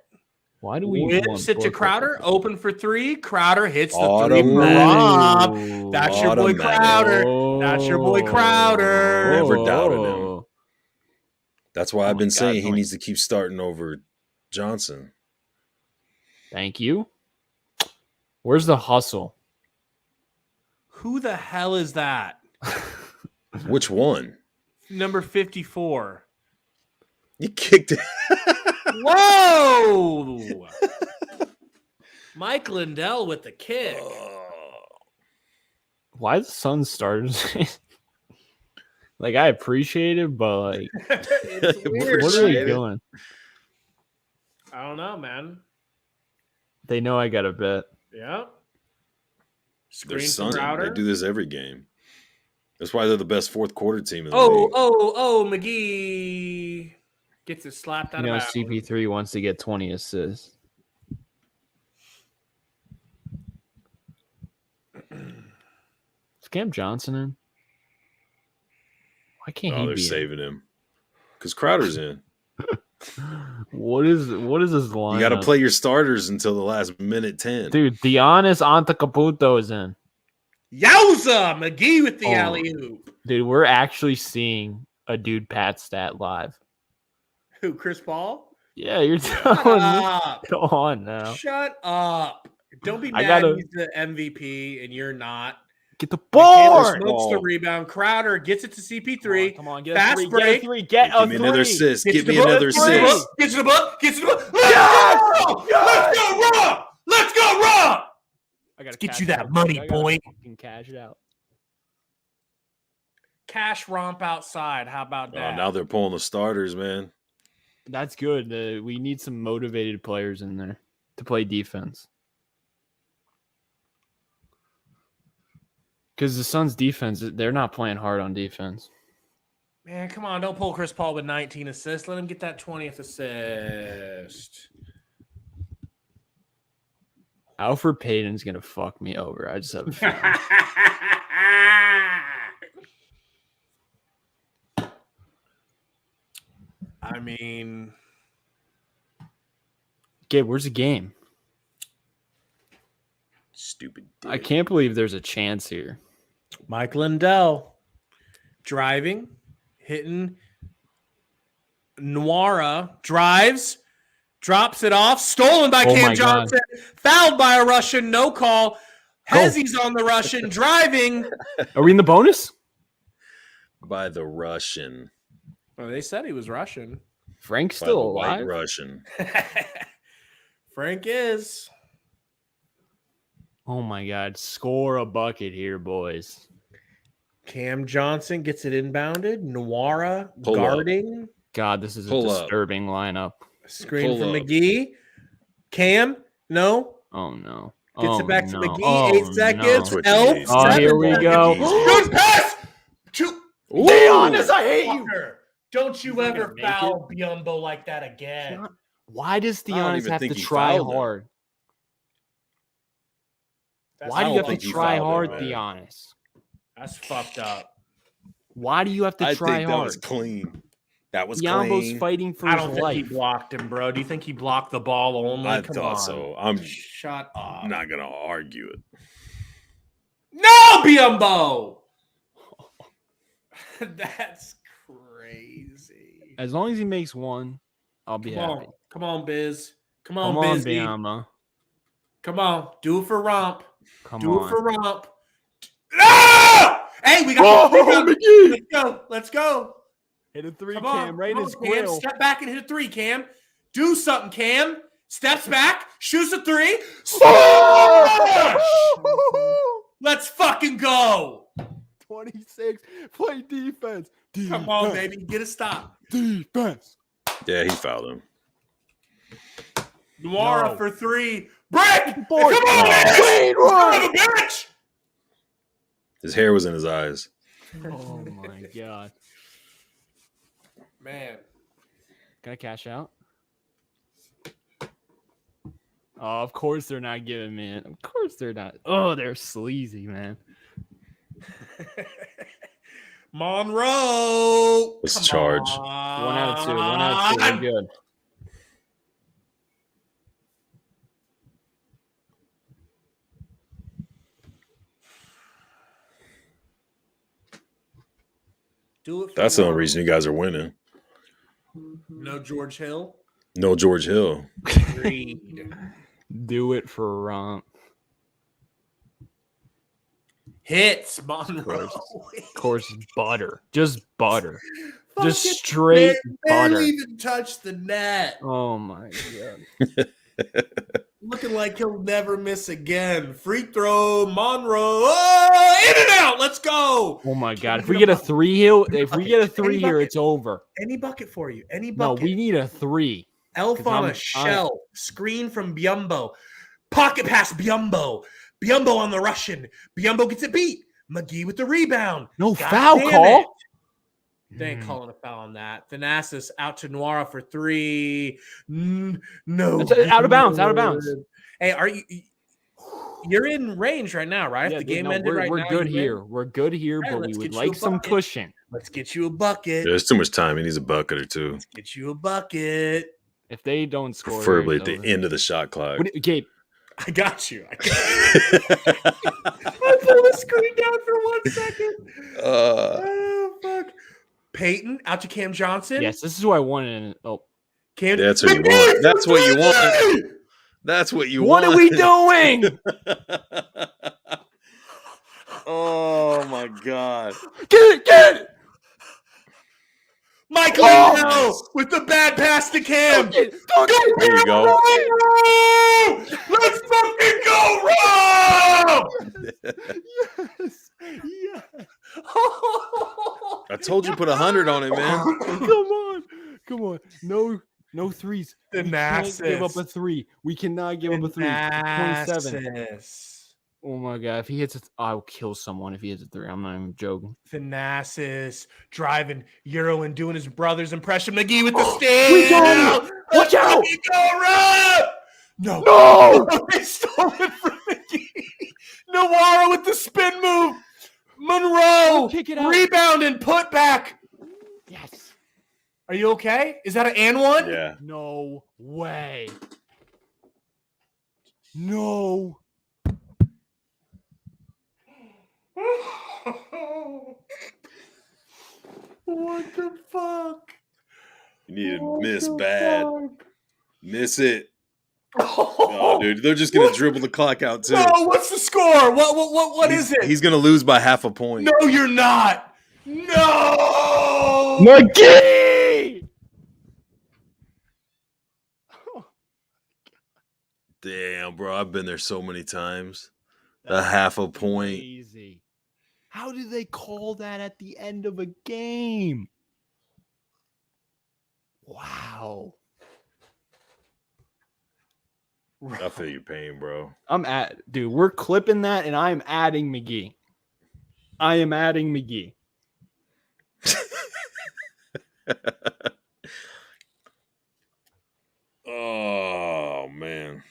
D: Why do we
B: Whips it to
D: Book
B: Crowder. Open for three. Crowder hits the
C: Automatic.
B: three for Rob. That's your boy
C: Automatic.
B: Crowder. That's your boy Crowder.
C: Never doubted him. That's why
D: Oh
C: I've
D: my
C: been
D: God,
C: saying he
D: Mike.
C: needs to keep starting over Johnson.
D: Thank you. Where's the hustle?
B: Who the hell is that?
C: Which one?
B: Number 54.
C: You kicked it.
B: Whoa! Mike Lindell with the kick.
D: Why the Suns starters? Like, I appreciate it, but like,
B: It's weird.
D: what are they
B: right?
D: doing?
B: I don't know, man.
D: They know I got a bet.
B: Yeah.
C: They're
B: Screen from
C: sunning. They
B: Crowder.
C: do this every game. That's why they're the best fourth quarter team in the
B: Oh,
C: league.
B: McGee gets it slapped out
D: You know,
B: of bounds.
D: CP3 wants to get 20 assists. Is Cam Johnson in? Why can't
C: Oh,
D: he
C: they're
D: be
C: saving him because Crowder's in.
D: in? What is this line?
C: You got to play your starters until the last minute 10.
D: Dude, Giannis Antetokounmpo is in.
B: Yowza! McGee with the
D: Oh.
B: alley-oop.
D: Dude, we're actually seeing a dude Pat stat live.
B: Who, Chris Paul?
D: Yeah, you're
B: Shut
D: telling me.
B: up.
D: Go on now.
B: Shut up. Don't be
D: I
B: mad
D: gotta-
B: he's the MVP and you're not.
D: Get the
B: Taylor
D: board.
B: smokes the rebound. Crowder gets it to CP3.
D: Come on, get
B: Fast
D: a three.
B: break.
D: Get a three. Get a
C: Give me another
D: three.
C: assist.
B: Gets
C: Give
B: to
C: me
B: the book,
C: another
B: gets to the
C: assist.
B: book, Gets to the book. Gets to the book.
D: Yes!
B: Let's go, Rob! Let's go, Rob!
D: I gotta
B: Get
D: cash
B: you that
D: out,
B: money,
D: I gotta
B: boy.
D: fucking cash it out.
B: Cash romp outside. How about
C: Oh,
B: that?
C: now they're pulling the starters, man.
D: That's good. We need some motivated players in there to play defense. Because the Suns' defense, they're not playing hard on defense.
B: Man, come on. Don't pull Chris Paul with 19 assists. Let him get that 20th assist.
D: Alfred Payton's going to fuck me over. I just have a feeling.
B: I mean,
D: Gabe, where's the game?
C: Stupid.
D: I
C: dick.
D: can't believe there's a chance here.
B: Mike Lindell driving, hitting. Noira drives, drops it off, stolen by
D: Oh
B: Cam
D: my God.
B: Johnson, fouled by a Russian, no call. Hezzy's on the Russian, driving.
D: Are we in the bonus?
C: By the Russian.
B: Well, they said he was Russian.
D: Frank's
C: By
D: still
C: the white
D: alive.
C: Russian.
B: Frank is.
D: Oh my God. Score a bucket here, boys.
B: Cam Johnson gets it inbounded. Noira
C: Pull up.
B: guarding.
D: God, this is a
C: Pull up.
D: disturbing lineup.
B: Screen
C: Pull
B: for
C: up.
B: McGee. Cam, no.
D: Oh no.
B: Gets
D: Oh,
B: it back to
D: no.
B: McGee.
D: Oh,
B: 8 seconds.
C: That's what you
B: Elf.
C: need.
D: Oh, here we go.
B: Good pass. To
D: Giannis, I hate you.
B: Fucker. Don't you
D: He's not
B: ever
D: gonna make
B: foul Biombo like that again.
D: Why does
C: I don't
D: Giannis
C: even
D: have
C: think
D: to
C: he
D: try
C: fouled him.
D: hard?
B: That's
D: Why do you
C: don't
D: have to
C: think he
D: try
C: fouled
D: hard,
C: him, man.
D: Giannis?
B: That's fucked up.
D: Why do you have to
C: I
D: try
C: think that
D: hard?
C: was clean. That was
D: Biombo's
C: clean.
D: fighting for
B: I
D: his
B: don't think he
D: life.
B: blocked him, bro. Do you think he blocked the ball only?
C: I
B: Come
C: thought
B: on.
C: so. I'm
B: Shut up.
C: not going to argue it.
B: No, Biombo. That's crazy.
D: As long as he makes one, I'll be
B: Come
D: happy.
B: on. Come on, Biz. Come on,
D: Come on,
B: Bizzy.
D: Biombo.
B: Come on. Do it for Romp.
D: Come
B: Do it
D: on.
B: for Romp. Ah! Hey, we got the rebound.
C: McGee.
B: Let's go. Let's go.
D: Hit a three,
B: Come on.
D: Cam, right in
B: Come
D: his
B: on, Cam.
D: grill.
B: Step back and hit a three, Cam. Do something, Cam. Steps back, shoots a three. Smash! Let's fucking go.
D: 26. Play defense.
B: Come on, baby. Get a stop.
D: Defense.
C: Yeah, he fouled him.
B: Noira
D: No.
B: for three. Break!
D: Board.
B: Come on, man!
D: Clean run.
B: Son of a bitch!
C: His hair was in his eyes.
D: Oh my God.
B: Man.
D: Can I cash out? Oh, of course they're not giving me it. Of course they're not. Oh, they're sleazy, man.
B: Monroe.
C: What's the
B: Come
C: charge?
B: on.
D: 1 out of 2. 1 out of 2. We're good.
B: Do it for
C: That's the only
B: Monroe.
C: reason you guys are winning.
B: No George Hill.
C: No George Hill.
B: Agreed.
D: Do it for Romp.
B: Hits Monroe.
D: Of course, butter. Just butter. Just
B: Fucking
D: straight butter.
B: barely even touched the net.
D: Oh my god.
B: Looking like he'll never miss again. Free throw, Monroe. Oh, in and out. Let's go.
D: Oh my god. If we get a 3 here,
B: Any bucket.
D: it's over.
B: Any bucket for you. Any
D: No,
B: bucket.
D: we need a 3.
B: Elf on a shell. Screen from Biombo. Pocket pass Biombo. Biombo on the Russian. Biombo gets it beat. McGee with the rebound.
D: No
B: God
D: foul
B: damn
D: call.
B: it. They ain't calling a foul on that. Thanasis out to Noira for 3. No.
D: That's out of bounds. Out of bounds.
B: Hey, you're in range right now, right?
D: Yeah,
B: If the game
D: no,
B: ended right
D: we're
B: now.
D: good
B: you
D: here.
B: win?
D: We're good here,
B: Hey,
D: but we
B: let's
D: would
B: get you
D: like
B: a
D: some
B: bucket.
D: cushion.
B: Let's get you a bucket.
C: There's too much time. He needs a bucket or two.
B: Get you a bucket.
D: If they don't score,
C: Preferably at
D: it's
C: the
D: over.
C: end of the shot clock.
D: Gabe,
B: I got you. I pulled the screen down for 1 second. Oh, fuck. Peyton out to Cam Johnson.
D: yes, this is what I wanted. Oh,
B: Cam.
C: That's what you want. That's what you want. That's what you
D: what
C: want.
D: are we doing?
C: Oh my god.
D: Get it!
B: Michael
C: Oh!
B: with the bad pass to Cam.
D: There you
C: go.
B: Let's fucking go, Rob!
D: Yes, yes.
C: I told you put 100 on it, man.
D: Come on. No threes. We can't give up a 3. We cannot give up a 3. 27.
B: Thanasis.
D: Oh my god! If he hits it, I'll kill someone. If he hits a 3, I'm not even joking.
B: Thanasis driving Euro and doing his brother's impression. McGee with the steal.
D: We got it! Watch out!
B: Go, Rob! No. They stole it from McGee. Noira with the spin move. Monroe
D: Kick it out.
B: rebound and put back.
D: Yes.
B: Are you okay? Is that an and one?
C: Yeah.
D: No way. No.
B: What the fuck?
C: You need to miss bad. Miss it. Oh, dude. They're just going to dribble the clock out, too.
B: No, what's the score? What is it?
C: He's going to lose by half a point.
B: No, you're not. No.
D: McGee!
C: Damn, bro. I've been there so many times. A half a point.
D: Crazy. How do they call that at the end of a game? Wow.
C: I feel your pain, bro.
D: Dude, we're clipping that and I'm adding McGee. I am adding McGee.
C: Oh, man.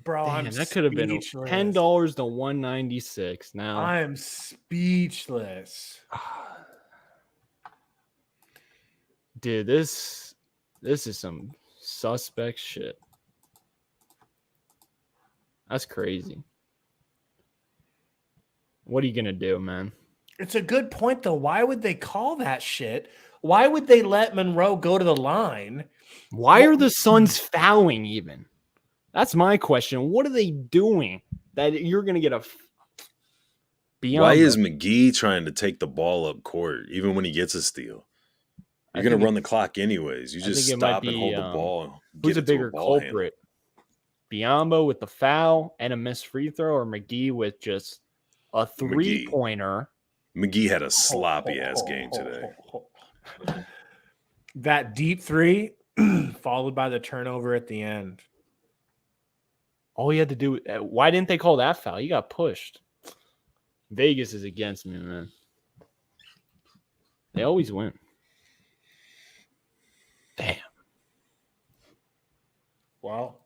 B: Bro,
D: Damn,
B: I'm
D: that could have been
B: speechless.
D: $10 to $196. Now
B: I am speechless.
D: dude, this is some suspect shit. That's crazy. What are you gonna do, man?
B: It's a good point, though. Why would they call that shit? Why would they let Monroe go to the line?
D: Why are the Suns fouling even? That's my question. What are they doing that you're gonna get a beyond?
C: Why is McGee trying to take the ball up court even when he gets a steal? You're going to run the clock anyways. You just stop and hold the ball.
D: Who's a bigger culprit? Biombo with the foul and a missed free throw, or McGee with just a 3-pointer?
C: McGee had a sloppy ass game today.
B: That deep 3 followed by the turnover at the end.
D: All he had to do. Why didn't they call that foul? He got pushed. Vegas is against me, man. They always win. Damn.
B: Well,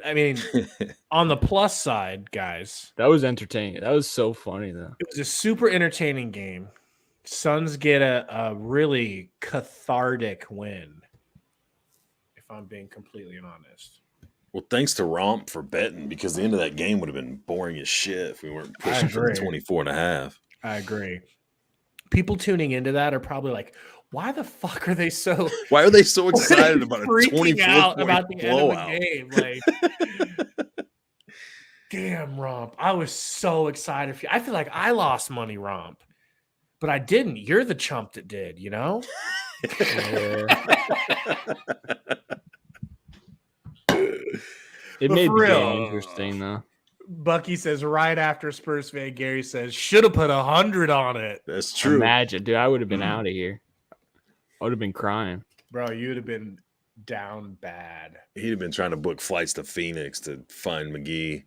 B: I mean, on the plus side, guys,
D: that was entertaining. That was so funny, though.
B: it was a super entertaining game. Suns get a really cathartic win, if I'm being completely honest.
C: Well, thanks to Romp for betting, because the end of that game would have been boring as shit if we weren't pushing for the
B: agree.
C: 24 and a half.
B: I agree. People tuning into that are probably like, why the fuck are they so
C: Why are they so excited about a
B: freaking
C: 24
B: out
C: point
B: about the
C: blowout?
B: end of a game? Like, damn, Romp. I was so excited for you. I feel like I lost money, Romp, but I didn't. You're the chump that did, you know?
D: It
B: But
D: made
B: for
D: the game
B: real.
D: interesting though.
B: Bucky says right after Spurs fan, Gary says, should have put 100 on it.
C: That's true.
D: Imagine, dude, I would have been out of here. I would have been crying.
B: Bro, you would have been down bad.
C: He'd have been trying to book flights to Phoenix to find McGee.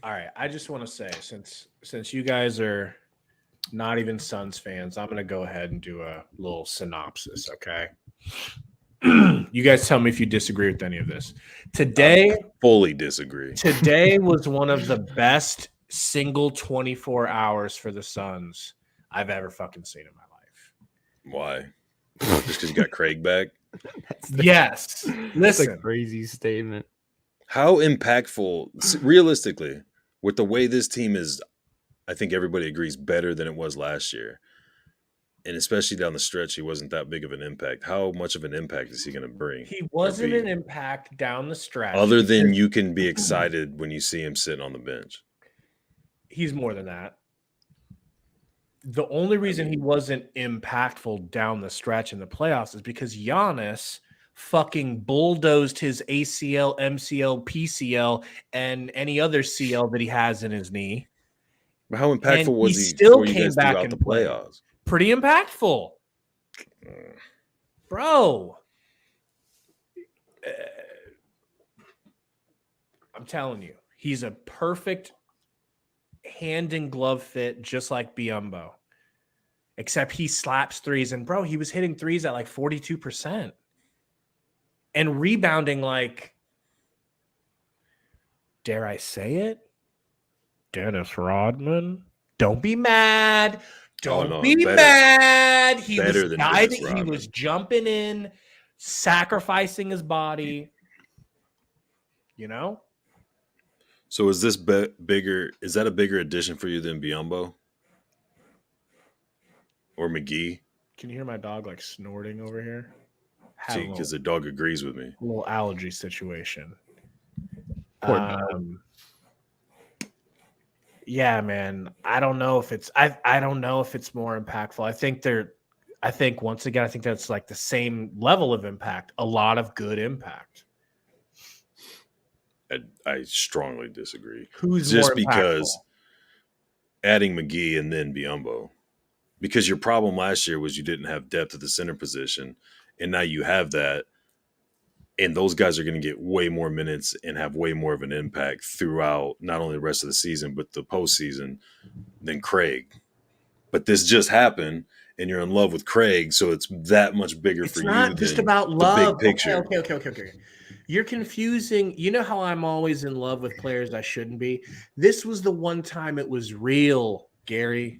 B: All right, I just want to say, since you guys are not even Suns fans, I'm going to go ahead and do a little synopsis, okay? You guys tell me if you disagree with any of this. Today,
C: Fully disagree.
B: today was one of the best single 24 hours for the Suns I've ever fucking seen in my life.
C: Why? Just because you got Craig back?
B: Yes.
D: That's
B: Listen.
D: a crazy statement.
C: How impactful, realistically, with the way this team is, I think everybody agrees, better than it was last year. And especially down the stretch, he wasn't that big of an impact. How much of an impact is he going to bring?
B: He wasn't an impact down the stretch.
C: Other than you can be excited when you see him sitting on the bench.
B: He's more than that. The only reason he wasn't impactful down the stretch in the playoffs is because Giannis fucking bulldozed his ACL, MCL, PCL, and any other CL that he has in his knee.
C: But how impactful
B: And
C: was
B: he
C: he
B: still
C: for you
B: came
C: guys
B: back
C: throughout
B: and
C: the
B: played.
C: playoffs?
B: Pretty impactful. Bro. I'm telling you, he's a perfect hand and glove fit, just like Biyombo. Except he slaps threes, and bro, he was hitting threes at like 42% and rebounding like, dare I say it, Dennis Rodman. Don't be mad. Don't be mad. He
C: better
B: was
C: than
B: guiding.
C: Dennis
B: He
C: Rodman.
B: was jumping in, sacrificing his body. You know.
C: So is this bigger? Is that a bigger addition for you than Biyombo or McGee?
B: Can you hear my dog like snorting over here?
C: See, because the dog agrees with me.
B: A little allergy situation.
D: Poor dog.
B: Yeah, man. I don't know if it's I don't know if it's more impactful. I think once again, I think that's like the same level of impact. A lot of good impact.
C: I strongly disagree.
B: Who's
C: just
B: more
C: because
B: impactful?
C: adding McGee and then Biyombo? Because your problem last year was you didn't have depth at the center position, and now you have that. And those guys are going to get way more minutes and have way more of an impact throughout not only the rest of the season, but the postseason than Craig. But this just happened, and you're in love with Craig, so it's that much bigger for you.
B: It's not just
C: than
B: about
C: the
B: love.
C: big picture.
B: Okay. You're confusing. You know how I'm always in love with players I shouldn't be? This was the one time it was real, Gary.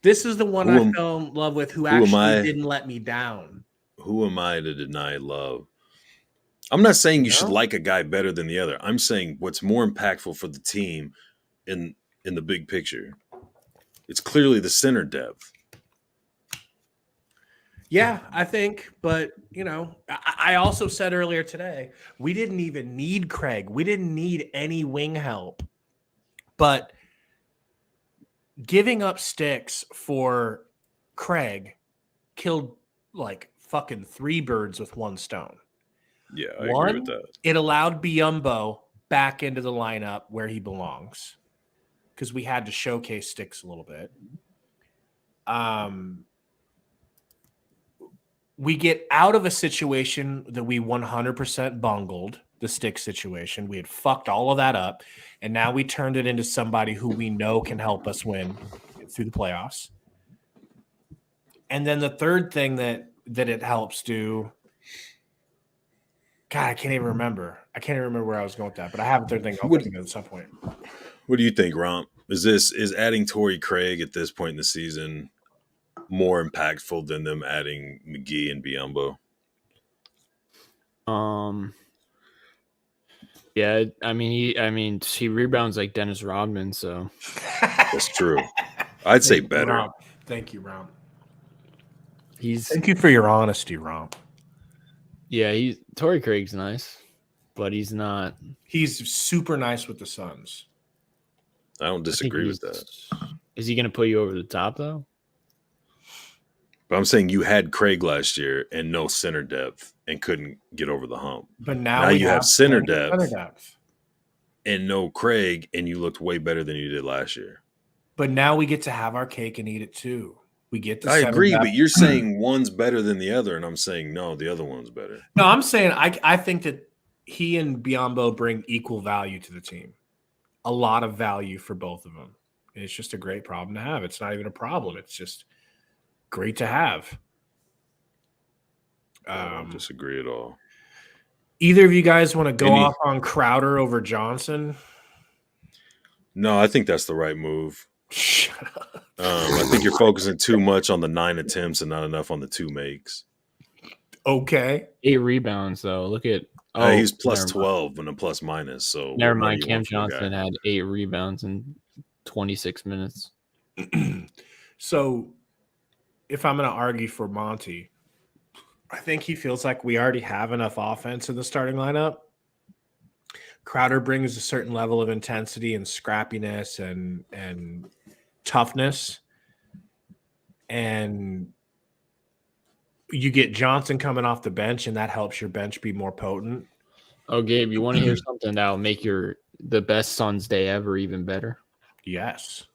B: This is the one I fell in love with who actually didn't let me down.
C: Who am I to deny love? I'm not saying you should like a guy better than the other. I'm saying what's more impactful for the team in the big picture. It's clearly the center depth.
B: Yeah, I think, but you know, I also said earlier today, we didn't even need Craig. We didn't need any wing help. But giving up sticks for Craig killed like fucking 3 birds with one stone.
C: Yeah, I agree with that.
B: It allowed Biyombo back into the lineup where he belongs because we had to showcase sticks a little bit. We get out of a situation that we 100% bungled, the stick situation. We had fucked all of that up, and now we turned it into somebody who we know can help us win through the playoffs. And then the third thing that it helps do, God, I can't even remember. I can't even remember where I was going with that, but I have a third thing I'll think of at some point.
C: What do you think, Romp? Is adding Torrey Craig at this point in the season more impactful than them adding McGee and Biombo?
D: Yeah, I mean he rebounds like Dennis Rodman, so
C: That's true. I'd say better.
B: Rob. Thank you, Rob.
D: he's
B: Thank you for your honesty, Rob.
D: Torrey Craig's nice, but he's not.
B: He's super nice with the Suns.
C: I don't
D: I think
C: disagree with that.
D: Is he going to put you over the top though?
C: But I'm saying you had Craig last year and no center depth and couldn't get over the hump.
B: But now
C: Now
B: we
C: you have center
B: plenty
C: depth. And no Craig, and you looked way better than you did last year.
B: But now we get to have our cake and eat it too. We get the
C: I
B: center
C: agree,
B: depth.
C: but you're saying one's better than the other, and I'm saying no, the other one's better.
B: No, I'm saying I think that he and Biombo bring equal value to the team. A lot of value for both of them. And it's just a great problem to have. It's not even a problem. It's just great to have.
C: I don't disagree at all.
B: Either of you guys want to go off on Crowder over Johnson?
C: No, I think that's the right move.
B: Shut up.
C: I think you're focusing too much on the 9 attempts and not enough on the 2 makes.
B: Okay.
D: 8 rebounds though. Look at
C: he's plus 12 and a plus minus. So
D: never mind. Cam Johnson had 8 rebounds in 26 minutes.
B: So, if I'm going to argue for Monty, I think he feels like we already have enough offense in the starting lineup. Crowder brings a certain level of intensity and scrappiness and toughness. And you get Johnson coming off the bench, and that helps your bench be more potent.
D: Oh, Gabe, you want to hear something that will make the best Suns day ever even better?
B: Yes.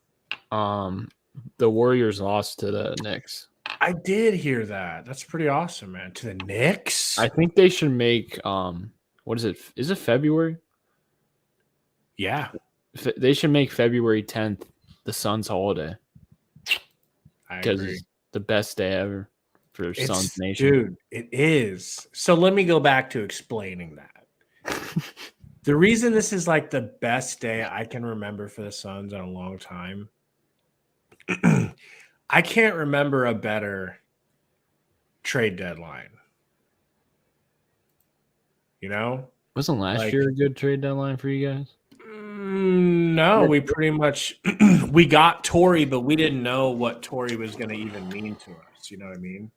D: The Warriors lost to the Knicks.
B: I did hear that. That's pretty awesome, man. To the Knicks?
D: I think they should make what is it? Is it February?
B: Yeah.
D: They should make February 10th the Suns holiday. Because it's the best day ever for Suns Nation.
B: Dude, it is. So let me go back to explaining that. The reason this is like the best day I can remember for the Suns in a long time, I can't remember a better trade deadline. You know?
D: Wasn't last year a good trade deadline for you guys?
B: No, we pretty much we got Torrey, but we didn't know what Torrey was going to even mean to us. You know what I mean?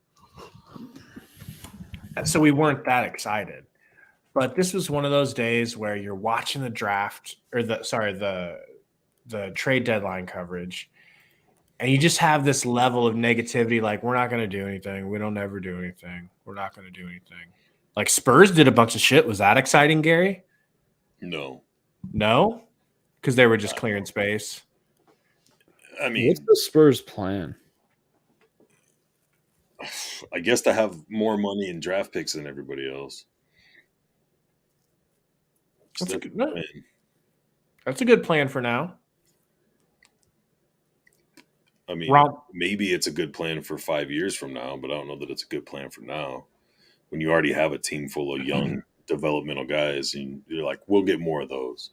B: So we weren't that excited. But this was one of those days where you're watching the draft or the trade deadline coverage, and you just have this level of negativity, like we're not going to do anything. We don't ever do anything. We're not going to do anything. Like Spurs did a bunch of shit. Was that exciting, Gary?
C: No.
B: No? Because they were just clearing space.
C: I mean,
D: what's the Spurs' plan?
C: I guess to have more money in draft picks than everybody else.
B: That's a good plan for now.
C: I mean, maybe it's a good plan for 5 years from now, but I don't know that it's a good plan for now. When you already have a team full of young developmental guys, and you're like, we'll get more of those.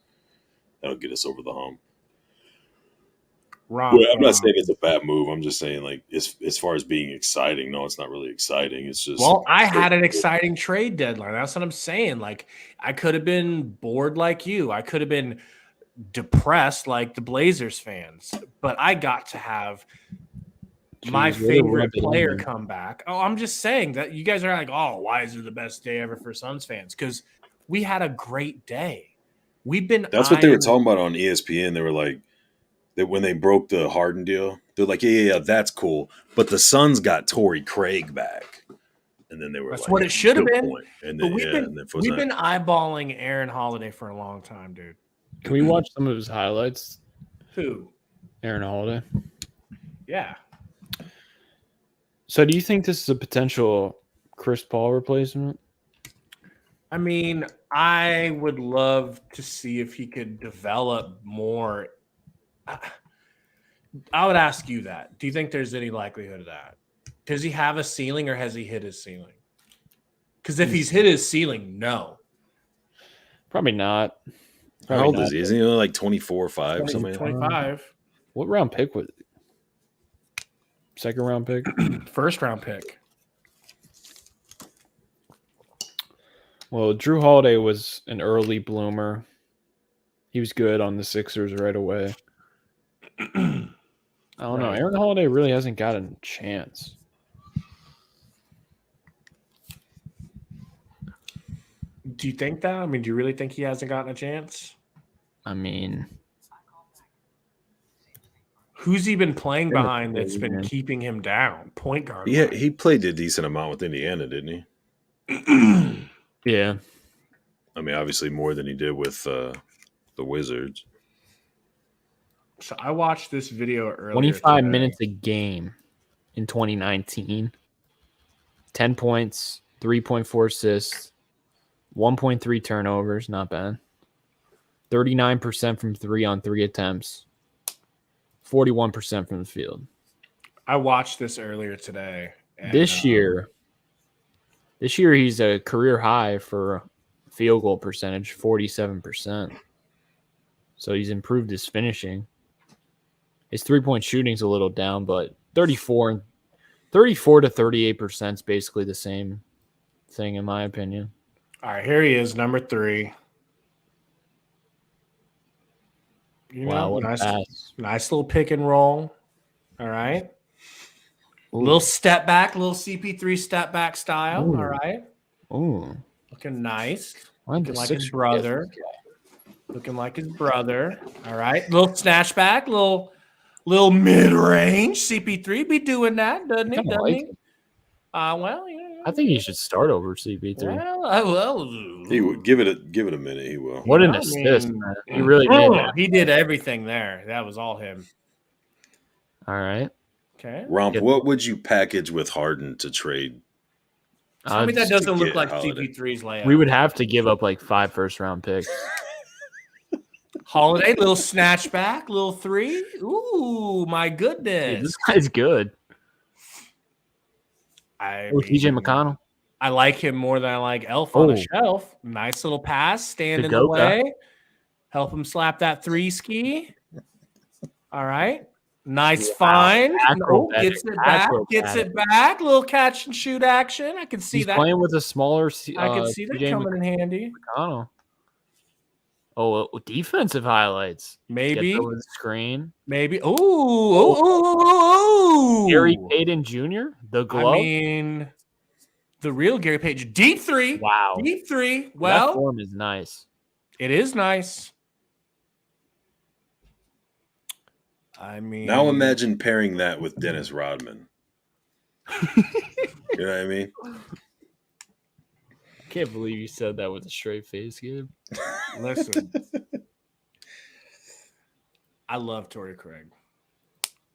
C: That'll get us over the hump.
B: Well,
C: I'm not saying it's a bad move. I'm just saying, like, as far as being exciting, no, it's not really exciting. It's just
B: I had an exciting trade deadline. That's what I'm saying. Like, I could have been bored like you. I could have been depressed like the Blazers fans. But I got to have my favorite player come back. Oh, I'm just saying that you guys are like, oh, why is it the best day ever for Suns fans? Because we had a great day. That's
C: what they were talking about on ESPN. They were like, that when they broke the Harden deal, they're like, yeah, that's cool. But the Suns got Torrey Craig back. And then they were
B: that's what it should have been.
C: And
B: then,
C: but
B: we've been eyeballing Aaron Holiday for a long time, dude.
D: Can we watch some of his highlights?
B: Who?
D: Aaron Holiday.
B: Yeah.
D: So do you think this is a potential Chris Paul replacement?
B: I mean, I would love to see if he could develop more. I would ask you that. Do you think there's any likelihood of that? Does he have a ceiling or has he hit his ceiling? Because if he's hit his ceiling, no.
D: Probably not.
C: How old is he? Isn't he only like 24 or 5 something?
B: 25.
D: What round pick was it? Second round pick?
B: First round pick.
D: Well, Drew Holiday was an early bloomer. He was good on the Sixers right away. I don't know.
B: Right.
D: Aaron Holiday really hasn't got a chance.
B: Do you think that? I mean, do you really think he hasn't gotten a chance?
D: I mean,
B: Who's he been playing
D: In the
B: behind that's been
D: man.
B: keeping him down? Point guard.
C: Yeah, he played a decent amount with Indiana, didn't he?
D: yeah.
C: I mean, obviously more than he did with the Wizards.
B: So I watched this video earlier.
D: 25
B: today.
D: minutes a game in 2019. 10 points, 3.4 assists, 1.3 turnovers. Not bad. 39% from 3-on-3 attempts. 41% from the field.
B: I watched this earlier today. And,
D: This year, he's a career high for field goal percentage, 47%. So he's improved his finishing. His 3-point shooting's a little down, but 34 to 38% is basically the same thing in my opinion.
B: All right, here he is, number 3. You
D: Wow,
B: know,
D: what a pass.
B: nice little pick and roll. All right.
D: Ooh.
B: Little step back, little CP3 step back style.
D: Ooh.
B: All right.
D: Ooh.
B: Looking nice.
D: Why'd
B: Looking
D: the
B: like his
D: Sixers
B: brother.
D: get this guy?
B: Looking like his brother. All right. Little snatch back, little mid-range. CP3 be doing that, doesn't he?
D: Kinda
B: Doesn't
D: like
B: he?
D: it.
B: Well, yeah.
D: I think he should start over CP3.
B: Well,
C: He would give it a minute. He will.
D: What an
B: I
D: assist,
B: mean-
D: man. He really did that.
B: He did everything there. That was all him.
D: All right.
B: Okay.
C: Romp,
D: Get-
C: what would you package with Harden to trade?
B: Tell me that
C: just
B: doesn't
C: to
B: look
C: get
B: like
C: Holiday.
B: CP3's layup.
D: We would have to give up like 5 first-round picks.
B: Holiday, little snatch back, little 3. Ooh, my
D: Dude,
B: goodness.
D: this guy's good.
B: I
D: Oh, TJ
B: mean,
D: McConnell.
B: I like him more than I like Elf on a
D: Oh.
B: shelf. Nice little pass, stand
D: The
B: in the
D: go guy.
B: way. Help him slap that 3 ski. All right. Nice
D: Wow.
B: find. No,
D: Acrobatic.
B: gets it back. Gets it back. Little catch and shoot action. I can see
D: He's
B: that.
D: playing with a smaller
B: I can see that
D: TJ
B: coming in handy.
D: McConnell. Oh, defensive highlights.
B: Maybe.
D: Gets over the screen.
B: Maybe. Ooh.
D: Gary Payton Jr., the glove.
B: I mean, the real Gary Payton. Deep 3.
D: Wow.
B: Deep 3.
D: That
B: Well,
D: form is nice.
B: it is nice. I mean,
C: Now imagine pairing that with Dennis Rodman. You know what I mean?
D: I can't believe you said that with a straight face, Gabe.
B: listen. I love Torrey Craig.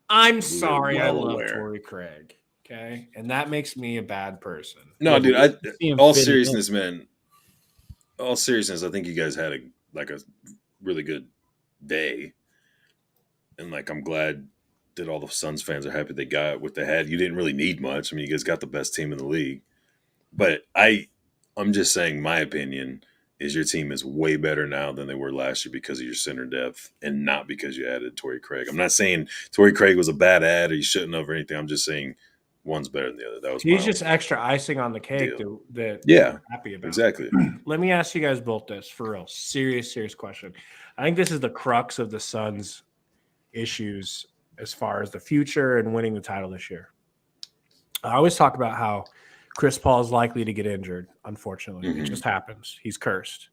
B: I'm sorry, I
C: well
B: love
C: aware.
B: Torrey Craig. Okay, and that makes me a bad person.
C: No, dude.
D: See him
C: All
D: fitting
C: seriousness, man. All seriousness, I think you guys had a really good day, and I'm glad that all the Suns fans are happy they got what they had. You didn't really need much. I mean, you guys got the best team in the league, but I'm just saying my opinion is your team is way better now than they were last year because of your center depth and not because you added Torrey Craig. I'm not saying Torrey Craig was a bad ad or you shouldn't have or anything. I'm just saying one's better than the other. That was
B: He's
C: my
B: just extra icing on the cake that
C: yeah,
B: I'm happy about.
C: exactly.
B: Let me ask you guys both this for real. Serious question. I think this is the crux of the Suns' issues as far as the future and winning the title this year. I always talk about how Chris Paul is likely to get injured, unfortunately. It just happens. He's cursed.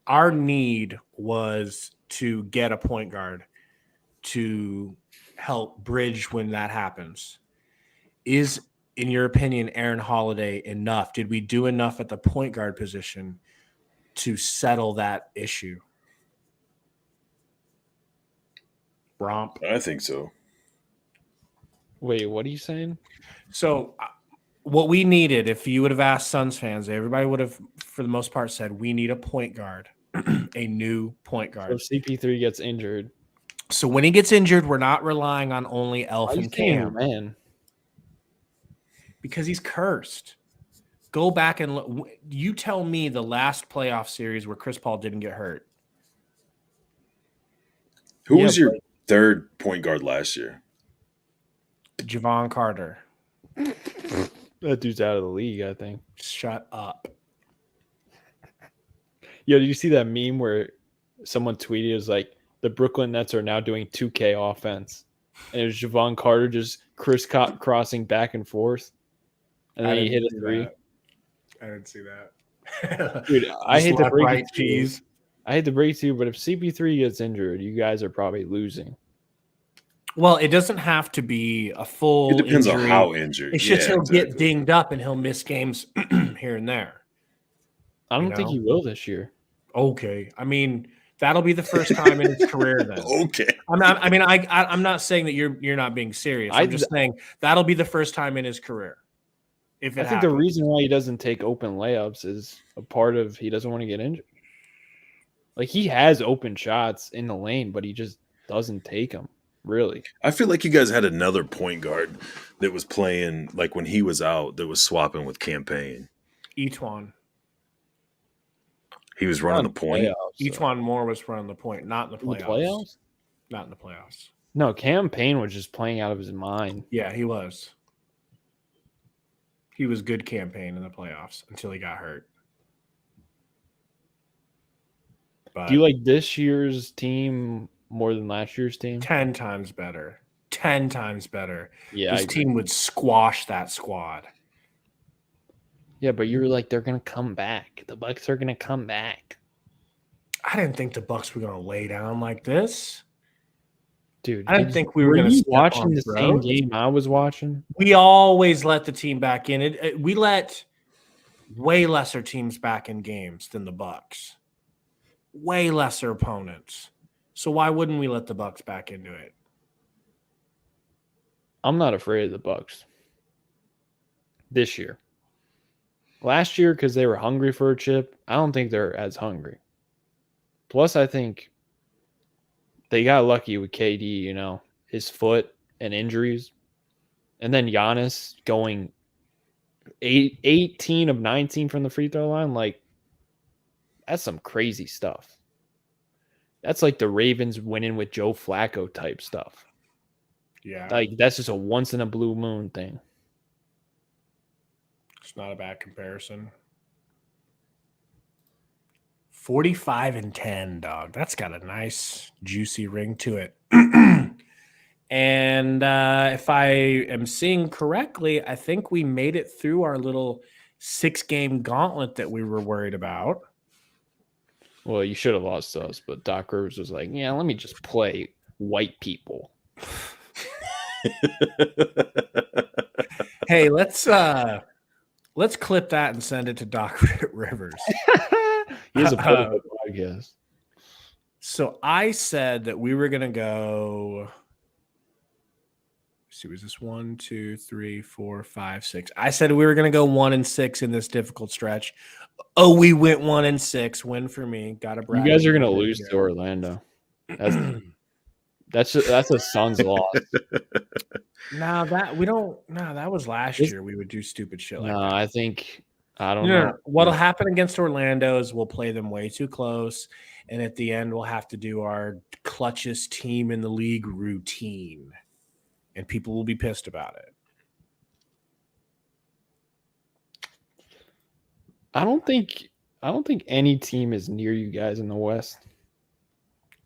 B: Our need was to get a point guard to help bridge when that happens. Is, in your opinion, Aaron Holiday enough? Did we do enough at the point guard position to settle that issue? Romp.
C: I think so.
D: Wait, what are you saying?
B: So what we needed, if you would have asked Suns fans, everybody would have, for the most part, said we need a point guard, a new point
D: So
B: guard.
D: if CP3 gets injured.
B: So when he gets injured, we're not relying on only Elf
D: Why are you
B: and
D: saying,
B: Cam
D: man?
B: because he's cursed. Go back and look. You tell me the last playoff series where Chris Paul didn't get hurt.
C: Who
D: Yeah,
C: was your third point guard last year?
B: Javon Carter.
D: That dude's out of the league, I think.
B: Shut up.
D: Yo, did you see that meme where someone tweeted it was like the Brooklyn Nets are now doing 2K offense, and it was Javon Carter just crisscrossing back and forth, and then he hit a three.
B: I didn't see that.
D: Dude, I hate to
B: left,
D: break
B: right,
D: it to you.
B: cheese.
D: I hate to break it to you, but if CP3 gets injured, you guys are probably losing.
B: Well, it doesn't have to be a full
C: It depends
B: injury.
C: on how injured.
B: It's just he'll get
C: exactly.
B: dinged up and he'll miss games here and there.
D: I don't
B: You
D: think
B: know?
D: he will this year.
B: Okay. I mean, that'll be the first time in his career then.
C: Okay.
B: I'm not saying that you're not being serious. I'm just saying that'll be the first time in his career. If
D: I think the reason why he doesn't take open layups is a part of he doesn't want to get injured. Like he has open shots in the lane, but he just doesn't take them. Really,
C: I feel like you guys had another point guard that was playing like when he was out that was swapping with Campaign.
B: Etwan.
C: He was running the point.
B: Etwan Moore was running the point, not in the playoffs. Not in the playoffs.
D: No, Campaign was just playing out of his mind.
B: Yeah, he was. He was good Campaign in the playoffs until he got hurt. But
D: Do you like this year's team more than last year's team?
B: 10 times better. 10 times better.
D: Yeah,
B: This team would squash that squad.
D: Yeah, but you're like they're gonna come back. The Bucks are gonna come back.
B: I didn't think the Bucks were going to lay down like this.
D: Dude,
B: I didn't think we were going to
D: you watching the same game I was watching?
B: We always let the team back in. We let way lesser teams back in games than the Bucks. Way lesser opponents. So why wouldn't we let the Bucks back into it?
D: I'm not afraid of the Bucks this year. Last year, because they were hungry for a chip, I don't think they're as hungry. Plus, I think they got lucky with KD, his foot and injuries. And then Giannis going 18 of 19 from the free throw line. Like, that's some crazy stuff. That's like the Ravens winning with Joe Flacco type stuff.
B: Yeah.
D: Like, that's just a once in a blue moon thing.
B: It's not a bad comparison. 45-10, dog. That's got a nice, juicy ring to it. And if I am seeing correctly, I think we made it through our little 6-game gauntlet that we were worried about.
D: Well, you should have lost to us, but Doc Rivers was like, yeah, let me just play white people.
B: Hey, let's clip that and send it to Doc Rivers.
D: He has a political podcast.
B: So I said that we were going to go. Let's see, was this 1, 2, 3, 4, 5, 6? I said we were going to go 1-6 in this difficult stretch. Oh, we went 1-6. Win for me. Got to brag.
D: You guys are going to lose to Orlando. That's a Suns loss.
B: That was last year. We would do stupid shit like that.
D: I don't know.
B: What'll happen against Orlando is we'll play them way too close, and at the end we'll have to do our clutchest team in the league routine, and people will be pissed about it.
D: I don't think any team is near you guys in the West.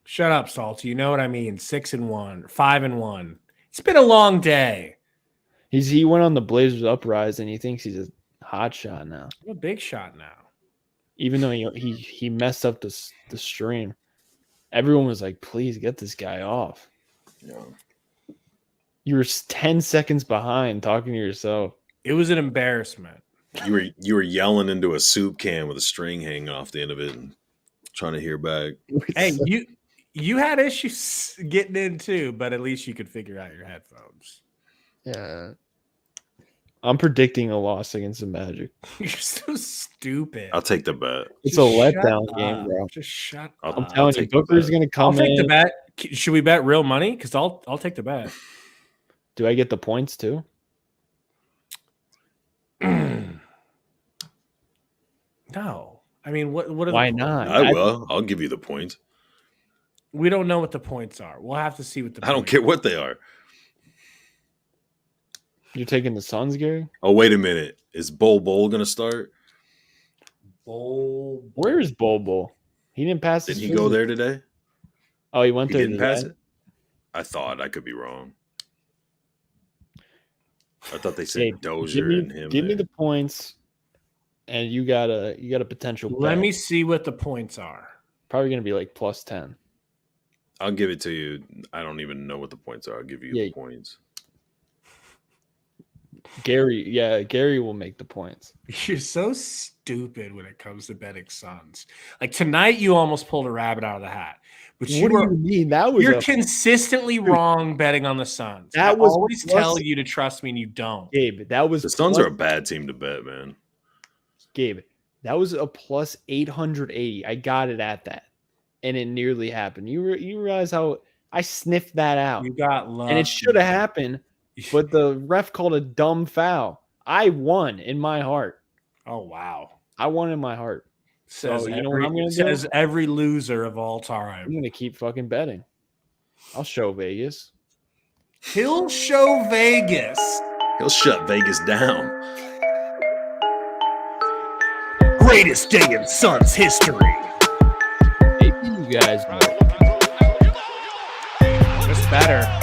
B: Shut up, Salty. You know what I mean. 6-1, 5-1. It's been a long day.
D: He went on the Blazers uprise, and he thinks he's a hot shot now.
B: I'm a big shot now.
D: Even though he messed up the stream, everyone was like, "Please get this guy off."
C: Yeah.
D: You were 10 seconds behind talking to yourself.
B: It was an embarrassment.
C: You were yelling into a soup can with a string hanging off the end of it and trying to hear back.
B: Hey, you had issues getting in too, but at least you could figure out your headphones.
D: Yeah. I'm predicting a loss against the Magic.
B: You're so stupid.
C: I'll take the bet.
D: It's a letdown game, bro.
B: Just shut
C: I'll-
B: up.
D: I'm telling you, Booker's going to come
B: I'll take
D: in.
B: the bet. Should we bet real money? Because I'll take the bet.
D: Do I get the points too?
B: No. I mean, what?
D: Why not?
C: I will. I'll give you the points.
B: We don't know what the points are. We'll have to see what the
C: I don't
B: points
C: care what they are.
D: You're taking the Suns, Gary?
C: Oh, wait a minute. Is Bol going to start?
B: Bowl.
D: Where is Bobo? He didn't pass.
C: Did
D: his
C: he go
D: physical.
C: there today?
D: Oh, he went
C: He
D: there.
C: didn't
D: today?
C: pass it? I thought. I could be wrong. I thought they said
D: Hey,
C: Dozier and him.
D: Give me
C: there.
D: the points, and you got a potential.
B: Let
D: bet.
B: me see what the points are.
D: Probably gonna be like plus 10.
C: I'll give it to you. I don't even know what the points are. I'll give you the points.
D: Gary will make the points.
B: You're so stupid when it comes to betting Suns. Like tonight, you almost pulled a rabbit out of the hat. But
D: What do you mean? That was
B: you're consistently wrong betting on the Suns.
D: That
B: I
D: was
B: always
D: plus-
B: tell you to trust me, and you don't.
D: Gabe, that was
C: The Suns are a bad team to bet, man.
D: Gabe, that was a plus 880. I got it at that, and it nearly happened. You realize how I sniffed that out,
B: You got luck,
D: and it should have happened, but the ref called a dumb foul. I won in my heart.
B: Oh wow!
D: I won in my heart.
B: Says
D: So you know what I'm gonna do?
B: says every loser of all time.
D: I'm gonna keep fucking betting. I'll show Vegas.
B: He'll show Vegas.
C: He'll shut Vegas down.
F: Greatest day in Suns history.
D: Maybe you guys know.
B: Just better.